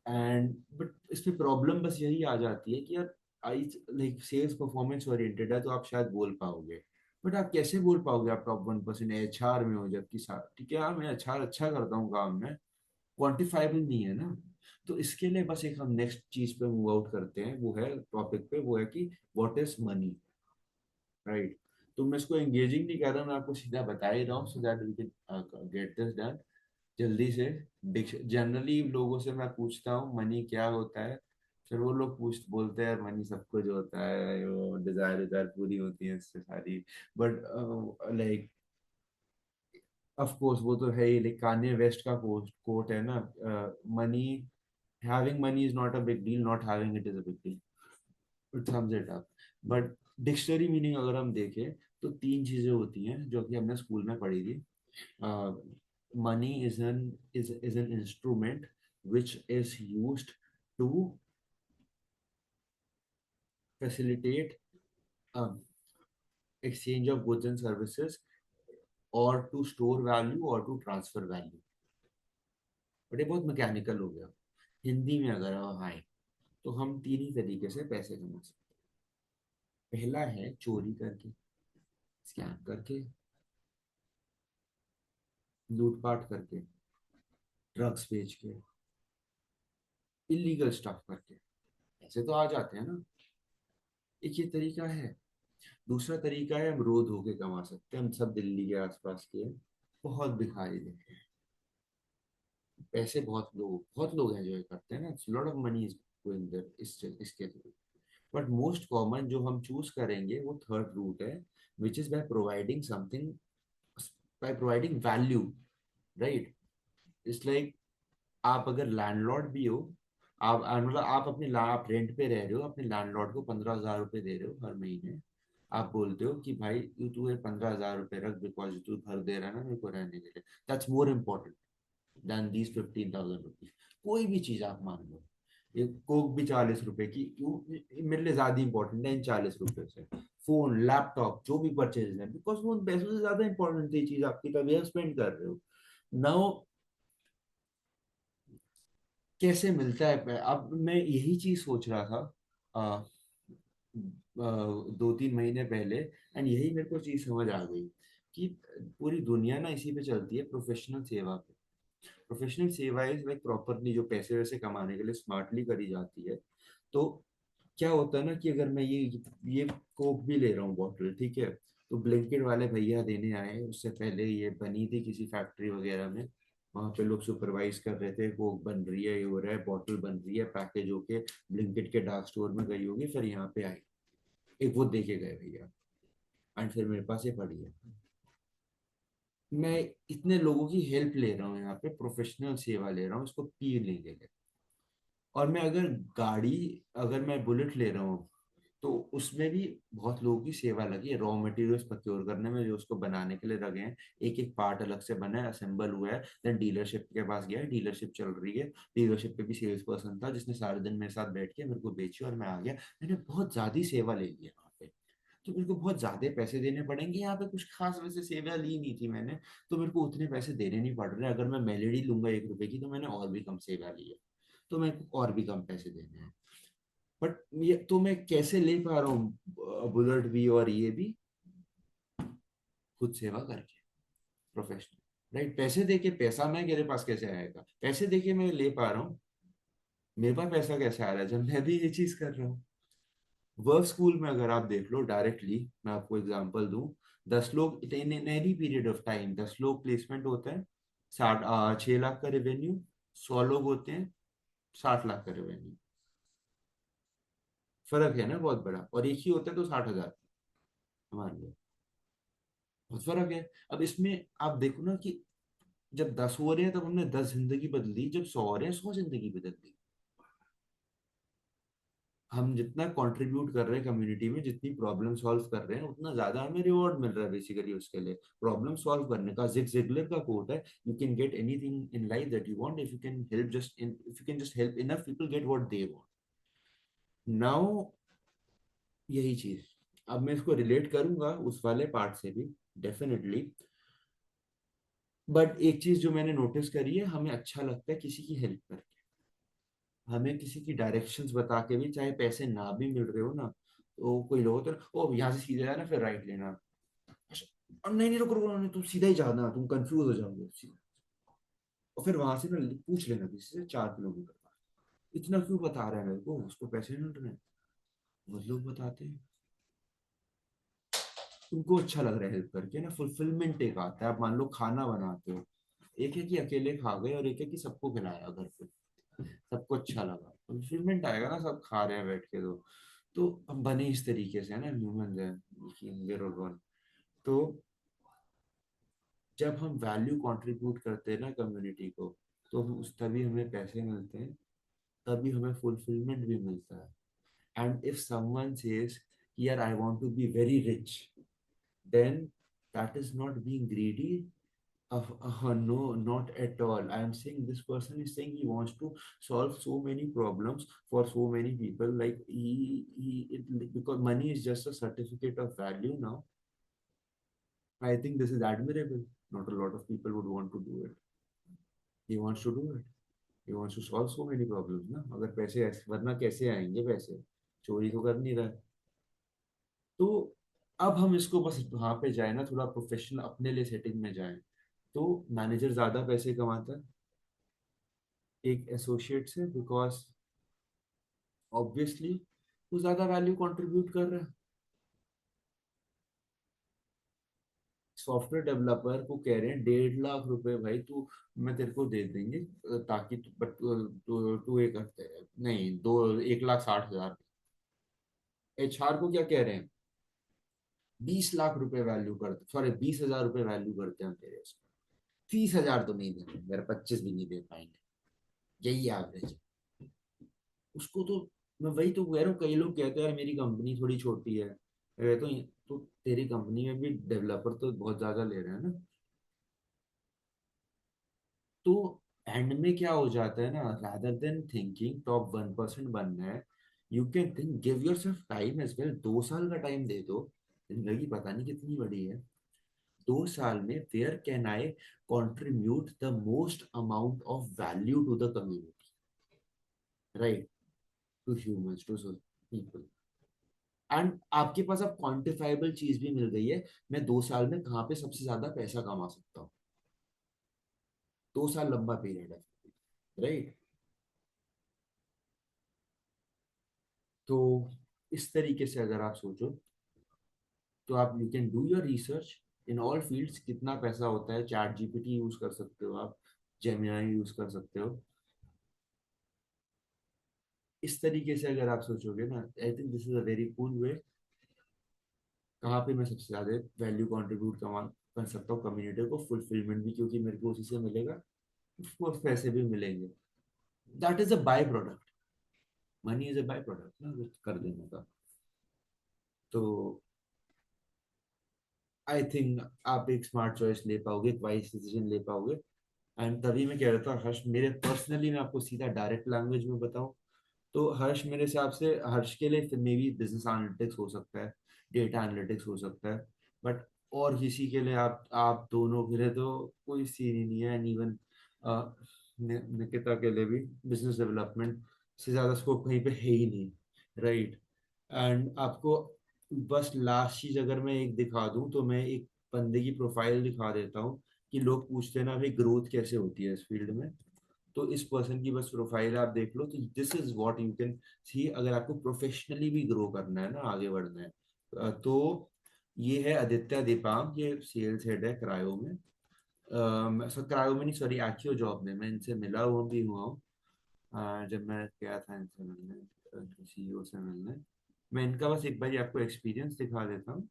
एंड बट इसमें प्रॉब्लम बस यही आ जाती है कि यार I like sales performance oriented है, तो आप शायद बोल पाओगे, बट आप कैसे बोल पाओगे आप टॉप 1% HR में हो, जबकि ठीक है हाँ मैं HR अच्छा करता हूँ काम में, क्वांटिफाइबल नहीं है ना। तो इसके लिए बस एक हम नेक्स्ट चीज पे मूव आउट करते हैं, वो है टॉपिक पे, वो है कि व्हाट इज मनी, राइट। तो मैं इसको एंगेजिंग नहीं कर रहा, मैं आपको सीधा बता ही रहा हूँ so that we can get this done जल्दी से। जनरली लोगों से मैं पूछता हूँ मनी क्या होता है, फिर वो लोग बोलते हैं मनी सब कुछ होता है, वो डिजायर डिजायर पूरी होती है इससे सारी। बट लाइक ऑफ कोर्स वो तो है ही, लाइक कान्ये वेस्ट का कोट है ना, money, having money is not a big deal, not having it is a big deal, it sums it up। But dictionary meaning अगर हम देखें तो 3 चीजें होती हैं जो कि हमने स्कूल में पढ़ी थी। Money is an instrument which is used to facilitate exchange of goods and services, or to store value or to transfer value। But ये बहुत मैकेनिकल हो गया। हिंदी में अगर हम आए तो हम 3 ही तरीके से पैसे कमा सकते हैं। पहला है चोरी करके, स्कैम करके, लूटपाट करके, ड्रग्स बेच के, इलीगल स्टफ करके, ऐसे तो आ जाते हैं ना। एक ये तरीका है। दूसरा तरीका है हम रोज होके कमा सकते हैं। हम सब दिल्ली के आसपास के हैं, बहुत भिखारी देखे हैं, पैसे बहुत लोग हैं जो ये करते हैं ना, lot of money is going there इसके थ्रू। बट मोस्ट कॉमन जो हम चूज करेंगे वो थर्ड रूट है, which is by providing something, by providing value, right. It's like आप अगर लैंडलॉर्ड भी हो, मतलब आप रेंट पे रह रहे हो, अपने लैंडलॉर्ड को 15,000 रुपए दे रहे हो हर महीने। आप बोलते हो कि भाई तू ये 15,000 रुपए रख, बिकॉज तू घर दे रहा है ना मेरे को रहने के लिए, that's more important then these 15,000 rupees. कोई भी चीज आप मान लो, ये कोक भी 40 रुपए की क्यों मेरे लिए ज्यादा इंपॉर्टेंट है इन 40 रुपए से। फोन, लैपटॉप, जो भी परचेज है, बिकॉज वो उन पैसों से ज्यादा इंपॉर्टेंट है चीज आपकी, तभी आप स्पेंड कर रहे हो। नाउ कैसे मिलता है अब मैं यही चीज सोच रहा था आ, 2-3 महीने पहले, एंड यही मेरे को चीज समझ आ गई कि पूरी दुनिया ना इसी पे चलती है, प्रोफेशनल सेवा पे। प्रोफेशनल सेवा इज लाइक प्रॉपरली जो पैसे वैसे कमाने के लिए स्मार्टली करी जाती है। तो क्या होता है ना कि अगर मैं ये कोक भी ले रहा हूँ बॉटल, ठीक है, तो ब्लिंकिट वाले भैया देने आए, उससे पहले ये बनी थी किसी फैक्ट्री वगैरह में, वहां पे लोग सुपरवाइज कर रहे थे, कोक बन रही है, ये हो रहा है, बॉटल बन रही है, पैकेज होके ब्लिंकिट के डार्क स्टोर में गई होगी, फिर यहाँ पे आई, एक वो दे के गए भैया, एंड फिर मेरे पास ये पड़ी है। मैं इतने लोगों की हेल्प ले रहा हूँ यहाँ पे, प्रोफेशनल सेवा ले रहा हूँ इसको पीने के लिए। और मैं अगर मैं बुलेट ले रहा हूँ, तो उसमें भी बहुत लोगों की सेवा लगी है, रॉ मटेरियल्स प्रोक्योर करने में, जो उसको बनाने के लिए लगे हैं। एक एक पार्ट अलग से बना है, असेंबल हुआ है, देन डीलरशिप के पास गया है, डीलरशिप चल रही है, डीलरशिप पे भी सेल्स पर्सन था जिसने सारे दिन मेरे साथ बैठ के मेरे को बेची, और मैं आ गया। मैंने बहुत ज्यादा सेवा ले ली है वहाँ पे, तो मेरे को बहुत ज्यादा पैसे देने पड़ेंगे। यहाँ पे कुछ खास वैसे सेवा ली नहीं थी मैंने, तो मेरे को उतने पैसे देने नहीं पड़ रहे। अगर मैं मेलेडी लूंगा 1 रुपए की, तो मैंने और भी कम सेवा ली है, तो मेरे को और भी कम पैसे देने हैं। बट ये तो मैं कैसे ले पा रहा हूँ बुलेट भी और ये भी, खुद सेवा करके, प्रोफेशनल, राइट। पैसे देके पैसा मैं मेरे पास कैसे आएगा, पैसे देके मैं ले पा रहा हूँ, मेरे पास पैसा कैसे आ रहा है जब मैं भी ये चीज कर रहा हूँ। वर्क स्कूल में अगर आप देख लो डायरेक्टली, मैं आपको एग्जांपल दूं, 10 लोग in any period of time 10 लोग प्लेसमेंट होते हैं, 6 लाख का रेवेन्यू। 100 लोग होते हैं, 60 लाख का रेवेन्यू। फर्क है ना बहुत बड़ा। और एक ही होता है तो 60 हजार हमारे लिए, बहुत फर्क है। अब इसमें आप देखो ना कि जब 10 हो रहे हैं तब हमने 10 जिंदगी बदली, जब 100 हो रहे हैं 100 जिंदगी बदल दी। हम जितना कंट्रीब्यूट कर रहे हैं कम्युनिटी में, जितनी प्रॉब्लम सॉल्व कर रहे हैं, उतना ज्यादा हमें रिवॉर्ड मिल रहा है बेसिकली उसके लिए। प्रॉब्लम सॉल्व करने का जिग जिगलर का कोट है, you can get anything in life that you want if you can help just in if you can just help enough people get what they want. Now यही चीज अब मैं इसको relate करूंगा उस वाले पार्ट से भी, डेफिनेटली। बट एक चीज जो मैंने नोटिस करी है, हमें अच्छा लगता है किसी की हेल्प करके, हमें किसी की डायरेक्शंस बता के भी, चाहे पैसे ना भी मिल रहे हो ना, तो कोई लोग तो ओ यहाँ से सीधे जाना फिर राइट लेना। अच्छा, और नहीं नहीं रुको रुको नहीं, तुम सीधा ही जाना, तुम कंफ्यूज हो जाओगे सीधा। और फिर वहां से ना पूछ लेना किसी से 4 किलोमीटर का, इतना क्यों बता रहा है मेरे को, उसको पैसे मिल रहे हैं। वो लोग बताते हैं, तुमको अच्छा लग रहा है हेल्प करके ना, फुलफिलमेंट एक आता है। आप मान लो खाना बनाते हो, एक है कि अकेले खा गए और एक है कि सबको खिलाया घर पे, सबको अच्छा लगा, फुलफिलमेंट आएगा ना, सब खा रहे हैं बैठ के। तो हम बने इस तरीके से है ना, ह्यूमन है। तो जब हम वैल्यू कंट्रीब्यूट करते हैं ना कम्युनिटी को, तो उस तभी हमें पैसे मिलते हैं, तभी हमें फुलफिलमेंट भी मिलता है। एंड इफ समवन सेज यार I want to be very rich, then that is not being greedy. No, not at all. I am saying this person is saying he wants to solve so many problems for so many people. Like because money is just a certificate of value now. I think this is admirable. Not a lot of people would want to do it. He wants to do it. He wants to solve so many problems ना। अगर पैसे वरना कैसे आएंगे पैसे, चोरी तो कर नहीं रहा है। तो अब हम इसको बस वहां पे जाए ना, थोड़ा प्रोफेशनल अपने लिए सेटिंग में जाए, तो मैनेजर ज्यादा पैसे कमाता है एक एसोसिएट से, बिकॉज ऑब्वियसली वो ज्यादा वैल्यू कंट्रीब्यूट कर रहा है। सॉफ्टवेयर डेवलपर को कह रहे हैं 1.5 लाख रुपए भाई तू, मैं तेरे को दे देंगे, ताकि बट तू ये करते है नहीं, 1,60,000। एचआर को क्या कह रहे हैं, 20 लाख रुपए वैल्यू करते, सॉरी 20,000 रुपए वैल्यू करते हैं तेरे उसका, 30,000 तो नहीं देंगे मेरे, 25 भी नहीं दे पाएंगे, यही एवरेज है उसको। तो मैं वही तो कह रहा हूँ, कई लोग कहते हैं यार मेरी कंपनी थोड़ी छोटी है। तो तेरी कंपनी में भी डेवलपर तो बहुत ज्यादा ले रहे हैं ना। तो एंड में क्या हो जाता है ना, रादर देन थिंकिंग टॉप 1% बनना है, you can think give yourself time as well. 2 साल का टाइम दे दो, जिंदगी पता नहीं कितनी बड़ी है। 2 साल में where can I contribute the most amount of value to the community, right, to humans, to people. And आपके पास अब क्वांटिफाइबल चीज भी मिल गई है, मैं 2 साल में कहाँ पे सबसे ज्यादा पैसा कमा सकता हूँ। 2 साल लंबा पीरियड है, राइट। तो इस तरीके से अगर आप सोचो, तो आप you can do your research in all fields, कितना पैसा होता है, चैट जीपीटी यूज कर सकते हो आप, जेमिनाई यूज कर सकते हो। इस तरीके से अगर आप सोचोगे ना, I think this is a very cool वे, कहाँ पे मैं सबसे ज्यादा वैल्यू कंट्रीब्यूट कर सकता हूँ कम्युनिटी को, फुलफिलमेंट भी क्योंकि मेरे को उसी से मिलेगा, ऑफ कोर्स पैसे भी मिलेंगे। That is a by product, money is a by product ना कर देने का। तो आई थिंक आप एक स्मार्ट चॉइस ले पाओगे, एक वाइज डिसीजन ले पाओगे। एंड तभी मैं कह रहा था हर्ष, मेरे पर्सनली मैं आपको सीधा डायरेक्ट लैंग्वेज में बताऊं, तो हर्ष मेरे हिसाब से, हर्ष के लिए फिर मे बी बिजनेस एनालिटिक्स हो सकता है, डेटा एनालिटिक्स हो सकता है। बट और किसी के लिए, आप दोनों के लिए तो कोई सीन ही नहीं है। एंड इवन निकिता के लिए भी बिजनेस डेवलपमेंट से ज़्यादा स्कोप कहीं पे है ही नहीं, राइट। एंड आपको बस लास्ट चीज अगर मैं एक दिखा दूं, तो मैं एक बंदे की प्रोफाइल दिखा देता हूँ कि लोग पूछते हैं ना भाई ग्रोथ कैसे होती है इस फील्ड में। तो इस पर्सन की बस प्रोफाइल आप देख लो, तो this is what you can see. अगर आपको प्रोफेशनली भी ग्रो करना है ना, आगे बढ़ना है, तो ये है आदित्य दीपांग, ये सेल्स हेड है क्रायो में। क्रायो में नहीं, सॉरी, एक्यो जॉब में। मैं इनसे मिला हुआ भी हुआ हूँ, जब मैं गया था इनसे मिलने, सीईओ से मिलने। मैं इनका बस एक बार आपको एक्सपीरियंस दिखा देता हूँ,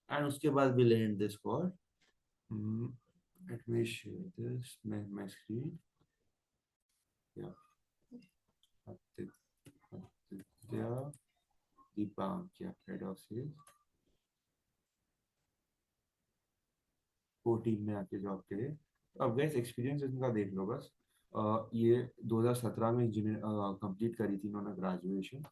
एंड उसके बाद will and this call. Let me share this my screen. या आदित्य दीपांग, क्या हेड ऑफ सेल्स, वो टीम में आके जॉब के लिए। अब गैस एक्सपीरियंस इनका देख लो बस। ये 2017 में इंजीनियर कंप्लीट करी थी इन्होंने ग्रेजुएशन।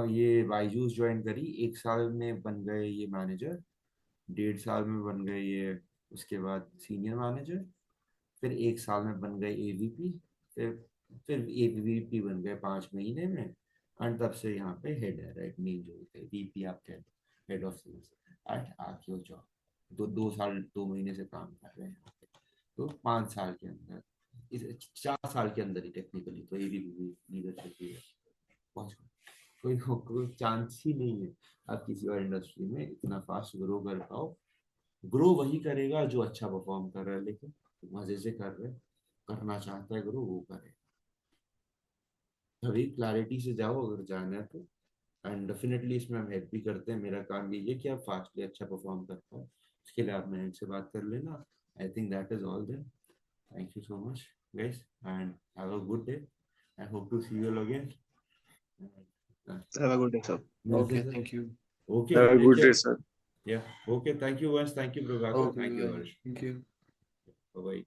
ये बायजूस ज्वाइन करी, 1 साल में बन गए ये मैनेजर, 1.5 साल में बन गए ये उसके बाद सीनियर मैनेजर, फिर 1 साल में बन गए एवीपी, फिर एवीपी बन गए 5 महीने में, एंड तब से यहाँ पे हेड है, राइट, मेन जो होते हैं वीपी, आपके हेड ऑफ सेल्स एट आकियो जॉब। 2 साल 2 महीने से काम कर रहे हैं यहाँ पे। तो 5 साल के अंदर, इस 4 साल के अंदर ही टेक्निकली तो एवीपी लीडरशिप पहुंच गए। कोई चांस ही नहीं है आप किसी और इंडस्ट्री में इतना फास्ट ग्रो कर पाओ। ग्रो वही करेगा जो अच्छा परफॉर्म कर रहा है, लेकिन मजे से कर रहे, करना चाहता है ग्रो, वो करे। अभी क्लैरिटी से जाओ अगर जाना है तो, एंड डेफिनेटली इसमें हम हेल्प भी करते हैं। मेरा काम ये है कि आप फास्टली अच्छा परफॉर्म कर पाओ, उसके लिए आप मेरे से बात कर लेना। I think that is all then. Thank you so much guys, and have a good day. I hope to see you again. Have a good day, sir. Okay, thank you. Okay, Have a take good day, care. sir. Yeah. Okay. Thank you, Vansh. Thank you, Prabhakar. Okay, Thank you, bye. Harsh. Thank you. Bye bye.